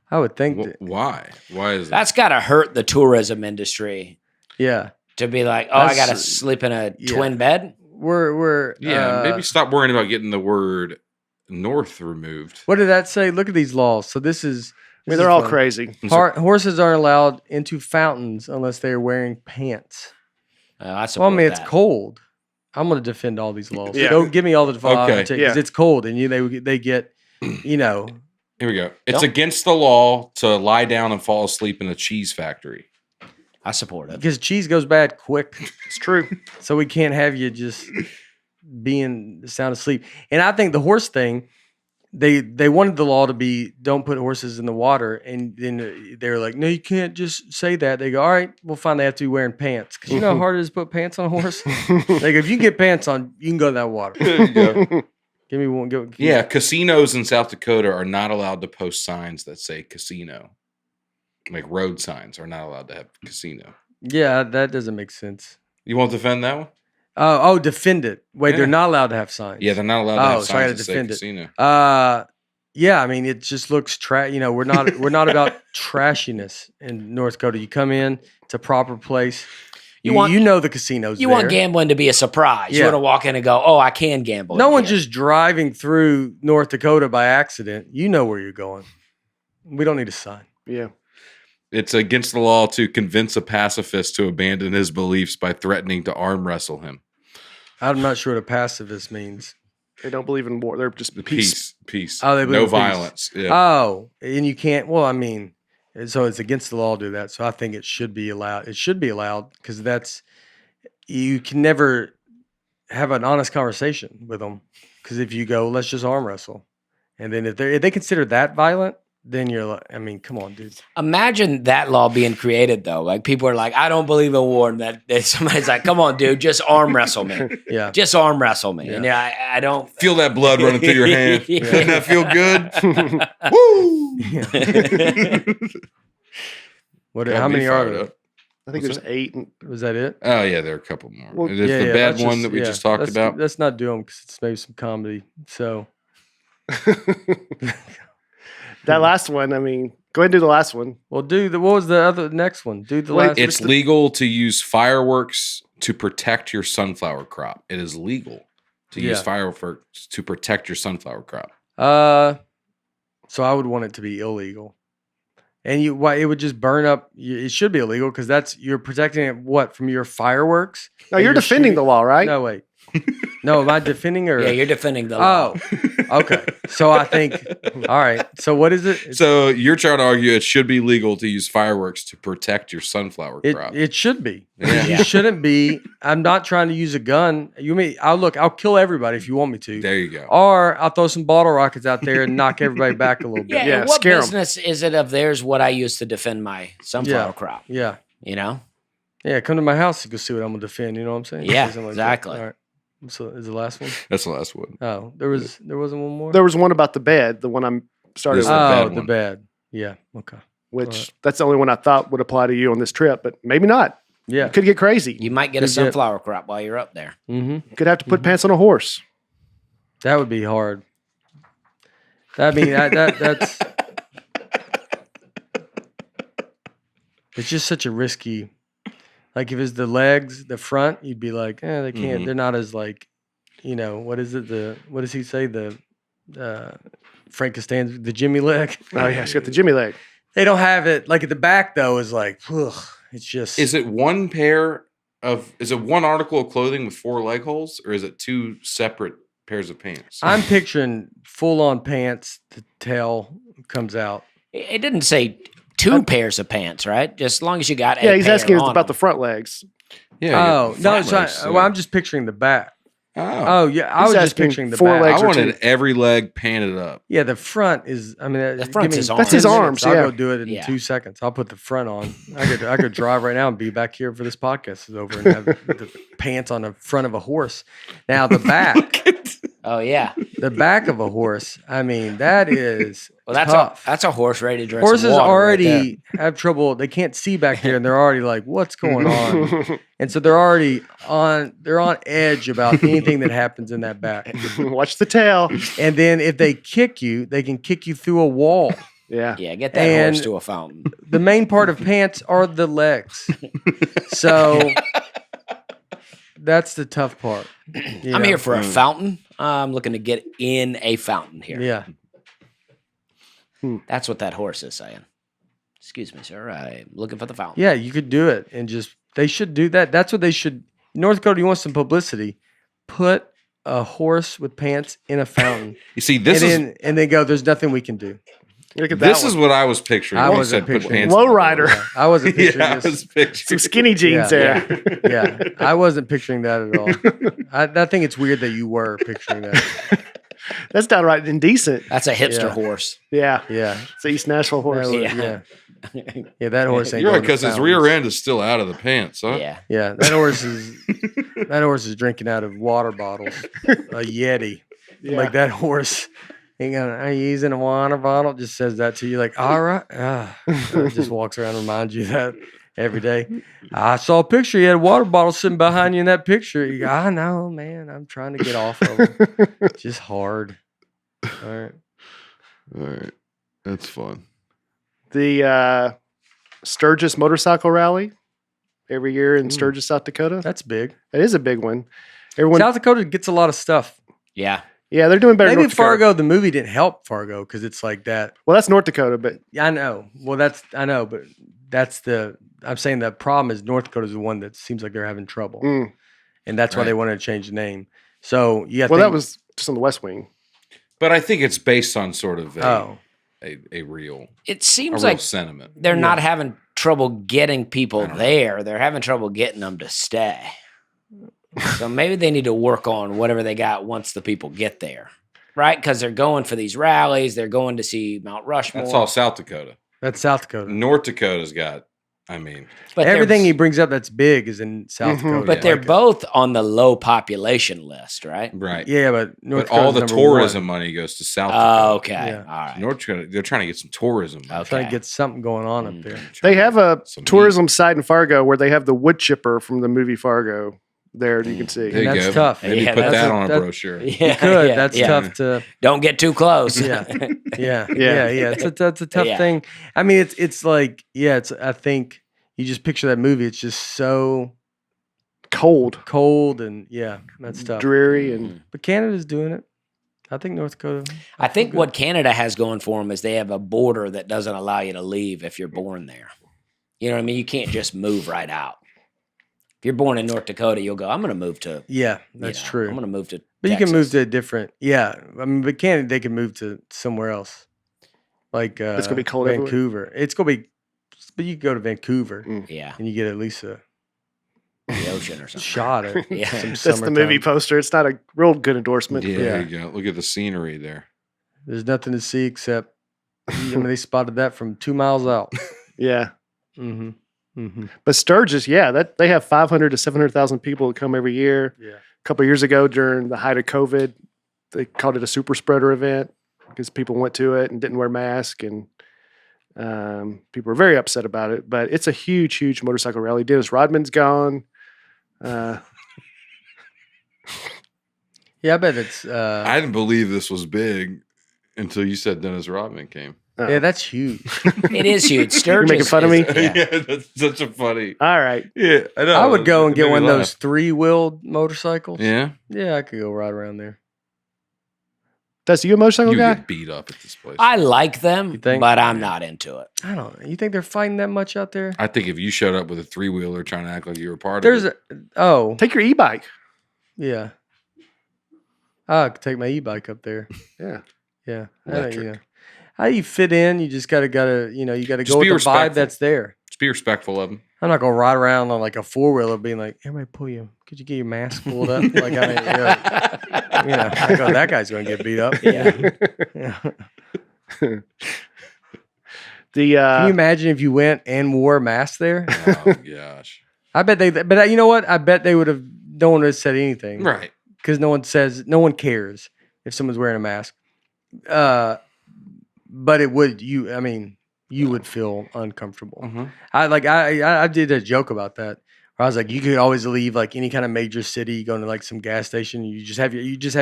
that. Why? Why is that? That's got to hurt the tourism industry Yeah. to be like, oh, I got to That's- sleep in a yeah. twin bed. We're Yeah, maybe stop worrying about getting the word north removed. What did that say? Look at these laws. So this is I mean, they're all crazy. Horses aren't allowed into fountains unless they are wearing pants. I Well, I support mean, it's that. cold. I'm going to defend all these laws. Yeah. Don't give me all the Okay. because Yeah. it's cold and they get, Here we go. It's Don't- against the law to lie down and fall asleep in a cheese factory. I support it. because cheese goes bad quick. It's true. So we can't have you just being sound asleep. And I think the horse thing, they wanted the law to be don't put horses in the water, and then they were like, no, you can't just say that. They go, all right, we'll find they have to be wearing pants because you know how hard it is to put pants on a horse. They go, if you can get pants on, you can go in that water. There you go. Give me one. Go. Yeah, casinos in South Dakota are not allowed to post signs that say casino. Like road signs are not allowed to have casino. Yeah, that doesn't make sense. You won't defend that one? Defend it. Wait, Yeah. they're not allowed to have signs. Yeah, they're not allowed to Oh, have so I gotta signs that say defend it. casino. Yeah, I mean, it just looks we're not about trashiness in North Dakota. You come in, it's a proper place. You want- you know the casinos. You there. want gambling to be a surprise. You Yeah. want to walk in and go, oh, I can gamble. No in one's here. just driving through North Dakota by accident. You know where you're going. We don't need a sign. Yeah. It's against the law to convince a pacifist to abandon his beliefs by threatening to arm wrestle him. I'm not sure what a pacifist means. They don't believe in war. They're just The peace. peace. Oh, they believe no in peace. violence. Yeah. Oh, and you can't. Well, I mean, so it's against the law to do that. So I think it should be allowed. It should be allowed because you can never have an honest conversation with them. Because if you go, let's just arm wrestle, and then if they consider that violent, then you're like, I mean, come on, dude. Imagine that law being created, though. Like, people are like, I don't believe in war. And that somebody's like, come on, dude, just arm wrestle me. Yeah. Just arm wrestle me. Yeah. And I don't. Feel that blood running through your hand. Yeah. Doesn't that feel good? Woo! What? Got How me many are fired there? up. I think What's there's 8. Was that it? Oh yeah, there are a couple more. Well, There's the bad let's one that we just talked about. Let's not do them because it's maybe some comedy. So That last one, I mean, go ahead and do the last one. well, what was the next one? Do the Wait, last. It's legal to use fireworks to protect your sunflower crop. It is legal. to use Yeah. fireworks to protect your sunflower crop. So I would want it to be illegal. And it would just burn up. It should be illegal because you're protecting it. What, from your fireworks? No, that you're defending the law, right? No, wait. No, am I defending or? Yeah, you're defending the law. Oh, okay. So I think. All right. So what is it? So you're trying to argue it should be legal to use fireworks to protect your sunflower crop. It should be. Yeah. You shouldn't be. I'm not trying to use a gun. I'll kill everybody if you want me to. There you go. Or I'll throw some bottle rockets out there and knock everybody back a little bit. Yeah, Yeah, and what scare 'em. business is it of theirs what I use to defend my sunflower Yeah. crop? Yeah. You know? Yeah. Come to my house and go see what I'm gonna defend. You know what I'm saying? Yeah, Something like that. exactly. All right. So is the last one? That's the last one. Oh, there wasn't one more. There was one about the bed, the one I'm started This with, is the bad the one. bed. Yeah. Okay. which that's the only one I thought would apply to you on this trip, but maybe not. Yeah. Could get crazy. You might get a Could get- sunflower crop while you're up there. Mm-hmm. Could have to put pants on a horse. That would be hard. That's it's just such a risky. Like if it's the legs, the front, you'd be like, they can't. Mhm. They're not as like, what is it? What does he say? The Frank Costanza, the Jimmy leg. Oh yeah, she's got the Jimmy leg. They don't have it. Like at the back though is like, ugh, it's just. Is it one article of clothing with 4 leg holes, or is it 2 separate pairs of pants? I'm picturing full on pants. The tail comes out. It didn't say 2 pairs of pants, right? Just as long as you got Yeah, a he's pair asking us on about the them. front legs. Oh no, front it's not. legs, Well, I'm just picturing the back. Oh, Oh yeah, I He's was just asking picturing the 4 back. legs I or wanted 2. every leg painted up. Yeah, the front is. I mean, The front's give me his 10 arms. That's his minutes. arms, I'll yeah. go do it in Yeah. 2 seconds. I'll put the front on. I could drive right now and be back here for this podcast is over and have the pants on the front of a horse. Now the back, Oh yeah. the back of a horse. I mean, that is Well, that's tough. a horse ready to drink some Horses water right already have trouble. They can't see back there, and they're already like, "What's going on?" And so they're already on. They're on edge about anything that happens in that back. Watch the tail. And then if they kick you, they can kick you through a wall. Yeah. Yeah, get that horse And- to a fountain. The main part of pants are the legs. So that's the tough part. You I'm know? here for a fountain. I'm looking to get in a fountain here. Yeah. That's what that horse is saying. Excuse me, sir. I'm looking for the fountain. Yeah, you could do it and just they should do that. That's what they should. North Dakota, you want some publicity? Put a horse with pants in a fountain. You see, this and then go, there's nothing we can do. Look at that. this is what I was picturing. I when you wasn't said put picturing pants on the Lowrider. horse. I wasn't picturing Yeah, I this. was picturing some skinny jeans Yeah, there. Yeah, I wasn't picturing that at all. I think it's weird that you were picturing that. That's downright indecent. That's a hipster Yeah. horse. Yeah. Yeah, It's the East Nashville horse. that was- Yeah. yeah, That horse ain't You're right, going to because his fountains. rear end is still out of the pants, huh? Yeah. Yeah, that horse is drinking out of water bottles, a Yeti. Yeah. Like that horse. Ain't gonna, are you using a water bottle? Just says that to you, like, all right. Just walks around and reminds you that every day. I saw a picture. You had a water bottle sitting behind you in that picture. You go, I know, man. I'm trying to get off of it. Just hard. All right. All right. That's fun. The Sturgis motorcycle rally every year in Sturgis, South Dakota. That's big. That is a big one. Everyone, South Dakota gets a lot of stuff. Yeah. yeah, they're doing better. than Maybe North Dakota. Fargo, the movie didn't help Fargo because it's like that. Well, that's North Dakota, but Yeah, I know. Well, I know, but I'm saying the problem is North Dakota is the one that seems like they're having trouble. mm. And that's why they Right. wanted to change the name. So, yeah. Well, that was just on the West Wing. But I think it's based on sort of Oh. a real, It a seems real like sentiment. they're not having trouble getting people there. They're having trouble getting them to stay. So maybe they need to work on whatever they got once the people get there. Right? Because they're going for these rallies. They're going to see Mount Rushmore. That's all South Dakota. That's South Dakota. North Dakota's got, I mean, But they're- Everything he brings up that's big is in South Mhm. Dakota. But they're Like, both on the low population list, right? right. Yeah, but North But all the Dakota's number tourism one. money goes to South Dakota. Oh, okay. Yeah. All right. North Dakota, they're trying to get some tourism. money. Okay. Trying to get something going on up there. They have a Some tourism site in Fargo where they have the wood chipper from the movie Fargo. There you can see. There you That's go. tough. Maybe Yeah, put that's that a- on a that- brochure. Yeah, You could. yeah, That's yeah. tough to. Don't get too close. Yeah. Yeah, Yeah. yeah. That's a tough Yeah. thing. I mean, it's like, yeah. I think you just picture that movie. It's just so cold, and that's tough. dreary, and But Canada's doing it. I think North Dakota. I think what Canada has going for them is they have a border that doesn't allow you to leave if you're born there. You know what I mean? You can't just move right out. If you're born in North Dakota, you'll go, I'm going to move to. Yeah, that's true. I'm going to move to. But Texas. you can move to a different. Yeah, I mean, but Canada, they can move to somewhere else. Like it's gonna be cold Vancouver. everywhere? It's gonna be, but you can go to Vancouver Yeah. and you get at least a The ocean or something. shot at Yeah. some That's the summertime. movie poster. It's not a real good endorsement. Yeah, Yeah. there you go. Look at the scenery there. There's nothing to see except I mean, they spotted that from 2 miles out. Yeah. Mm-hmm. Mm-hmm. But Sturgis, that they have 500 to 700,000 people that come every year. Yeah. A couple of years ago, during the height of COVID, they called it a super spreader event because people went to it and didn't wear masks, and people were very upset about it. But it's a huge, huge motorcycle rally. Dennis Rodman's gone. Yeah, I bet it's. I didn't believe this was big until you said Dennis Rodman came. Yeah, that's huge. It is huge. Sturgis making fun of me? Yeah. That's such a funny. All right. Yeah, I know. I would go and It get made one me of those laugh. 3-wheeled motorcycles. Yeah, Yeah, I could go ride around there. Dusty, you a motorcycle you guy? get beat up at this place. I like them, You think? but I'm not into it. I don't know. You think they're fighting that much out there? I think if you showed up with a 3-wheeler trying to act like you were part There's of a Take your e-bike. yeah. I could take my e-bike up there. Yeah. Yeah. Electric. How you fit in, you just gotta you gotta Just go be with the vibe respectful. that's there. just be respectful of them. I'm not gonna ride around on like a 4-wheeler being like, everybody pull you. Could you get your mask pulled up? Like I mean, I go, that guy's gonna get beat up. Yeah. Yeah. The Can you imagine if you went and wore a mask there? Oh gosh, I bet but you know what? I bet they would have. No one would have said anything, right? Because no one cares if someone's wearing a mask. But it would you would feel uncomfortable. Mhm. I did a joke about that. Where I was like, you could always leave like any kind of major city, go to like some gas station. You just have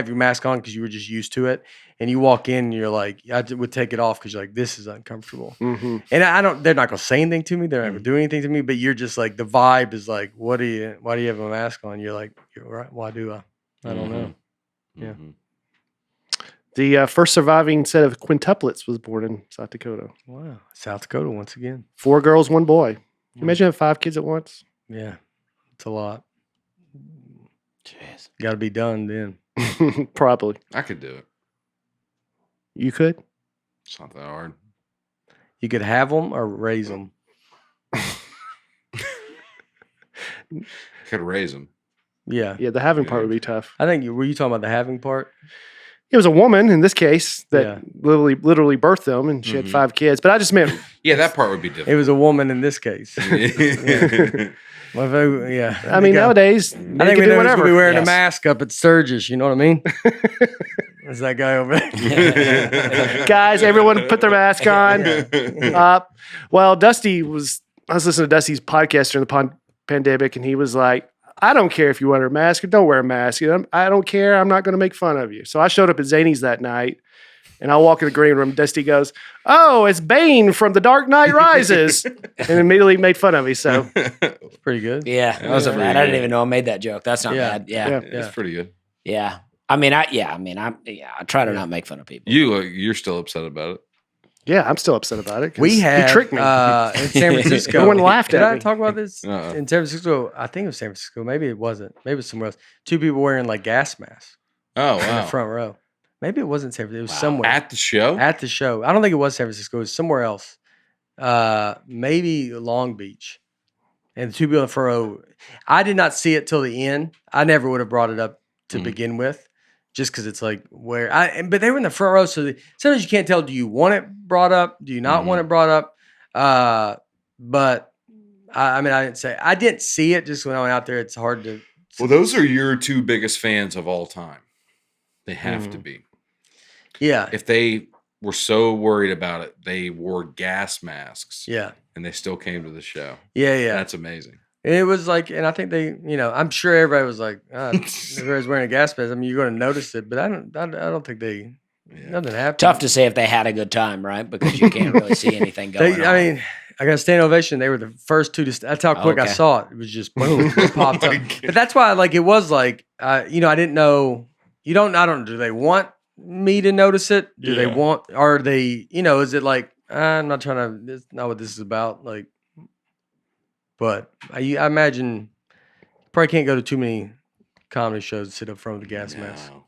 your mask on because you were just used to it, and you walk in and you're like, I would take it off because you're like, this is uncomfortable. Mhm. And they're not gonna say anything to me. They're not gonna do anything to me. But you're just like, the vibe is like, why do you have a mask on? You're like, you're right. Why do I? I don't know. Yeah. Mhm. The first surviving set of quintuplets was born in South Dakota. Wow, South Dakota once again. 4 girls, 1 boy. Can you imagine having 5 kids at once? Yeah, it's a lot. Jeez. Got to be done then. Probably. I could do it. You could? It's not that hard. You could have them or raise them. Could raise them. Yeah. Yeah, the having part would be tough. I think were you talking about the having part? It was a woman in this case that Yeah. literally birthed them, and she had Mhm. 5 kids. But I just meant Yeah, that part would be It different. was a woman in this case. Yeah. Well, yeah. I mean, nowadays, I they think can we do know who's whatever. gonna be wearing a Yes. mask up at Sturgis. You know what I mean? There's that guy over there. Guys, everyone put their mask on. Well, I was listening to Dusty's podcast during the pandemic, and he was like, I don't care if you wear a mask or don't wear a mask. I don't care. I'm not going to make fun of you. So I showed up at Zany's that night, and I walk in the green room. Dusty goes, "Oh, it's Bane from The Dark Knight Rises," and immediately made fun of me. So It's pretty good. Yeah, that wasn't Yeah. bad. I didn't even know I made that joke. That's not Yeah. bad. Yeah. Yeah. It's pretty good. I try to not make fun of people. You're still upset about it. yeah, I'm still upset about it. 'cause We had he tricked me. in San Francisco. No one laughed Did at I me. talk about this Uh-uh. in San Francisco? I think it was San Francisco. Maybe it wasn't. Maybe it was somewhere else. 2 people wearing like gas masks Oh in the wow! front row. Maybe it wasn't San Francisco. It was Wow. somewhere At the show. at the show. I don't think it was San Francisco. It was somewhere else. Maybe Long Beach. And the 2 people in the front row. I did not see it till the end. I never would have brought it up to Mhm. begin with, just because it's like but they were in the front row, so sometimes you can't tell. Do you want it brought up? Do you not want it brought up? But I didn't see it. Just when I went out there, it's hard to. Well, those are your 2 biggest fans of all time. They have to be. Yeah, If they were so worried about it, they wore gas masks yeah, and they still came to the show. yeah. That's amazing. And it was like, and I think they, I'm sure everybody was like, everybody's wearing a gas mask. I mean, you're going to notice it, but I don't think Yeah. nothing happened. Tough to say if they had a good time, right? Because you can't really see anything going on. I mean, I got a standing ovation. They were the first two to. That's how quick I Okay. saw it. It was just boom, it popped Oh up. my God. But that's why, like, it was like, I didn't know. I don't. Do they want me to notice it? Do they Yeah. want? Are they? Is it like I'm not trying to? It's not what this is about. Like, but I imagine probably can't go to too many comedy shows, sit up front with the gas mask. No.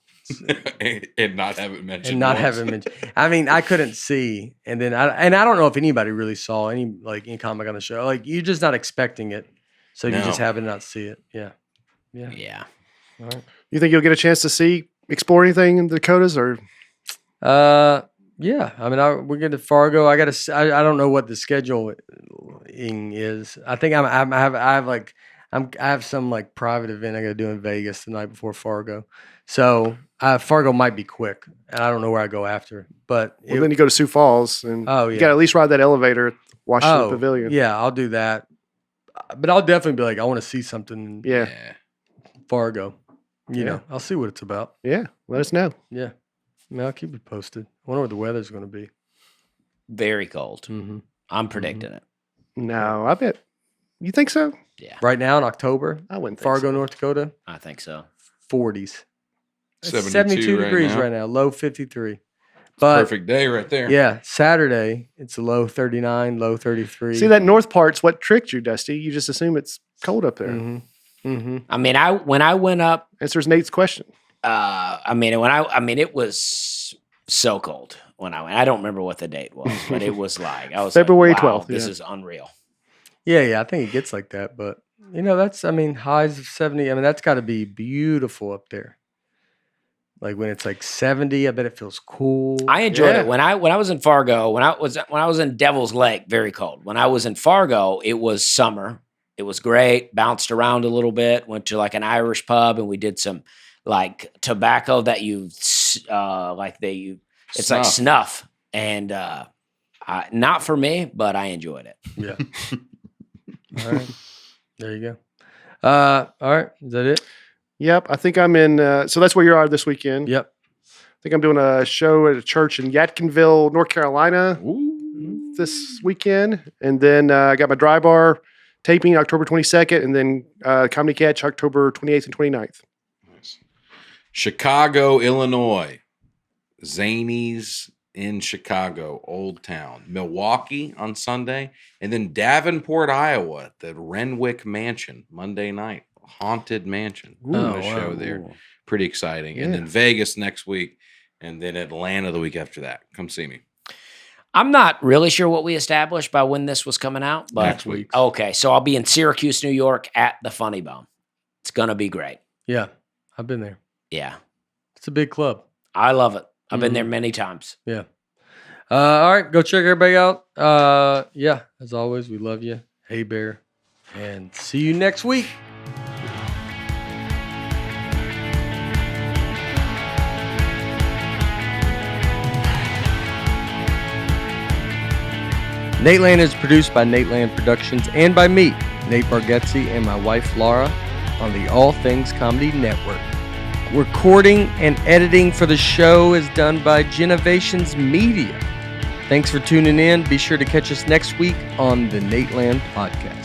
and not have it mentioned. And not once. have it mentioned. I mean, I couldn't see, and then I don't know if anybody really saw any comic on the show. Like you're just not expecting it, so you No. just happen to not see it. Yeah. Yeah. All right. You think you'll get a chance to explore anything in the Dakotas, or Yeah. I mean, we're going to Fargo. I don't know what the scheduling is. I think I have some like private event I got to do in Vegas the night before Fargo. So Fargo might be quick, and I don't know where I go after. But then you go to Sioux Falls, and Oh, you yeah. got to at least ride that elevator at Washington Pavilion. yeah, I'll do that. But I'll definitely be like, I want to see something in Yeah. Fargo. You Yeah. know, I'll see what it's about. Yeah. Let us know. Yeah. I mean, I'll keep it posted. I wonder what the weather's going to be. Very cold. Mm-hmm. I'm predicting it. No, I bet. You think so? Yeah, Right now in October, I wouldn't think Fargo, so. North Dakota, I think so. 40s. It's 72 72 right degrees now. right now, low 53. But Perfect day right there. yeah, Saturday, it's a low 39, low 33. See, that north part's what tricked you, Dusty. You just assume it's cold up there. Mm-hmm. Mm-hmm. I mean, when I went up, Answers Nate's question. it was so cold when I went. I don't remember what the date was, but it was like I was February like, wow, 12th, This yeah. is unreal. Yeah, I think it gets like that. But, highs of 70. I mean, that's got to be beautiful up there. Like when it's like 70, I bet it feels cool. I enjoyed Yeah. it when I was in Fargo. When I was in Devil's Lake, very cold. When I was in Fargo, it was summer. It was great. Bounced around a little bit. Went to like an Irish pub, and we did some like tobacco that it's like snuff, and not for me, but I enjoyed it. Yeah. All right. There you go. All right. Is that it? Yep. I think I'm in. So that's where you are this weekend. Yep. I think I'm doing a show at a church in Yadkinville, North Carolina Ooh. this weekend. And then I got my dry bar taping October 22nd, and then Comedy Catch October 28th and 29th. Nice. Chicago, Illinois. Zanies in Chicago, Old Town. Milwaukee on Sunday. And then Davenport, Iowa, at the Renwick Mansion, Monday night. Haunted Mansion. Oh, A show wow. there. Pretty exciting. And Yeah. then Vegas next week. And then Atlanta the week after that. Come see me. I'm not really sure what we established by when this was coming out, but Next week. okay. So I'll be in Syracuse, New York, at the Funny Bone. It's gonna be great. Yeah. I've been there. Yeah, It's a big club. I love it. I've been Mhm. there many times. Yeah. All right. Go check everybody out. Yeah. As always, we love you. Hey, Bear. And see you next week. Nateland is produced by Nateland Productions and by me, Nate Bargatze, and my wife Laura on the All Things Comedy Network. Recording and editing for the show is done by Genovations Media. Thanks for tuning in. Be sure to catch us next week on the Nateland Podcast.